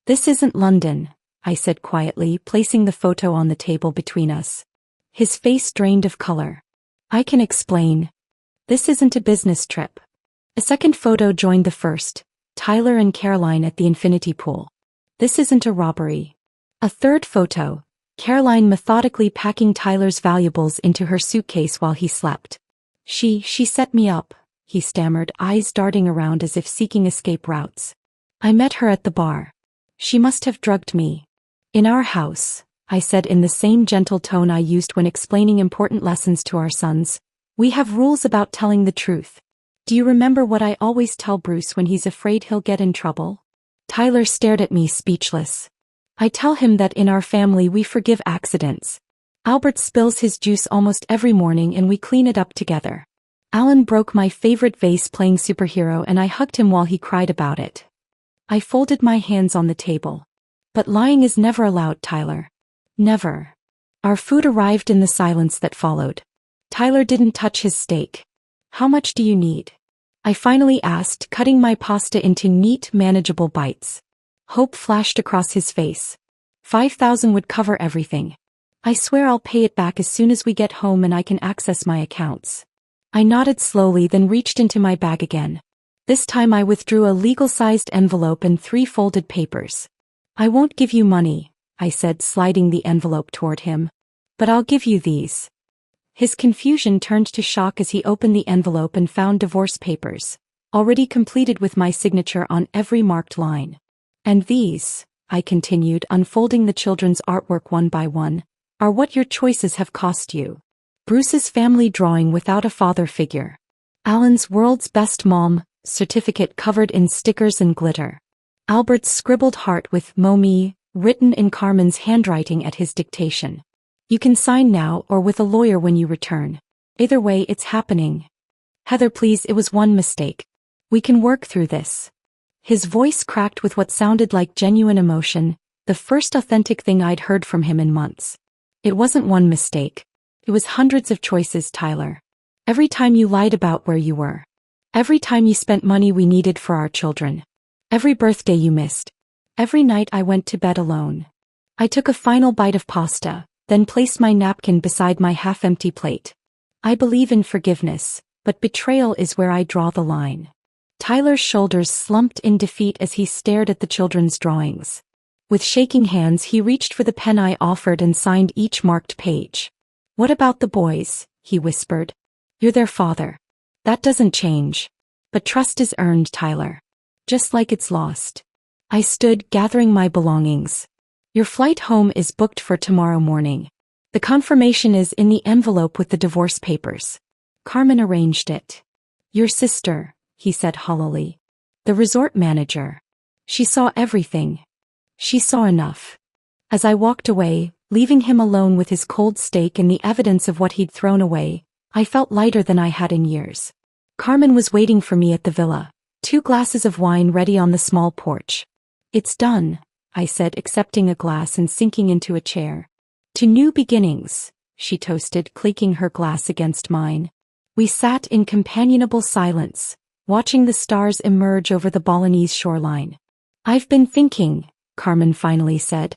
This isn't London, I said quietly, placing the photo on the table between us. His face drained of color. I can explain. This isn't a business trip. A second photo joined the first, Tyler and Caroline at the infinity pool. This isn't a robbery. A third photo, Caroline methodically packing Tyler's valuables into her suitcase while he slept. She set me up, he stammered, eyes darting around as if seeking escape routes. I met her at the bar. She must have drugged me. In our house, I said in the same gentle tone I used when explaining important lessons to our sons, we have rules about telling the truth. Do you remember what I always tell Bruce when he's afraid he'll get in trouble? Tyler stared at me, speechless. I tell him that in our family we forgive accidents. Albert spills his juice almost every morning and we clean it up together. Alan broke my favorite vase playing superhero and I hugged him while he cried about it. I folded my hands on the table. But lying is never allowed, Tyler. Never. Our food arrived in the silence that followed. Tyler didn't touch his steak. How much do you need? I finally asked, cutting my pasta into neat, manageable bites. Hope flashed across his face. 5,000 would cover everything. I swear I'll pay it back as soon as we get home and I can access my accounts. I nodded slowly, then reached into my bag again. This time I withdrew a legal-sized envelope and 3 folded papers. I won't give you money, I said, sliding the envelope toward him. But I'll give you these. His confusion turned to shock as he opened the envelope and found divorce papers, already completed with my signature on every marked line. And these, I continued, unfolding the children's artwork one by one, are what your choices have cost you. Bruce's family drawing without a father figure. Alan's world's best mom certificate covered in stickers and glitter. Albert's scribbled heart with Mommy written in Carmen's handwriting at his dictation. You can sign now or with a lawyer when you return. Either way, it's happening. Heather, please, it was one mistake. We can work through this. His voice cracked with what sounded like genuine emotion, the first authentic thing I'd heard from him in months. It wasn't one mistake. It was hundreds of choices, Tyler. Every time you lied about where you were. Every time you spent money we needed for our children. Every birthday you missed. Every night I went to bed alone. I took a final bite of pasta, then placed my napkin beside my half-empty plate. I believe in forgiveness, but betrayal is where I draw the line. Tyler's shoulders slumped in defeat as he stared at the children's drawings. With shaking hands he reached for the pen I offered and signed each marked page. What about the boys? He whispered. You're their father. That doesn't change. But trust is earned, Tyler. Just like it's lost. I stood, gathering my belongings. Your flight home is booked for tomorrow morning. The confirmation is in the envelope with the divorce papers. Carmen arranged it. Your sister, he said hollowly. The resort manager. She saw everything. She saw enough. As I walked away, leaving him alone with his cold steak and the evidence of what he'd thrown away, I felt lighter than I had in years. Carmen was waiting for me at the villa, 2 glasses of wine ready on the small porch. It's done, I said, accepting a glass and sinking into a chair. To new beginnings, she toasted, clinking her glass against mine. We sat in companionable silence, watching the stars emerge over the Balinese shoreline. I've been thinking, Carmen finally said.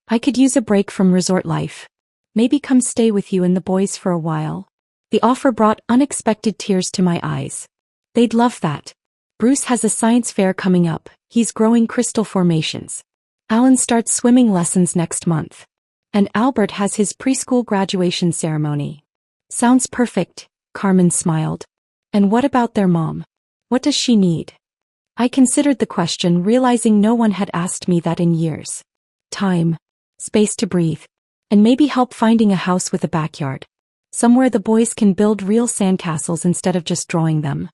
I could use a break from resort life. Maybe come stay with you and the boys for a while. The offer brought unexpected tears to my eyes. They'd love that. Bruce has a science fair coming up. He's growing crystal formations. Alan starts swimming lessons next month. And Albert has his preschool graduation ceremony. Sounds perfect, Carmen smiled. And what about their mom? What does she need? I considered the question, realizing no one had asked me that in years. Time. Space to breathe. And maybe help finding a house with a backyard. Somewhere the boys can build real sandcastles instead of just drawing them.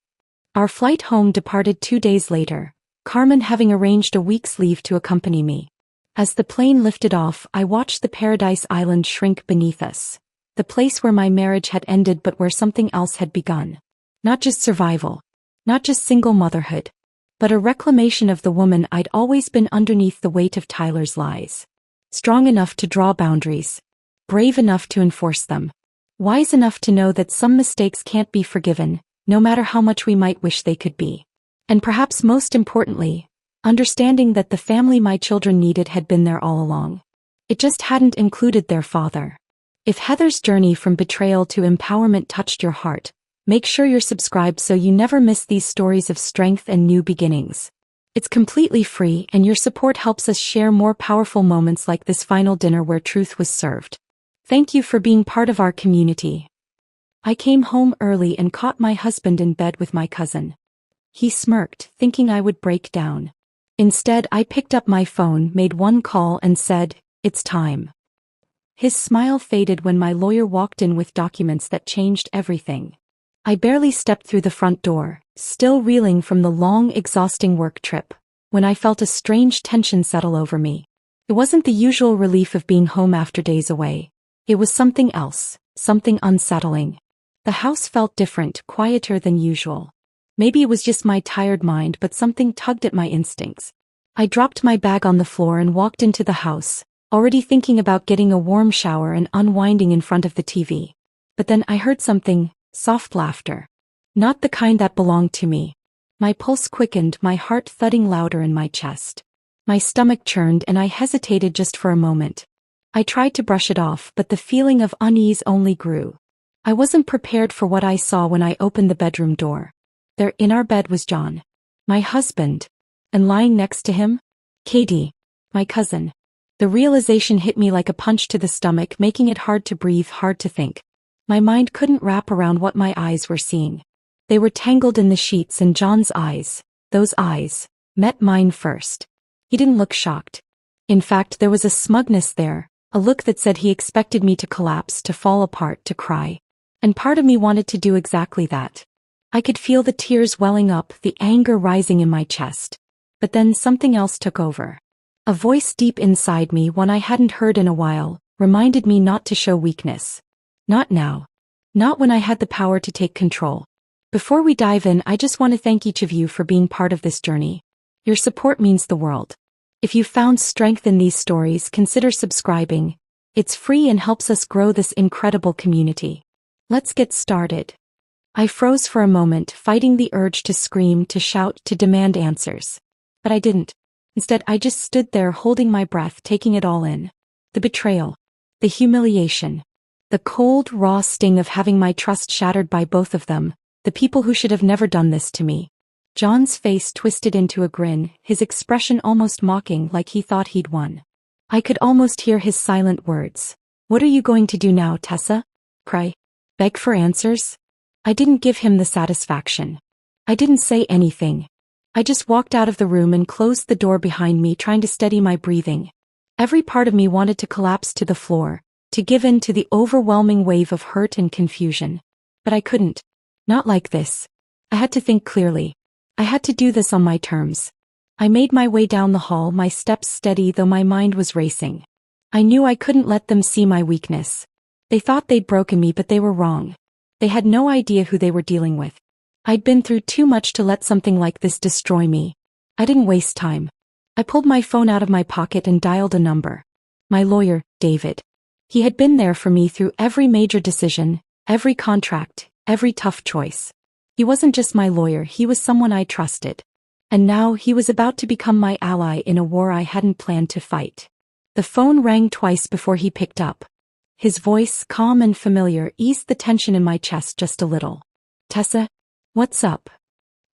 Our flight home departed 2 days later, Carmen having arranged a week's leave to accompany me. As the plane lifted off, I watched the paradise island shrink beneath us. The place where my marriage had ended but where something else had begun. Not just survival. Not just single motherhood. But a reclamation of the woman I'd always been underneath the weight of Tyler's lies. Strong enough to draw boundaries. Brave enough to enforce them. Wise enough to know that some mistakes can't be forgiven, no matter how much we might wish they could be. And perhaps most importantly, understanding that the family my children needed had been there all along. It just hadn't included their father. If Heather's journey from betrayal to empowerment touched your heart, make sure you're subscribed so you never miss these stories of strength and new beginnings. It's completely free and your support helps us share more powerful moments like this final dinner where truth was served. Thank you for being part of our community. I came home early and caught my husband in bed with my cousin. He smirked, thinking I would break down. Instead, I picked up my phone, made one call and said, "It's time." His smile faded when my lawyer walked in with documents that changed everything. I barely stepped through the front door, still reeling from the long, exhausting work trip, when I felt a strange tension settle over me. It wasn't the usual relief of being home after days away. It was something else, something unsettling. The house felt different, quieter than usual. Maybe it was just my tired mind, but something tugged at my instincts. I dropped my bag on the floor and walked into the house, already thinking about getting a warm shower and unwinding in front of the TV. But then I heard something, soft laughter. Not the kind that belonged to me. My pulse quickened, my heart thudding louder in my chest. My stomach churned and I hesitated just for a moment. I tried to brush it off, but the feeling of unease only grew. I wasn't prepared for what I saw when I opened the bedroom door. There in our bed was John, my husband, and lying next to him, Katie, my cousin. The realization hit me like a punch to the stomach, making it hard to breathe, hard to think. My mind couldn't wrap around what my eyes were seeing. They were tangled in the sheets and John's eyes, those eyes, met mine first. He didn't look shocked. In fact, there was a smugness there, a look that said he expected me to collapse, to fall apart, to cry. And part of me wanted to do exactly that. I could feel the tears welling up, the anger rising in my chest. But then something else took over. A voice deep inside me, one I hadn't heard in a while, reminded me not to show weakness. Not now. Not when I had the power to take control. Before we dive in, I just want to thank each of you for being part of this journey. Your support means the world. If you found strength in these stories, consider subscribing. It's free and helps us grow this incredible community. Let's get started. I froze for a moment, fighting the urge to scream, to shout, to demand answers. But I didn't. Instead, I just stood there holding my breath, taking it all in. The betrayal. The humiliation. The cold, raw sting of having my trust shattered by both of them, the people who should have never done this to me. John's face twisted into a grin, his expression almost mocking, like he thought he'd won. I could almost hear his silent words. "What are you going to do now, Tessa? Cry? Beg for answers?" I didn't give him the satisfaction. I didn't say anything. I just walked out of the room and closed the door behind me, trying to steady my breathing. Every part of me wanted to collapse to the floor, to give in to the overwhelming wave of hurt and confusion. But I couldn't. Not like this. I had to think clearly. I had to do this on my terms. I made my way down the hall, my steps steady though my mind was racing. I knew I couldn't let them see my weakness. They thought they'd broken me, but they were wrong. They had no idea who they were dealing with. I'd been through too much to let something like this destroy me. I didn't waste time. I pulled my phone out of my pocket and dialed a number. My lawyer, David. He had been there for me through every major decision, every contract, every tough choice. He wasn't just my lawyer, he was someone I trusted. And now he was about to become my ally in a war I hadn't planned to fight. The phone rang twice before he picked up. His voice, calm and familiar, eased the tension in my chest just a little. "Tessa? What's up?"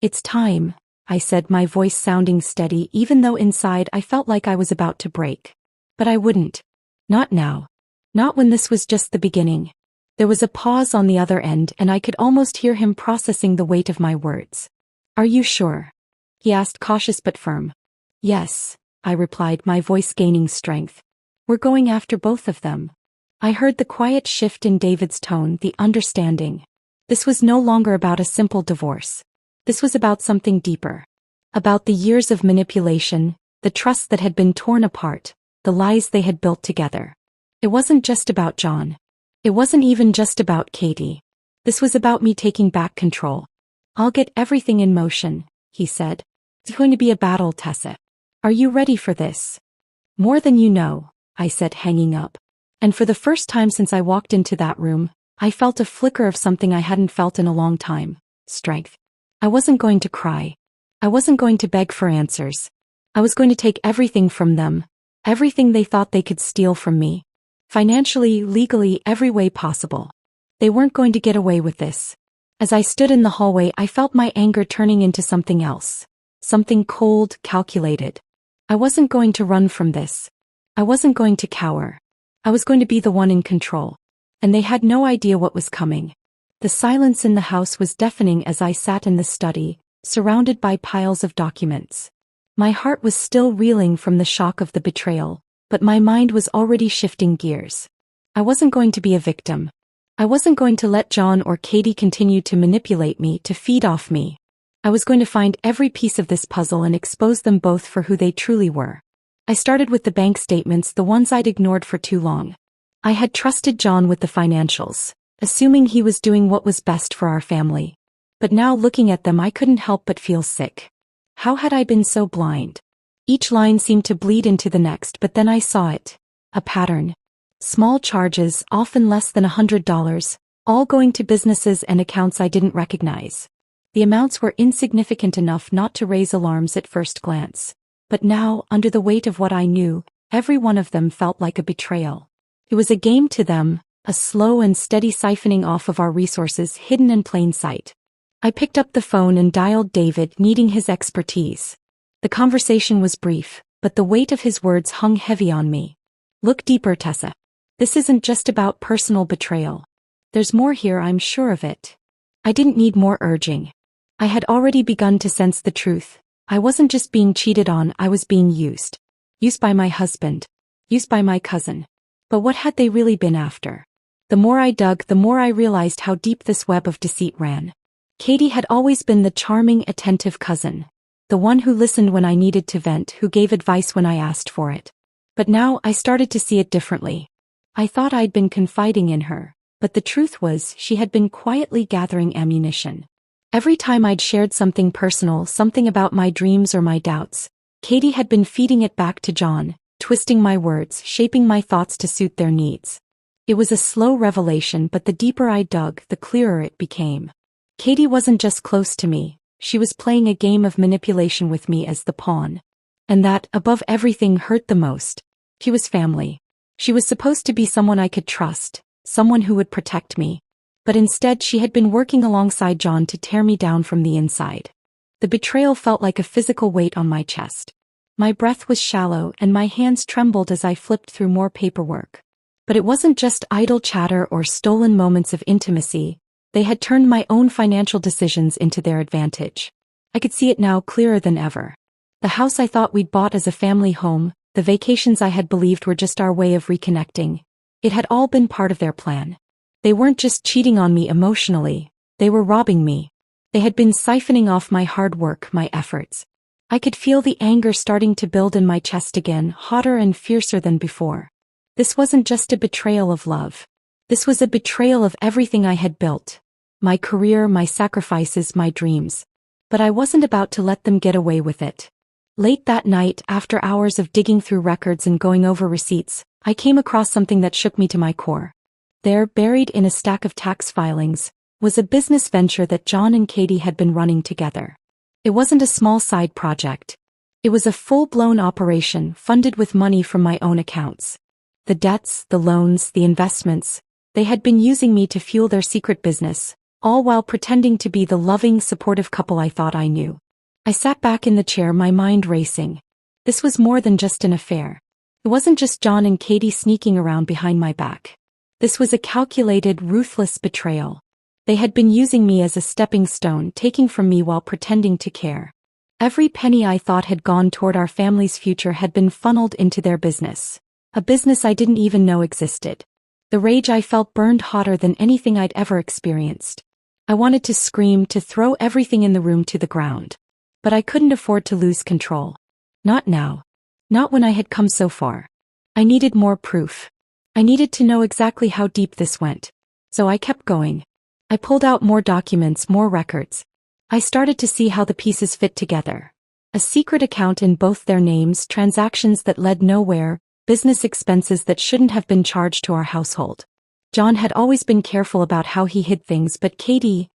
"It's time," I said, my voice sounding steady even though inside I felt like I was about to break. But I wouldn't. Not now. Not when this was just the beginning. There was a pause on the other end and I could almost hear him processing the weight of my words. "Are you sure?" he asked, cautious but firm. "Yes," I replied, my voice gaining strength. "We're going after both of them." I heard the quiet shift in David's tone, the understanding. This was no longer about a simple divorce. This was about something deeper. About the years of manipulation, the trust that had been torn apart, the lies they had built together. It wasn't just about John. It wasn't even just about Katie. This was about me taking back control. "I'll get everything in motion," he said. "It's going to be a battle, Tessa. Are you ready for this?" "More than you know," I said, hanging up. And for the first time since I walked into that room, I felt a flicker of something I hadn't felt in a long time: strength. I wasn't going to cry. I wasn't going to beg for answers. I was going to take everything from them, everything they thought they could steal from me. Financially, legally, every way possible. They weren't going to get away with this. As I stood in the hallway, I felt my anger turning into something else. Something cold, calculated. I wasn't going to run from this. I wasn't going to cower. I was going to be the one in control. And they had no idea what was coming. The silence in the house was deafening as I sat in the study, surrounded by piles of documents. My heart was still reeling from the shock of the betrayal, but my mind was already shifting gears. I wasn't going to be a victim. I wasn't going to let John or Katie continue to manipulate me, to feed off me. I was going to find every piece of this puzzle and expose them both for who they truly were. I started with the bank statements, the ones I'd ignored for too long. I had trusted John with the financials, assuming he was doing what was best for our family. But now looking at them, I couldn't help but feel sick. How had I been so blind? Each line seemed to bleed into the next, but then I saw it. A pattern. Small charges, often less than $100, all going to businesses and accounts I didn't recognize. The amounts were insignificant enough not to raise alarms at first glance. But now, under the weight of what I knew, every one of them felt like a betrayal. It was a game to them, a slow and steady siphoning off of our resources hidden in plain sight. I picked up the phone and dialed David, needing his expertise. The conversation was brief, but the weight of his words hung heavy on me. "Look deeper, Tessa. This isn't just about personal betrayal. There's more here, I'm sure of it." I didn't need more urging. I had already begun to sense the truth. I wasn't just being cheated on, I was being used. Used by my husband. Used by my cousin. But what had they really been after? The more I dug, the more I realized how deep this web of deceit ran. Katie had always been the charming, attentive cousin. The one who listened when I needed to vent, who gave advice when I asked for it. But now I started to see it differently. I thought I'd been confiding in her, but the truth was she had been quietly gathering ammunition. Every time I'd shared something personal, something about my dreams or my doubts, Katie had been feeding it back to John, twisting my words, shaping my thoughts to suit their needs. It was a slow revelation, but the deeper I dug, the clearer it became. Katie wasn't just close to me, she was playing a game of manipulation with me as the pawn. And that, above everything, hurt the most. She was family. She was supposed to be someone I could trust, someone who would protect me. But instead she had been working alongside John to tear me down from the inside. The betrayal felt like a physical weight on my chest. My breath was shallow and my hands trembled as I flipped through more paperwork. But it wasn't just idle chatter or stolen moments of intimacy. They had turned my own financial decisions into their advantage. I could see it now clearer than ever. The house I thought we'd bought as a family home, the vacations I had believed were just our way of reconnecting. It had all been part of their plan. They weren't just cheating on me emotionally, they were robbing me. They had been siphoning off my hard work, my efforts. I could feel the anger starting to build in my chest again, hotter and fiercer than before. This wasn't just a betrayal of love. This was a betrayal of everything I had built. My career, my sacrifices, my dreams. But I wasn't about to let them get away with it. Late that night, after hours of digging through records and going over receipts, I came across something that shook me to my core. There, buried in a stack of tax filings, was a business venture that John and Katie had been running together. It wasn't a small side project. It was a full-blown operation funded with money from my own accounts. The debts, the loans, the investments, they had been using me to fuel their secret business, all while pretending to be the loving, supportive couple I thought I knew. I sat back in the chair, my mind racing. This was more than just an affair. It wasn't just John and Katie sneaking around behind my back. This was a calculated, ruthless betrayal. They had been using me as a stepping stone, taking from me while pretending to care. Every penny I thought had gone toward our family's future had been funneled into their business. A business I didn't even know existed. The rage I felt burned hotter than anything I'd ever experienced. I wanted to scream, to throw everything in the room to the ground. But I couldn't afford to lose control. Not now. Not when I had come so far. I needed more proof. I needed to know exactly how deep this went. So I kept going. I pulled out more documents, more records. I started to see how the pieces fit together. A secret account in both their names, transactions that led nowhere, business expenses that shouldn't have been charged to our household. John had always been careful about how he hid things, but Katie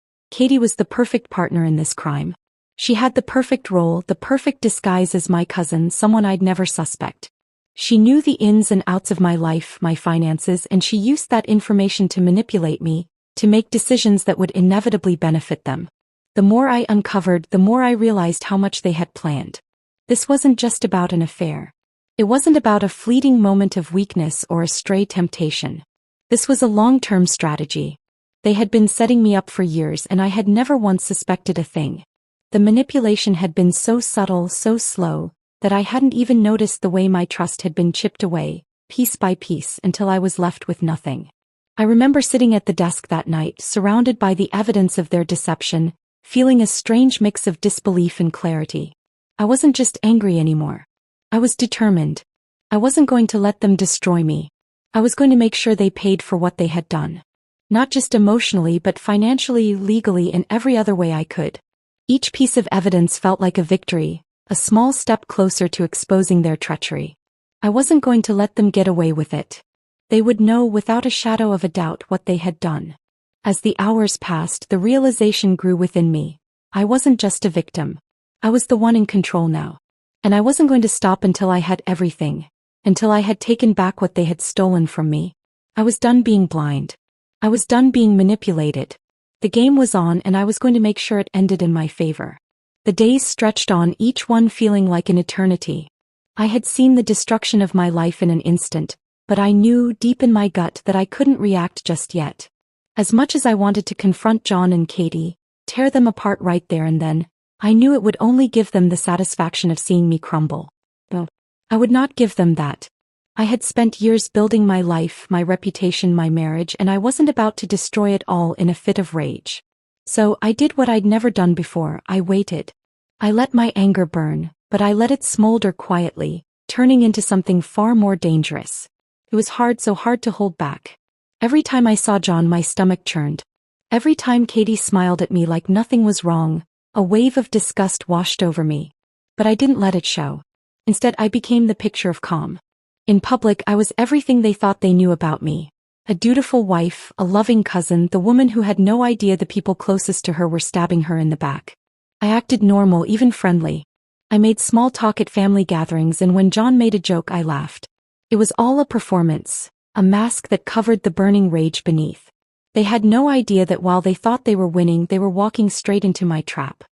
was the perfect partner in this crime. She had the perfect role, the perfect disguise as my cousin, someone I'd never suspect. She knew the ins and outs of my life, my finances, and she used that information to manipulate me, to make decisions that would inevitably benefit them. The more I uncovered, the more I realized how much they had planned. This wasn't just about an affair. It wasn't about a fleeting moment of weakness or a stray temptation. This was a long-term strategy. They had been setting me up for years, and I had never once suspected a thing. The manipulation had been so subtle, so slow, that I hadn't even noticed the way my trust had been chipped away, piece by piece, until I was left with nothing. I remember sitting at the desk that night, surrounded by the evidence of their deception, feeling a strange mix of disbelief and clarity. I wasn't just angry anymore. I was determined. I wasn't going to let them destroy me. I was going to make sure they paid for what they had done. Not just emotionally, but financially, legally, and every other way I could. Each piece of evidence felt like a victory, a small step closer to exposing their treachery. I wasn't going to let them get away with it. They would know without a shadow of a doubt what they had done. As the hours passed, the realization grew within me. I wasn't just a victim. I was the one in control now. And I wasn't going to stop until I had everything, until I had taken back what they had stolen from me. I was done being blind. I was done being manipulated. The game was on, and I was going to make sure it ended in my favor. The days stretched on, each one feeling like an eternity. I had seen the destruction of my life in an instant, but I knew deep in my gut that I couldn't react just yet. As much as I wanted to confront John and Katie, tear them apart right there and then, I knew it would only give them the satisfaction of seeing me crumble. But I would not give them that. I had spent years building my life, my reputation, my marriage, and I wasn't about to destroy it all in a fit of rage. So I did what I'd never done before. I waited. I let my anger burn, but I let it smolder quietly, turning into something far more dangerous. It was hard, so hard to hold back. Every time I saw John, my stomach churned. Every time Katie smiled at me like nothing was wrong, a wave of disgust washed over me. But I didn't let it show. Instead, I became the picture of calm. In public, I was everything they thought they knew about me. A dutiful wife, a loving cousin, the woman who had no idea the people closest to her were stabbing her in the back. I acted normal, even friendly. I made small talk at family gatherings, and when John made a joke, I laughed. It was all a performance, a mask that covered the burning rage beneath. They had no idea that while they thought they were winning, they were walking straight into my trap.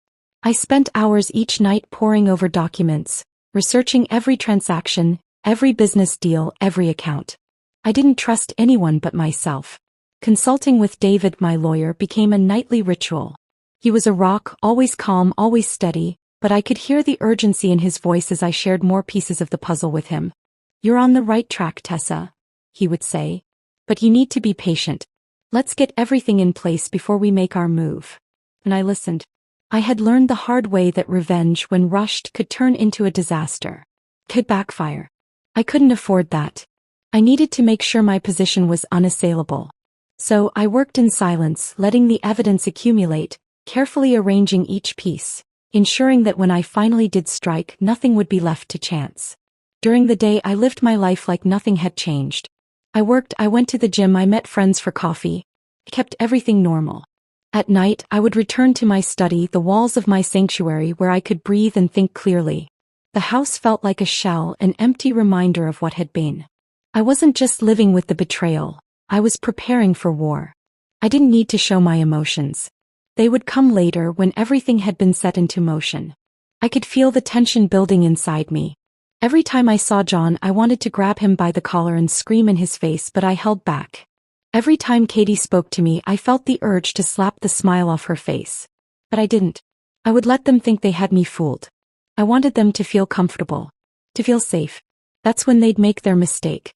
I spent hours each night poring over documents, researching every transaction, every business deal, every account. I didn't trust anyone but myself. Consulting with David, my lawyer, became a nightly ritual. He was a rock, always calm, always steady, but I could hear the urgency in his voice as I shared more pieces of the puzzle with him. "You're on the right track, Tessa," he would say. "But you need to be patient. Let's get everything in place before we make our move." And I listened. I had learned the hard way that revenge, when rushed, could turn into a disaster. Could backfire. I couldn't afford that. I needed to make sure my position was unassailable. So I worked in silence, letting the evidence accumulate, carefully arranging each piece, ensuring that when I finally did strike, nothing would be left to chance. During the day, I lived my life like nothing had changed. I worked, I went to the gym, I met friends for coffee. I kept everything normal. At night, I would return to my study, the walls of my sanctuary where I could breathe and think clearly. The house felt like a shell, an empty reminder of what had been. I wasn't just living with the betrayal. I was preparing for war. I didn't need to show my emotions. They would come later, when everything had been set into motion. I could feel the tension building inside me. Every time I saw John, I wanted to grab him by the collar and scream in his face, but I held back. Every time Katie spoke to me, I felt the urge to slap the smile off her face. But I didn't. I would let them think they had me fooled. I wanted them to feel comfortable. To feel safe. That's when they'd make their mistake.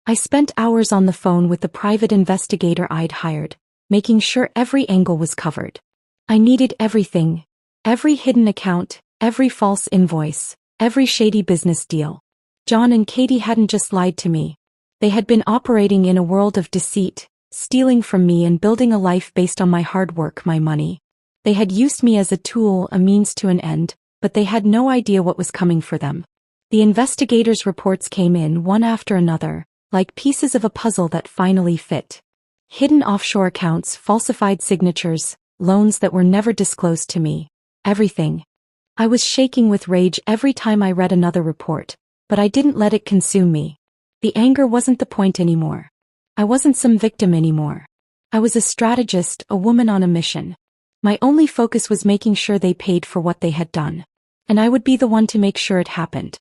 I spent hours on the phone with the private investigator I'd hired, making sure every angle was covered. I needed everything. Every hidden account, every false invoice, every shady business deal. John and Katie hadn't just lied to me. They had been operating in a world of deceit, stealing from me and building a life based on my hard work, my money. They had used me as a tool, a means to an end, but they had no idea what was coming for them. The investigators' reports came in one after another, like pieces of a puzzle that finally fit. Hidden offshore accounts, falsified signatures, loans that were never disclosed to me. Everything. I was shaking with rage every time I read another report, but I didn't let it consume me. The anger wasn't the point anymore. I wasn't some victim anymore. I was a strategist, a woman on a mission. My only focus was making sure they paid for what they had done. And I would be the one to make sure it happened.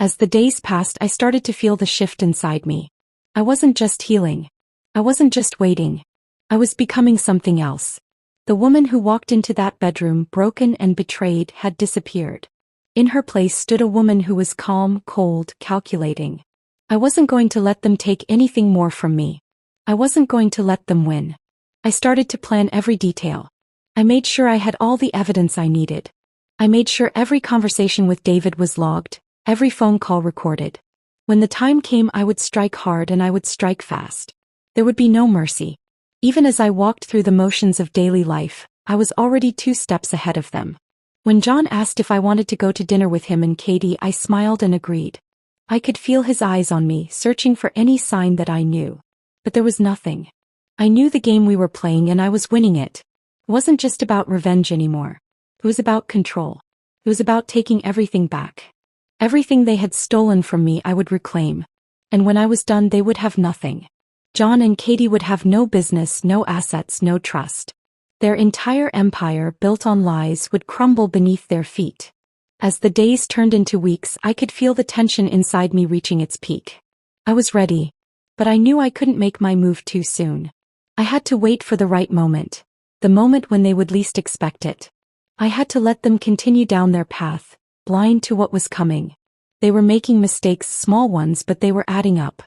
As the days passed, I started to feel the shift inside me. I wasn't just healing. I wasn't just waiting. I was becoming something else. The woman who walked into that bedroom, broken and betrayed, had disappeared. In her place stood a woman who was calm, cold, calculating. I wasn't going to let them take anything more from me. I wasn't going to let them win. I started to plan every detail. I made sure I had all the evidence I needed. I made sure every conversation with David was logged, every phone call recorded. When the time came, I would strike hard and I would strike fast. There would be no mercy. Even as I walked through the motions of daily life, I was already 2 steps ahead of them. When John asked if I wanted to go to dinner with him and Katie, I smiled and agreed. I could feel his eyes on me, searching for any sign that I knew. But there was nothing. I knew the game we were playing and I was winning it. It wasn't just about revenge anymore. It was about control. It was about taking everything back. Everything they had stolen from me I would reclaim. And when I was done, they would have nothing. John and Katie would have no business, no assets, no trust. Their entire empire, built on lies, would crumble beneath their feet. As the days turned into weeks, I could feel the tension inside me reaching its peak. I was ready. But I knew I couldn't make my move too soon. I had to wait for the right moment. The moment when they would least expect it. I had to let them continue down their path, blind to what was coming. They were making mistakes, small ones, but they were adding up.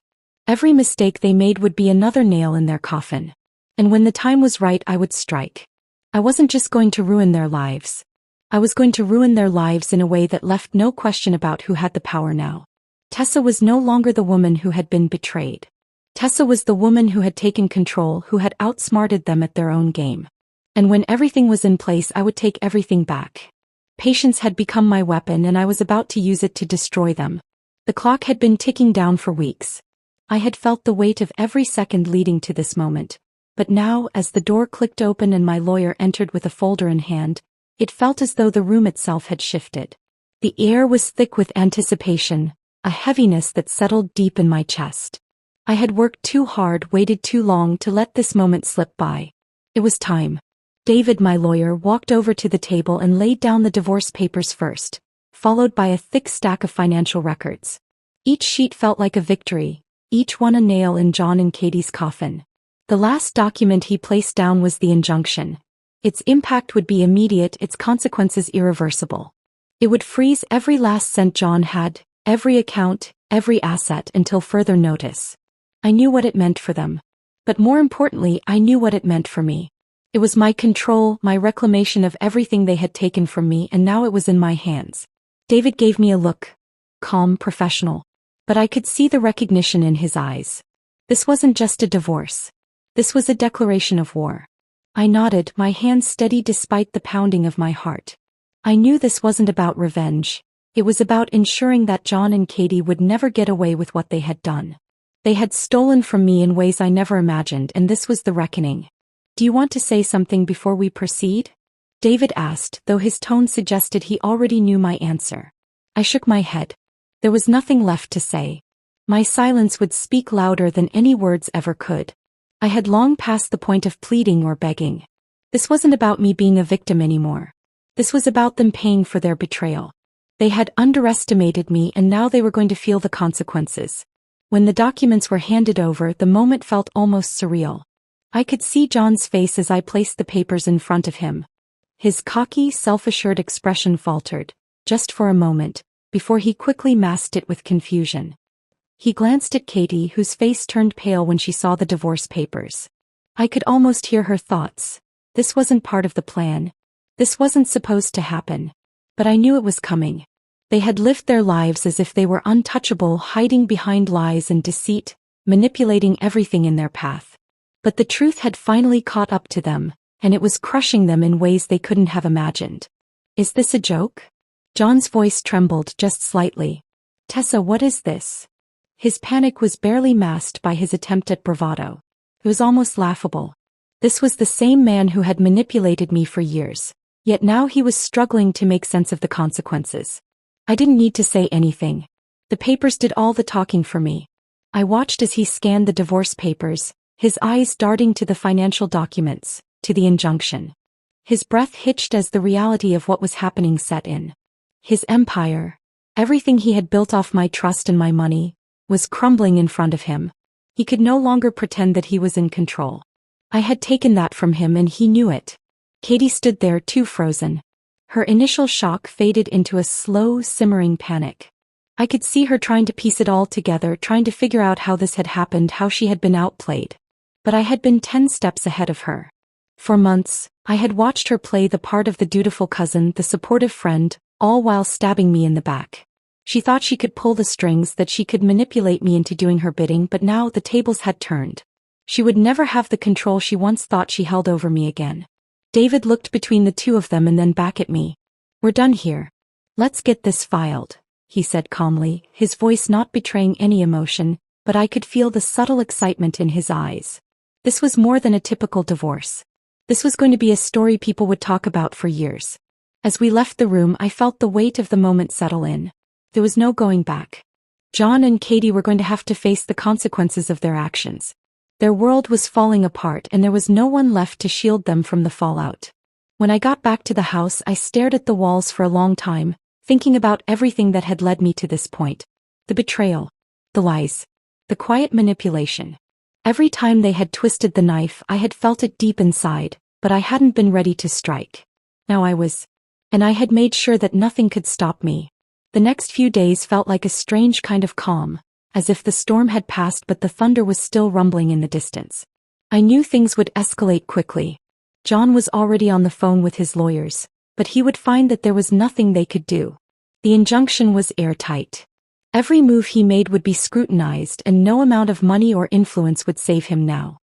Every mistake they made would be another nail in their coffin. And when the time was right, I would strike. I wasn't just going to ruin their lives. I was going to ruin their lives in a way that left no question about who had the power now. Tessa was no longer the woman who had been betrayed. Tessa was the woman who had taken control, who had outsmarted them at their own game. And when everything was in place, I would take everything back. Patience had become my weapon and I was about to use it to destroy them. The clock had been ticking down for weeks. I had felt the weight of every second leading to this moment. But now, as the door clicked open and my lawyer entered with a folder in hand, it felt as though the room itself had shifted. The air was thick with anticipation, a heaviness that settled deep in my chest. I had worked too hard, waited too long to let this moment slip by. It was time. David, my lawyer, walked over to the table and laid down the divorce papers first, followed by a thick stack of financial records. Each sheet felt like a victory, each one a nail in John and Katie's coffin. The last document he placed down was the injunction. Its impact would be immediate, its consequences irreversible. It would freeze every last cent John had, every account, every asset until further notice. I knew what it meant for them. But more importantly, I knew what it meant for me. It was my control, my reclamation of everything they had taken from me, and now it was in my hands. David gave me a look. Calm, professional. But I could see the recognition in his eyes. This wasn't just a divorce. This was a declaration of war. I nodded, my hands steady despite the pounding of my heart. I knew this wasn't about revenge. It was about ensuring that John and Katie would never get away with what they had done. They had stolen from me in ways I never imagined, and this was the reckoning. Do you want to say something before we proceed? David asked, though his tone suggested he already knew my answer. I shook my head. There was nothing left to say. My silence would speak louder than any words ever could. I had long passed the point of pleading or begging. This wasn't about me being a victim anymore. This was about them paying for their betrayal. They had underestimated me and now they were going to feel the consequences. When the documents were handed over, the moment felt almost surreal. I could see John's face as I placed the papers in front of him. His cocky, self-assured expression faltered, just for a moment, before he quickly masked it with confusion. He glanced at Katie, whose face turned pale when she saw the divorce papers. I could almost hear her thoughts. This wasn't part of the plan. This wasn't supposed to happen. But I knew it was coming. They had lived their lives as if they were untouchable, hiding behind lies and deceit, manipulating everything in their path. But the truth had finally caught up to them, and it was crushing them in ways they couldn't have imagined. Is this a joke? John's voice trembled just slightly. Tessa, what is this? His panic was barely masked by his attempt at bravado. It was almost laughable. This was the same man who had manipulated me for years, yet now he was struggling to make sense of the consequences. I didn't need to say anything. The papers did all the talking for me. I watched as he scanned the divorce papers, his eyes darting to the financial documents, to the injunction. His breath hitched as the reality of what was happening set in. His empire, everything he had built off my trust and my money, was crumbling in front of him. He could no longer pretend that he was in control. I had taken that from him and he knew it. Katie stood there too, frozen. Her initial shock faded into a slow, simmering panic. I could see her trying to piece it all together, trying to figure out how this had happened, how she had been outplayed. But I had been 10 steps ahead of her. For months, I had watched her play the part of the dutiful cousin, the supportive friend, all while stabbing me in the back. She thought she could pull the strings, that she could manipulate me into doing her bidding, but now the tables had turned. She would never have the control she once thought she held over me again. David looked between the two of them and then back at me. We're done here. Let's get this filed, he said calmly, his voice not betraying any emotion, but I could feel the subtle excitement in his eyes. This was more than a typical divorce. This was going to be a story people would talk about for years. As we left the room, I felt the weight of the moment settle in. There was no going back. John and Katie were going to have to face the consequences of their actions. Their world was falling apart and there was no one left to shield them from the fallout. When I got back to the house, I stared at the walls for a long time, thinking about everything that had led me to this point. The betrayal, the lies, the quiet manipulation. Every time they had twisted the knife, I had felt it deep inside, but I hadn't been ready to strike. Now I was. And I had made sure that nothing could stop me. The next few days felt like a strange kind of calm, as if the storm had passed but the thunder was still rumbling in the distance. I knew things would escalate quickly. John was already on the phone with his lawyers, but he would find that there was nothing they could do. The injunction was airtight. Every move he made would be scrutinized and no amount of money or influence would save him now.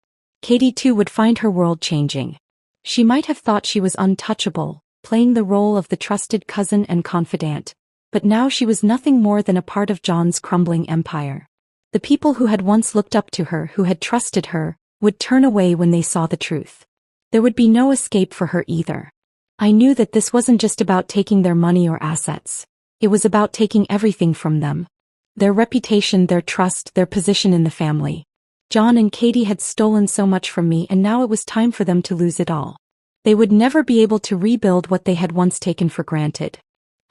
Katie too would find her world changing. She might have thought she was untouchable, playing the role of the trusted cousin and confidant, but now she was nothing more than a part of John's crumbling empire. The people who had once looked up to her, who had trusted her, would turn away when they saw the truth. There would be no escape for her either. I knew that this wasn't just about taking their money or assets. It was about taking everything from them. Their reputation, their trust, their position in the family. John and Katie had stolen so much from me and now it was time for them to lose it all. They would never be able to rebuild what they had once taken for granted.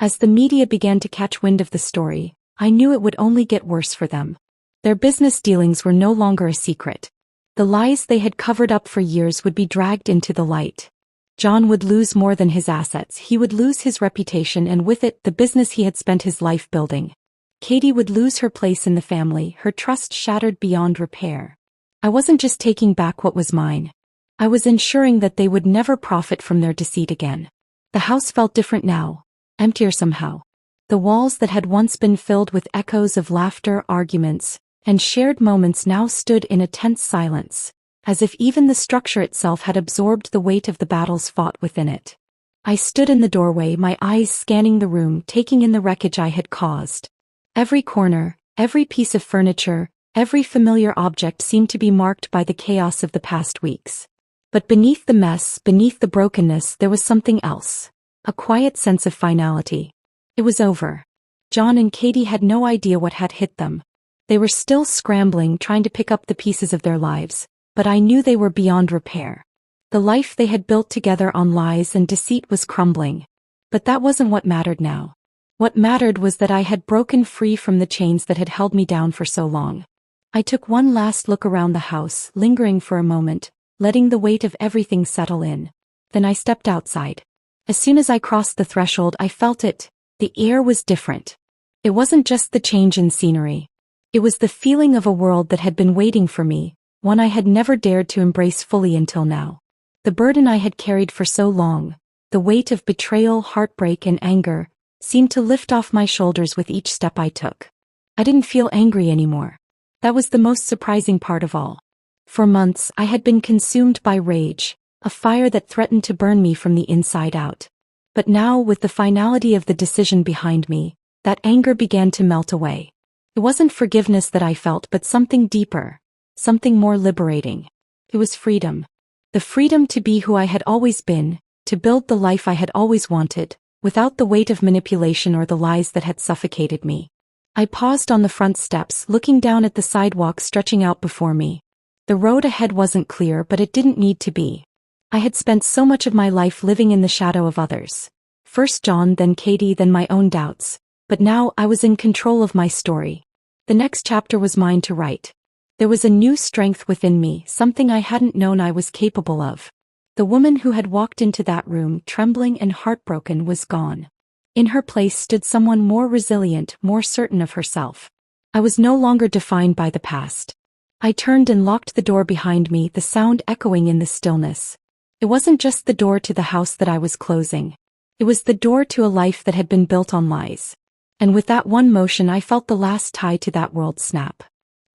As the media began to catch wind of the story, I knew it would only get worse for them. Their business dealings were no longer a secret. The lies they had covered up for years would be dragged into the light. John would lose more than his assets, he would lose his reputation and with it the business he had spent his life building. Katie would lose her place in the family, her trust shattered beyond repair. I wasn't just taking back what was mine. I was ensuring that they would never profit from their deceit again. The house felt different now. Emptier somehow. The walls that had once been filled with echoes of laughter, arguments, and shared moments now stood in a tense silence, as if even the structure itself had absorbed the weight of the battles fought within it. I stood in the doorway, my eyes scanning the room, taking in the wreckage I had caused. Every corner, every piece of furniture, every familiar object seemed to be marked by the chaos of the past weeks. But beneath the mess, beneath the brokenness, there was something else. A quiet sense of finality. It was over. John and Katie had no idea what had hit them. They were still scrambling, trying to pick up the pieces of their lives, but I knew they were beyond repair. The life they had built together on lies and deceit was crumbling. But that wasn't what mattered now. What mattered was that I had broken free from the chains that had held me down for so long. I took one last look around the house, lingering for a moment, letting the weight of everything settle in. Then I stepped outside. As soon as I crossed the threshold, I felt it. The air was different. It wasn't just the change in scenery. It was the feeling of a world that had been waiting for me, one I had never dared to embrace fully until now. The burden I had carried for so long, the weight of betrayal, heartbreak, and anger, seemed to lift off my shoulders with each step I took. I didn't feel angry anymore. That was the most surprising part of all. For months, I had been consumed by rage, a fire that threatened to burn me from the inside out. But now, with the finality of the decision behind me, that anger began to melt away. It wasn't forgiveness that I felt, but something deeper, something more liberating. It was freedom. The freedom to be who I had always been, to build the life I had always wanted, without the weight of manipulation or the lies that had suffocated me. I paused on the front steps, looking down at the sidewalk stretching out before me. The road ahead wasn't clear, but it didn't need to be. I had spent so much of my life living in the shadow of others. First John, then Katie, then my own doubts. But now I was in control of my story. The next chapter was mine to write. There was a new strength within me, something I hadn't known I was capable of. The woman who had walked into that room, trembling and heartbroken, was gone. In her place stood someone more resilient, more certain of herself. I was no longer defined by the past. I turned and locked the door behind me, the sound echoing in the stillness. It wasn't just the door to the house that I was closing. It was the door to a life that had been built on lies. And with that one motion I felt the last tie to that world snap.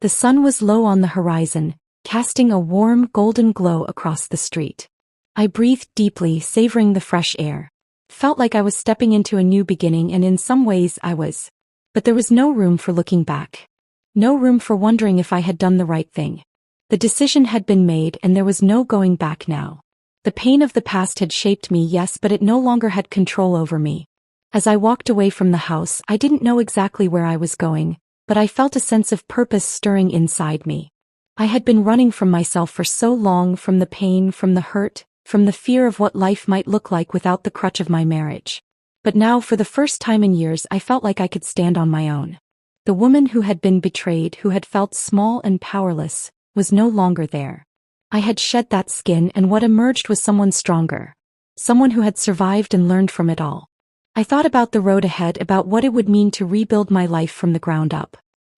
The sun was low on the horizon, casting a warm golden glow across the street. I breathed deeply, savoring the fresh air. Felt like I was stepping into a new beginning, and in some ways I was. But there was no room for looking back. No room for wondering if I had done the right thing. The decision had been made and there was no going back now. The pain of the past had shaped me, yes, but it no longer had control over me. As I walked away from the house, I didn't know exactly where I was going, but I felt a sense of purpose stirring inside me. I had been running from myself for so long, from the pain, from the hurt, from the fear of what life might look like without the crutch of my marriage. But now, for the first time in years, I felt like I could stand on my own. The woman who had been betrayed, who had felt small and powerless, was no longer there. I had shed that skin, and what emerged was someone stronger. Someone who had survived and learned from it all. I thought about the road ahead, about what it would mean to rebuild my life from the ground up.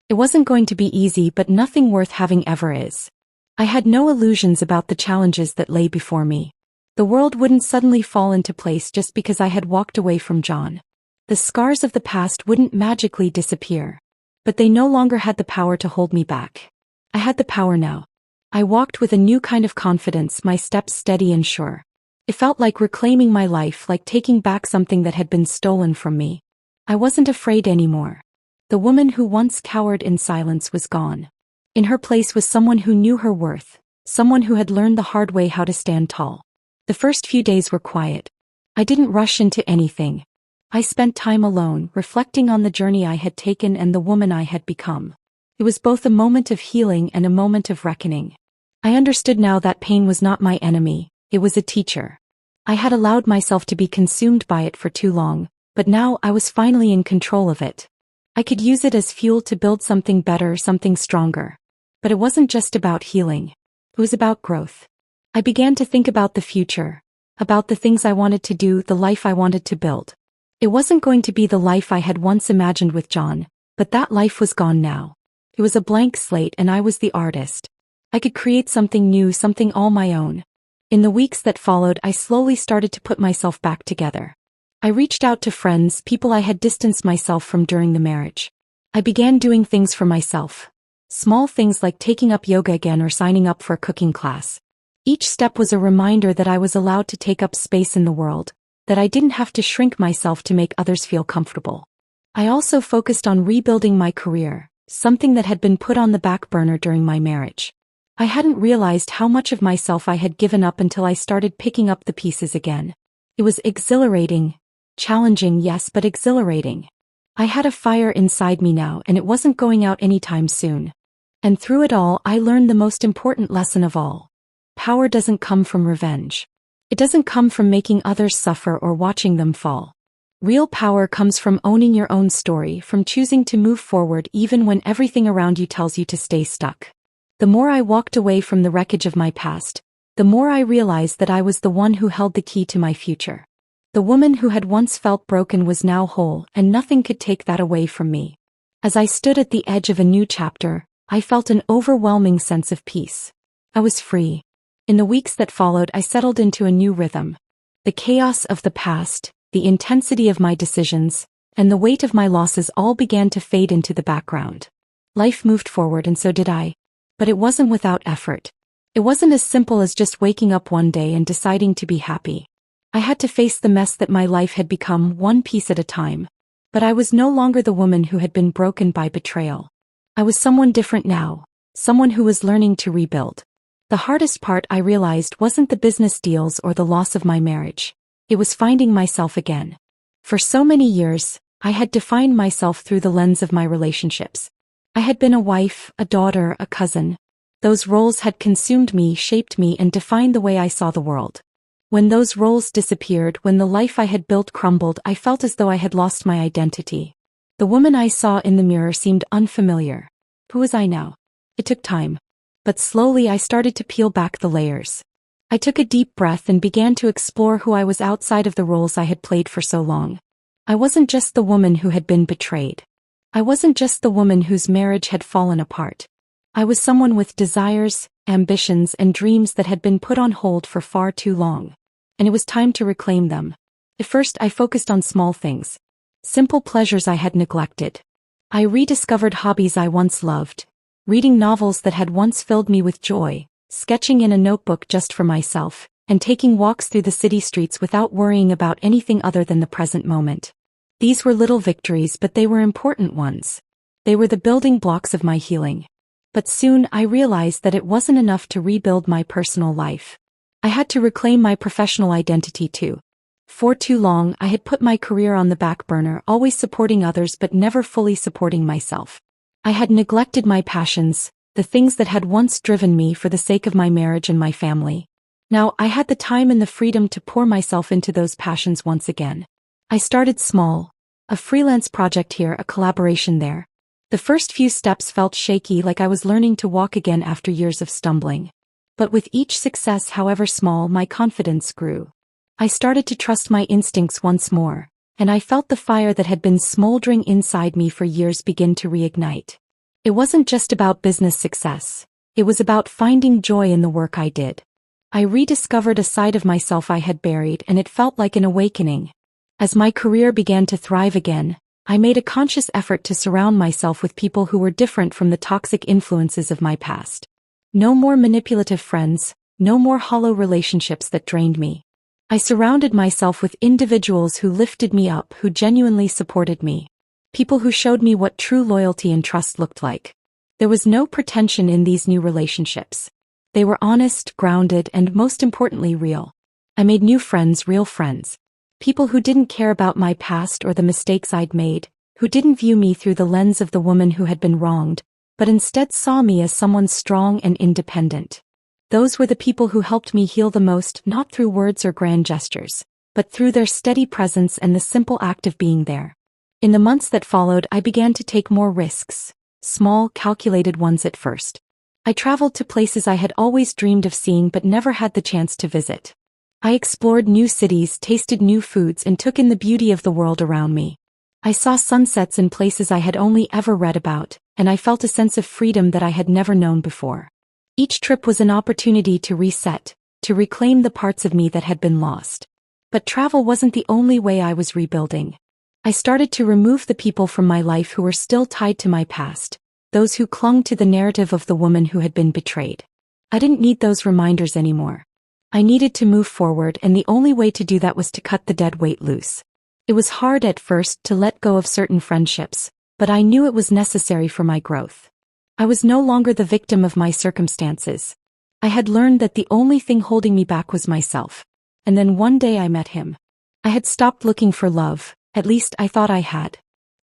It wasn't going to be easy, but nothing worth having ever is. I had no illusions about the challenges that lay before me. The world wouldn't suddenly fall into place just because I had walked away from John. The scars of the past wouldn't magically disappear. But they no longer had the power to hold me back. I had the power now. I walked with a new kind of confidence, my steps steady and sure. It felt like reclaiming my life, like taking back something that had been stolen from me. I wasn't afraid anymore. The woman who once cowered in silence was gone. In her place was someone who knew her worth, someone who had learned the hard way how to stand tall. The first few days were quiet. I didn't rush into anything. I spent time alone, reflecting on the journey I had taken and the woman I had become. It was both a moment of healing and a moment of reckoning. I understood now that pain was not my enemy, it was a teacher. I had allowed myself to be consumed by it for too long, but now I was finally in control of it. I could use it as fuel to build something better, something stronger. But it wasn't just about healing. It was about growth. I began to think about the future, about the things I wanted to do, the life I wanted to build. It wasn't going to be the life I had once imagined with John, but that life was gone now. It was a blank slate and I was the artist. I could create something new, something all my own. In the weeks that followed, I slowly started to put myself back together. I reached out to friends, people I had distanced myself from during the marriage. I began doing things for myself. Small things like taking up yoga again or signing up for a cooking class. Each step was a reminder that I was allowed to take up space in the world, that I didn't have to shrink myself to make others feel comfortable. I also focused on rebuilding my career, something that had been put on the back burner during my marriage. I hadn't realized how much of myself I had given up until I started picking up the pieces again. It was exhilarating, challenging, yes, but exhilarating. I had a fire inside me now, and it wasn't going out anytime soon. And through it all, I learned the most important lesson of all. Power doesn't come from revenge. It doesn't come from making others suffer or watching them fall. Real power comes from owning your own story, from choosing to move forward even when everything around you tells you to stay stuck. The more I walked away from the wreckage of my past, the more I realized that I was the one who held the key to my future. The woman who had once felt broken was now whole, and nothing could take that away from me. As I stood at the edge of a new chapter, I felt an overwhelming sense of peace. I was free. In the weeks that followed, I settled into a new rhythm. The chaos of the past, the intensity of my decisions, and the weight of my losses all began to fade into the background. Life moved forward and so did I. But it wasn't without effort. It wasn't as simple as just waking up one day and deciding to be happy. I had to face the mess that my life had become, one piece at a time. But I was no longer the woman who had been broken by betrayal. I was someone different now, someone who was learning to rebuild. The hardest part, I realized, wasn't the business deals or the loss of my marriage. It was finding myself again. For so many years, I had defined myself through the lens of my relationships. I had been a wife, a daughter, a cousin. Those roles had consumed me, shaped me, and defined the way I saw the world. When those roles disappeared, when the life I had built crumbled, I felt as though I had lost my identity. The woman I saw in the mirror seemed unfamiliar. Who was I now? It took time. But slowly I started to peel back the layers. I took a deep breath and began to explore who I was outside of the roles I had played for so long. I wasn't just the woman who had been betrayed. I wasn't just the woman whose marriage had fallen apart. I was someone with desires, ambitions, and dreams that had been put on hold for far too long. And it was time to reclaim them. At first I focused on small things. Simple pleasures I had neglected. I rediscovered hobbies I once loved. Reading novels that had once filled me with joy, sketching in a notebook just for myself, and taking walks through the city streets without worrying about anything other than the present moment. These were little victories, but they were important ones. They were the building blocks of my healing. But soon I realized that it wasn't enough to rebuild my personal life. I had to reclaim my professional identity too. For too long, I had put my career on the back burner, always supporting others but never fully supporting myself. I had neglected my passions, the things that had once driven me, for the sake of my marriage and my family. Now I had the time and the freedom to pour myself into those passions once again. I started small. A freelance project here, a collaboration there. The first few steps felt shaky, like I was learning to walk again after years of stumbling. But with each success, however small, my confidence grew. I started to trust my instincts once more, and I felt the fire that had been smoldering inside me for years begin to reignite. It wasn't just about business success. It was about finding joy in the work I did. I rediscovered a side of myself I had buried, and it felt like an awakening. As my career began to thrive again, I made a conscious effort to surround myself with people who were different from the toxic influences of my past. No more manipulative friends, no more hollow relationships that drained me. I surrounded myself with individuals who lifted me up, who genuinely supported me. People who showed me what true loyalty and trust looked like. There was no pretension in these new relationships. They were honest, grounded, and most importantly, real. I made new friends, real friends. People who didn't care about my past or the mistakes I'd made, who didn't view me through the lens of the woman who had been wronged, but instead saw me as someone strong and independent. Those were the people who helped me heal the most, not through words or grand gestures, but through their steady presence and the simple act of being there. In the months that followed, I began to take more risks, small, calculated ones at first. I traveled to places I had always dreamed of seeing but never had the chance to visit. I explored new cities, tasted new foods, and took in the beauty of the world around me. I saw sunsets in places I had only ever read about, and I felt a sense of freedom that I had never known before. Each trip was an opportunity to reset, to reclaim the parts of me that had been lost. But travel wasn't the only way I was rebuilding. I started to remove the people from my life who were still tied to my past, those who clung to the narrative of the woman who had been betrayed. I didn't need those reminders anymore. I needed to move forward, and the only way to do that was to cut the dead weight loose. It was hard at first to let go of certain friendships, but I knew it was necessary for my growth. I was no longer the victim of my circumstances. I had learned that the only thing holding me back was myself. And then one day I met him. I had stopped looking for love, at least I thought I had.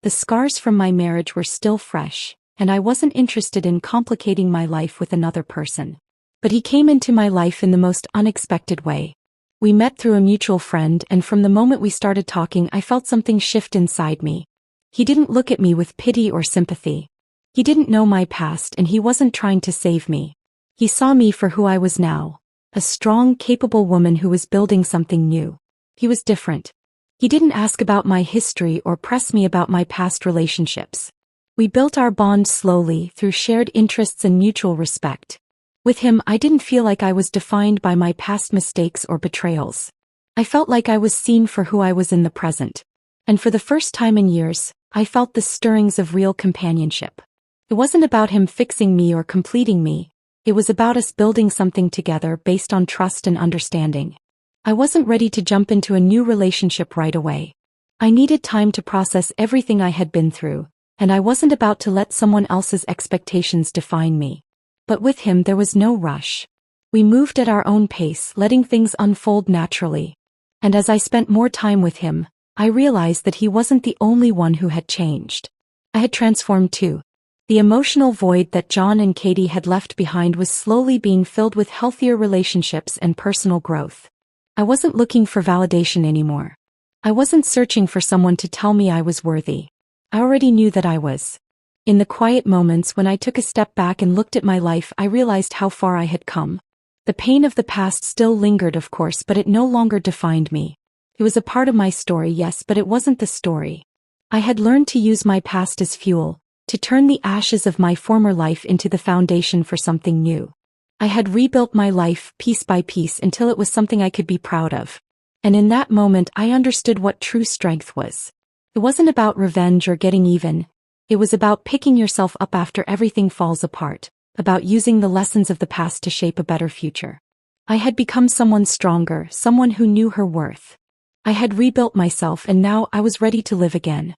The scars from my marriage were still fresh, and I wasn't interested in complicating my life with another person. But he came into my life in the most unexpected way. We met through a mutual friend, and from the moment we started talking, I felt something shift inside me. He didn't look at me with pity or sympathy. He didn't know my past, and he wasn't trying to save me. He saw me for who I was now, a strong, capable woman who was building something new. He was different. He didn't ask about my history or press me about my past relationships. We built our bond slowly through shared interests and mutual respect. With him, I didn't feel like I was defined by my past mistakes or betrayals. I felt like I was seen for who I was in the present. And for the first time in years, I felt the stirrings of real companionship. It wasn't about him fixing me or completing me. It was about us building something together based on trust and understanding. I wasn't ready to jump into a new relationship right away. I needed time to process everything I had been through, and I wasn't about to let someone else's expectations define me. But with him there was no rush. We moved at our own pace, letting things unfold naturally. And as I spent more time with him, I realized that he wasn't the only one who had changed. I had transformed too. The emotional void that John and Katie had left behind was slowly being filled with healthier relationships and personal growth. I wasn't looking for validation anymore. I wasn't searching for someone to tell me I was worthy. I already knew that I was. In the quiet moments when I took a step back and looked at my life, I realized how far I had come. The pain of the past still lingered, of course, but it no longer defined me. It was a part of my story, yes, but it wasn't the story. I had learned to use my past as fuel, to turn the ashes of my former life into the foundation for something new. I had rebuilt my life piece by piece until it was something I could be proud of. And in that moment I understood what true strength was. It wasn't about revenge or getting even. It was about picking yourself up after everything falls apart, about using the lessons of the past to shape a better future. I had become someone stronger, someone who knew her worth. I had rebuilt myself, and now I was ready to live again.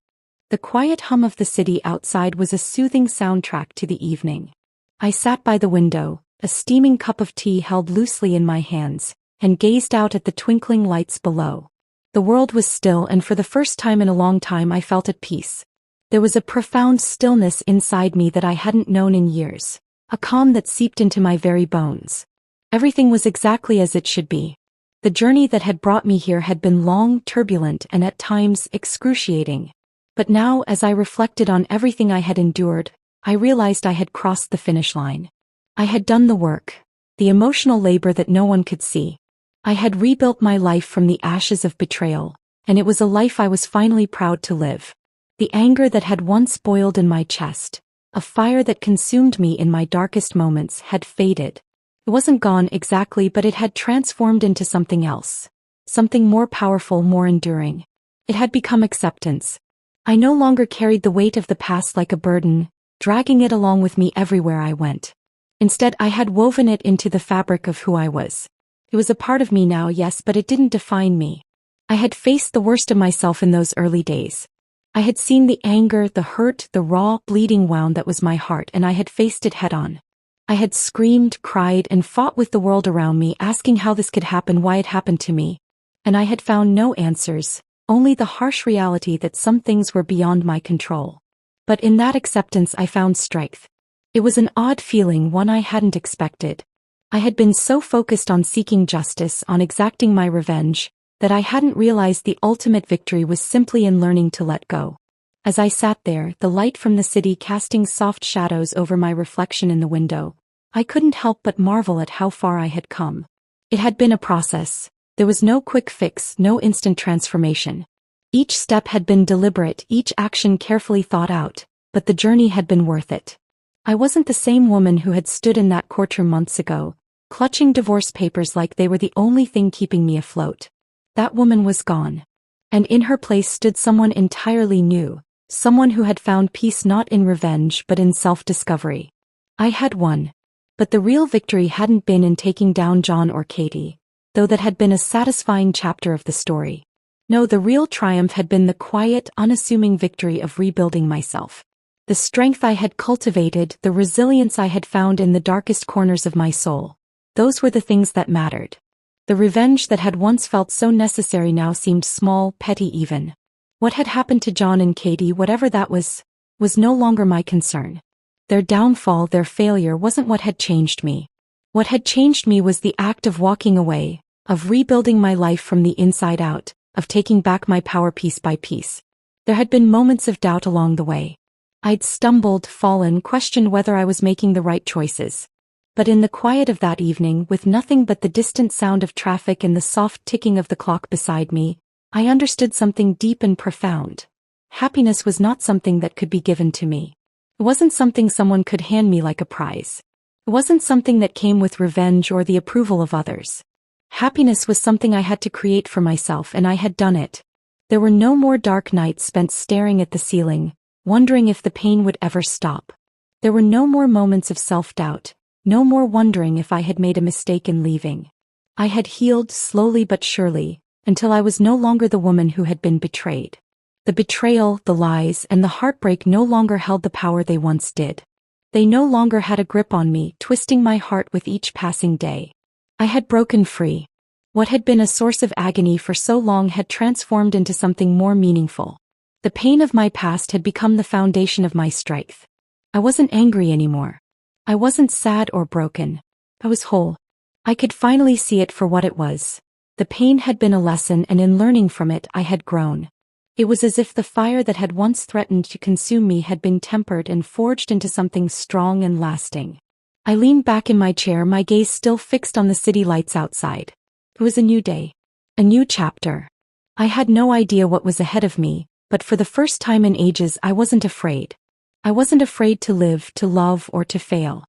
The quiet hum of the city outside was a soothing soundtrack to the evening. I sat by the window, a steaming cup of tea held loosely in my hands, and gazed out at the twinkling lights below. The world was still, and for the first time in a long time I felt at peace. There was a profound stillness inside me that I hadn't known in years, a calm that seeped into my very bones. Everything was exactly as it should be. The journey that had brought me here had been long, turbulent, and at times excruciating. But now, as I reflected on everything I had endured, I realized I had crossed the finish line. I had done the work, the emotional labor that no one could see. I had rebuilt my life from the ashes of betrayal, and it was a life I was finally proud to live. The anger that had once boiled in my chest, a fire that consumed me in my darkest moments, had faded. It wasn't gone exactly, but it had transformed into something else. Something more powerful, more enduring. It had become acceptance. I no longer carried the weight of the past like a burden, dragging it along with me everywhere I went. Instead, I had woven it into the fabric of who I was. It was a part of me now, yes, but it didn't define me. I had faced the worst of myself in those early days. I had seen the anger, the hurt, the raw, bleeding wound that was my heart, and I had faced it head-on. I had screamed, cried, and fought with the world around me, asking how this could happen, why it happened to me. And I had found no answers, only the harsh reality that some things were beyond my control. But in that acceptance I found strength. It was an odd feeling, one I hadn't expected. I had been so focused on seeking justice, on exacting my revenge, that I hadn't realized the ultimate victory was simply in learning to let go. As I sat there, the light from the city casting soft shadows over my reflection in the window, I couldn't help but marvel at how far I had come. It had been a process. There was no quick fix, no instant transformation. Each step had been deliberate, each action carefully thought out, but the journey had been worth it. I wasn't the same woman who had stood in that courtroom months ago, clutching divorce papers like they were the only thing keeping me afloat. That woman was gone. And in her place stood someone entirely new, someone who had found peace not in revenge but in self-discovery. I had won. But the real victory hadn't been in taking down John or Katie, though that had been a satisfying chapter of the story. No, the real triumph had been the quiet, unassuming victory of rebuilding myself. The strength I had cultivated, the resilience I had found in the darkest corners of my soul. Those were the things that mattered. The revenge that had once felt so necessary now seemed small, petty even. What had happened to John and Katie, whatever that was no longer my concern. Their downfall, their failure wasn't what had changed me. What had changed me was the act of walking away, of rebuilding my life from the inside out, of taking back my power piece by piece. There had been moments of doubt along the way. I'd stumbled, fallen, questioned whether I was making the right choices. But in the quiet of that evening, with nothing but the distant sound of traffic and the soft ticking of the clock beside me, I understood something deep and profound. Happiness was not something that could be given to me. It wasn't something someone could hand me like a prize. It wasn't something that came with revenge or the approval of others. Happiness was something I had to create for myself, and I had done it. There were no more dark nights spent staring at the ceiling, wondering if the pain would ever stop. There were no more moments of self-doubt, no more wondering if I had made a mistake in leaving. I had healed slowly but surely, until I was no longer the woman who had been betrayed. The betrayal, the lies, and the heartbreak no longer held the power they once did. They no longer had a grip on me, twisting my heart with each passing day. I had broken free. What had been a source of agony for so long had transformed into something more meaningful. The pain of my past had become the foundation of my strength. I wasn't angry anymore. I wasn't sad or broken. I was whole. I could finally see it for what it was. The pain had been a lesson, and in learning from it, I had grown. It was as if the fire that had once threatened to consume me had been tempered and forged into something strong and lasting. I leaned back in my chair, my gaze still fixed on the city lights outside. It was a new day. A new chapter. I had no idea what was ahead of me, but for the first time in ages I wasn't afraid. I wasn't afraid to live, to love, or to fail.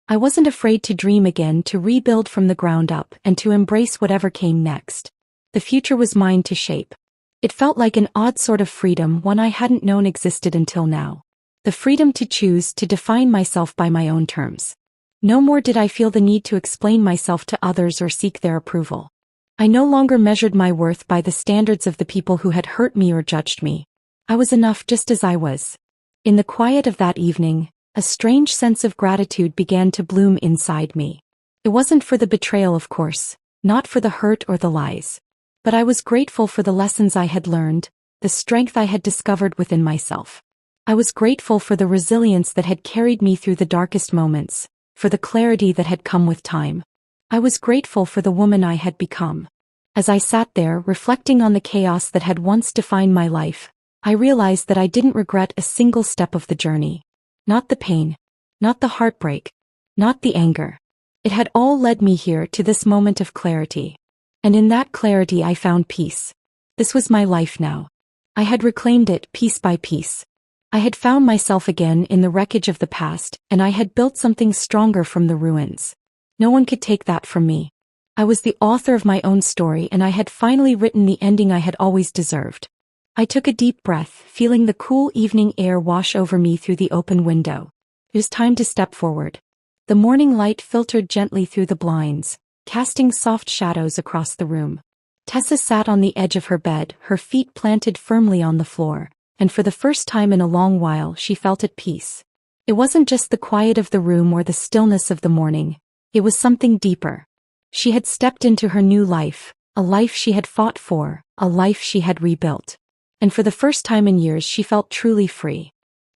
I wasn't afraid to dream again, to rebuild from the ground up, and to embrace whatever came next. The future was mine to shape. It felt like an odd sort of freedom, one I hadn't known existed until now. The freedom to choose, to define myself by my own terms. No more did I feel the need to explain myself to others or seek their approval. I no longer measured my worth by the standards of the people who had hurt me or judged me. I was enough just as I was. In the quiet of that evening, a strange sense of gratitude began to bloom inside me. It wasn't for the betrayal, of course, not for the hurt or the lies. But I was grateful for the lessons I had learned, the strength I had discovered within myself. I was grateful for the resilience that had carried me through the darkest moments, for the clarity that had come with time. I was grateful for the woman I had become. As I sat there, reflecting on the chaos that had once defined my life, I realized that I didn't regret a single step of the journey. Not the pain, not the heartbreak, not the anger. It had all led me here to this moment of clarity. And in that clarity I found peace. This was my life now. I had reclaimed it piece by piece. I had found myself again in the wreckage of the past, and I had built something stronger from the ruins. No one could take that from me. I was the author of my own story, and I had finally written the ending I had always deserved. I took a deep breath, feeling the cool evening air wash over me through the open window. It was time to step forward. The morning light filtered gently through the blinds, casting soft shadows across the room. Tessa sat on the edge of her bed, her feet planted firmly on the floor, and for the first time in a long while she felt at peace. It wasn't just the quiet of the room or the stillness of the morning. It was something deeper. She had stepped into her new life, a life she had fought for, a life she had rebuilt. And for the first time in years she felt truly free.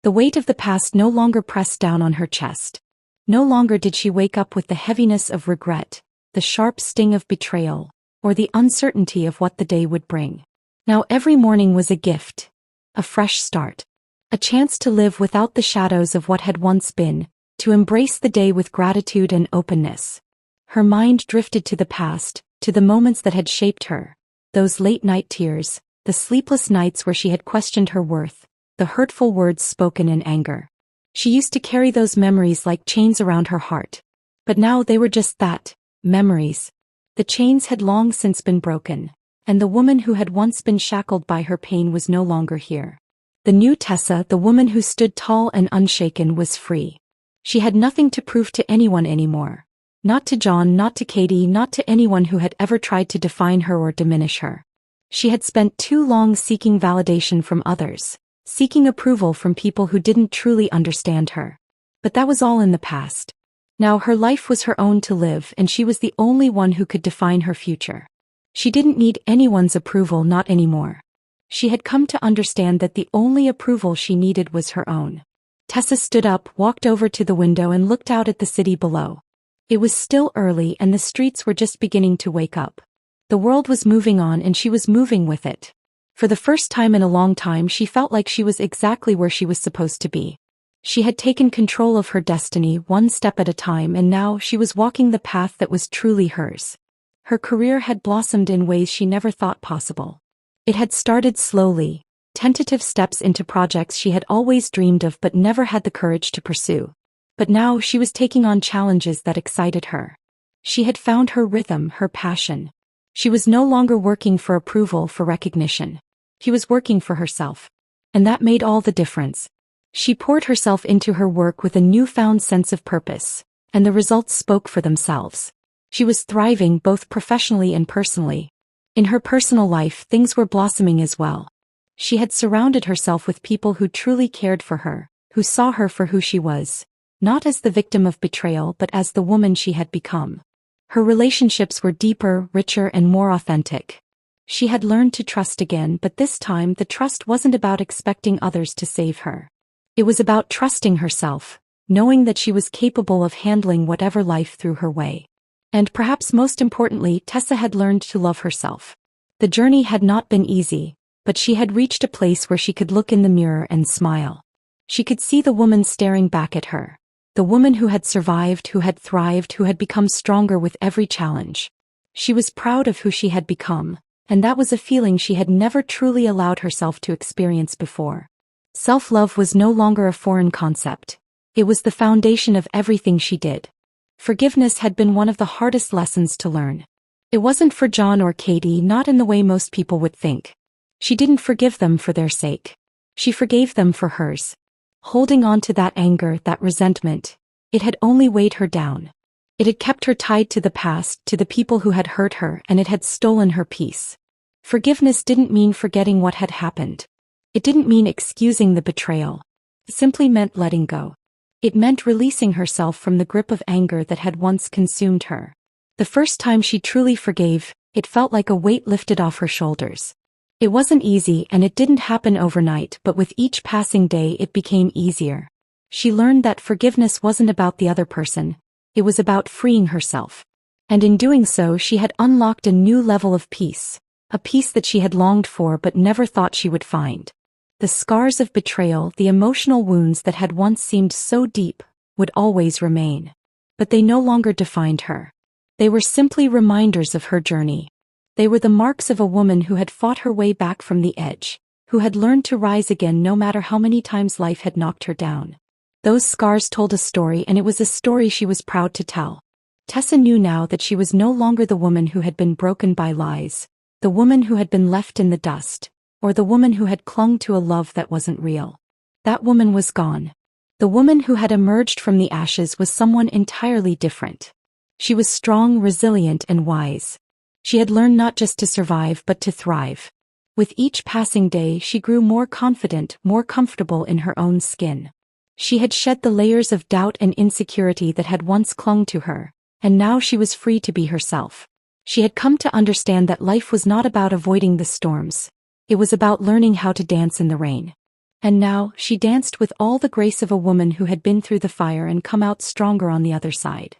The weight of the past no longer pressed down on her chest. No longer did she wake up with the heaviness of regret, the sharp sting of betrayal, or the uncertainty of what the day would bring. Now every morning was a gift, a fresh start, a chance to live without the shadows of what had once been, to embrace the day with gratitude and openness. Her mind drifted to the past, to the moments that had shaped her, those late-night tears, the sleepless nights where she had questioned her worth, the hurtful words spoken in anger. She used to carry those memories like chains around her heart. But now they were just that, memories. The chains had long since been broken, and the woman who had once been shackled by her pain was no longer here. The new Tessa, the woman who stood tall and unshaken, was free. She had nothing to prove to anyone anymore. Not to John, not to Katie, not to anyone who had ever tried to define her or diminish her. She had spent too long seeking validation from others, seeking approval from people who didn't truly understand her. But that was all in the past. Now her life was her own to live, and she was the only one who could define her future. She didn't need anyone's approval, not anymore. She had come to understand that the only approval she needed was her own. Tessa stood up, walked over to the window and looked out at the city below. It was still early and the streets were just beginning to wake up. The world was moving on and she was moving with it. For the first time in a long time she felt like she was exactly where she was supposed to be. She had taken control of her destiny one step at a time, and now she was walking the path that was truly hers. Her career had blossomed in ways she never thought possible. It had started slowly, tentative steps into projects she had always dreamed of but never had the courage to pursue. But now she was taking on challenges that excited her. She had found her rhythm, her passion. She was no longer working for approval, for recognition. She was working for herself. And that made all the difference. She poured herself into her work with a newfound sense of purpose, and the results spoke for themselves. She was thriving both professionally and personally. In her personal life, things were blossoming as well. She had surrounded herself with people who truly cared for her, who saw her for who she was, not as the victim of betrayal but as the woman she had become. Her relationships were deeper, richer, and more authentic. She had learned to trust again, but this time the trust wasn't about expecting others to save her. It was about trusting herself, knowing that she was capable of handling whatever life threw her way. And perhaps most importantly, Tessa had learned to love herself. The journey had not been easy, but she had reached a place where she could look in the mirror and smile. She could see the woman staring back at her. The woman who had survived, who had thrived, who had become stronger with every challenge. She was proud of who she had become, and that was a feeling she had never truly allowed herself to experience before. Self-love was no longer a foreign concept. It was the foundation of everything she did. Forgiveness had been one of the hardest lessons to learn. It wasn't for John or Katie, not in the way most people would think. She didn't forgive them for their sake. She forgave them for hers. Holding on to that anger, that resentment, it had only weighed her down. It had kept her tied to the past, to the people who had hurt her, and it had stolen her peace. Forgiveness didn't mean forgetting what had happened. It didn't mean excusing the betrayal. It simply meant letting go. It meant releasing herself from the grip of anger that had once consumed her. The first time she truly forgave, it felt like a weight lifted off her shoulders. It wasn't easy and it didn't happen overnight, but with each passing day it became easier. She learned that forgiveness wasn't about the other person, it was about freeing herself. And in doing so she had unlocked a new level of peace, a peace that she had longed for but never thought she would find. The scars of betrayal, the emotional wounds that had once seemed so deep, would always remain. But they no longer defined her. They were simply reminders of her journey. They were the marks of a woman who had fought her way back from the edge, who had learned to rise again no matter how many times life had knocked her down. Those scars told a story, and it was a story she was proud to tell. Tessa knew now that she was no longer the woman who had been broken by lies, the woman who had been left in the dust, or the woman who had clung to a love that wasn't real. That woman was gone. The woman who had emerged from the ashes was someone entirely different. She was strong, resilient, and wise. She had learned not just to survive but to thrive. With each passing day she grew more confident, more comfortable in her own skin. She had shed the layers of doubt and insecurity that had once clung to her, and now she was free to be herself. She had come to understand that life was not about avoiding the storms. It was about learning how to dance in the rain. And now she danced with all the grace of a woman who had been through the fire and come out stronger on the other side.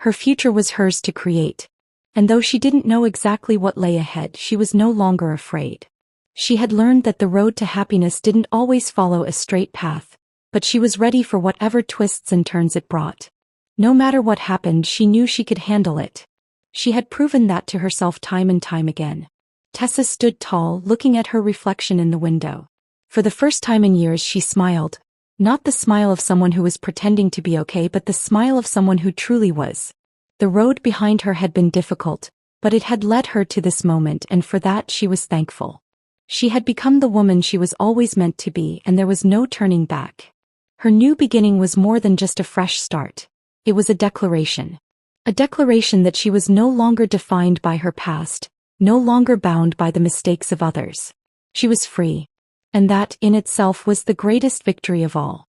Her future was hers to create. And though she didn't know exactly what lay ahead, she was no longer afraid. She had learned that the road to happiness didn't always follow a straight path, but she was ready for whatever twists and turns it brought. No matter what happened, she knew she could handle it. She had proven that to herself time and time again. Tessa stood tall, looking at her reflection in the window. For the first time in years she smiled. Not the smile of someone who was pretending to be okay, but the smile of someone who truly was. The road behind her had been difficult, but it had led her to this moment, and for that she was thankful. She had become the woman she was always meant to be, and there was no turning back. Her new beginning was more than just a fresh start. It was a declaration. A declaration that she was no longer defined by her past, no longer bound by the mistakes of others. She was free. And that, in itself, was the greatest victory of all.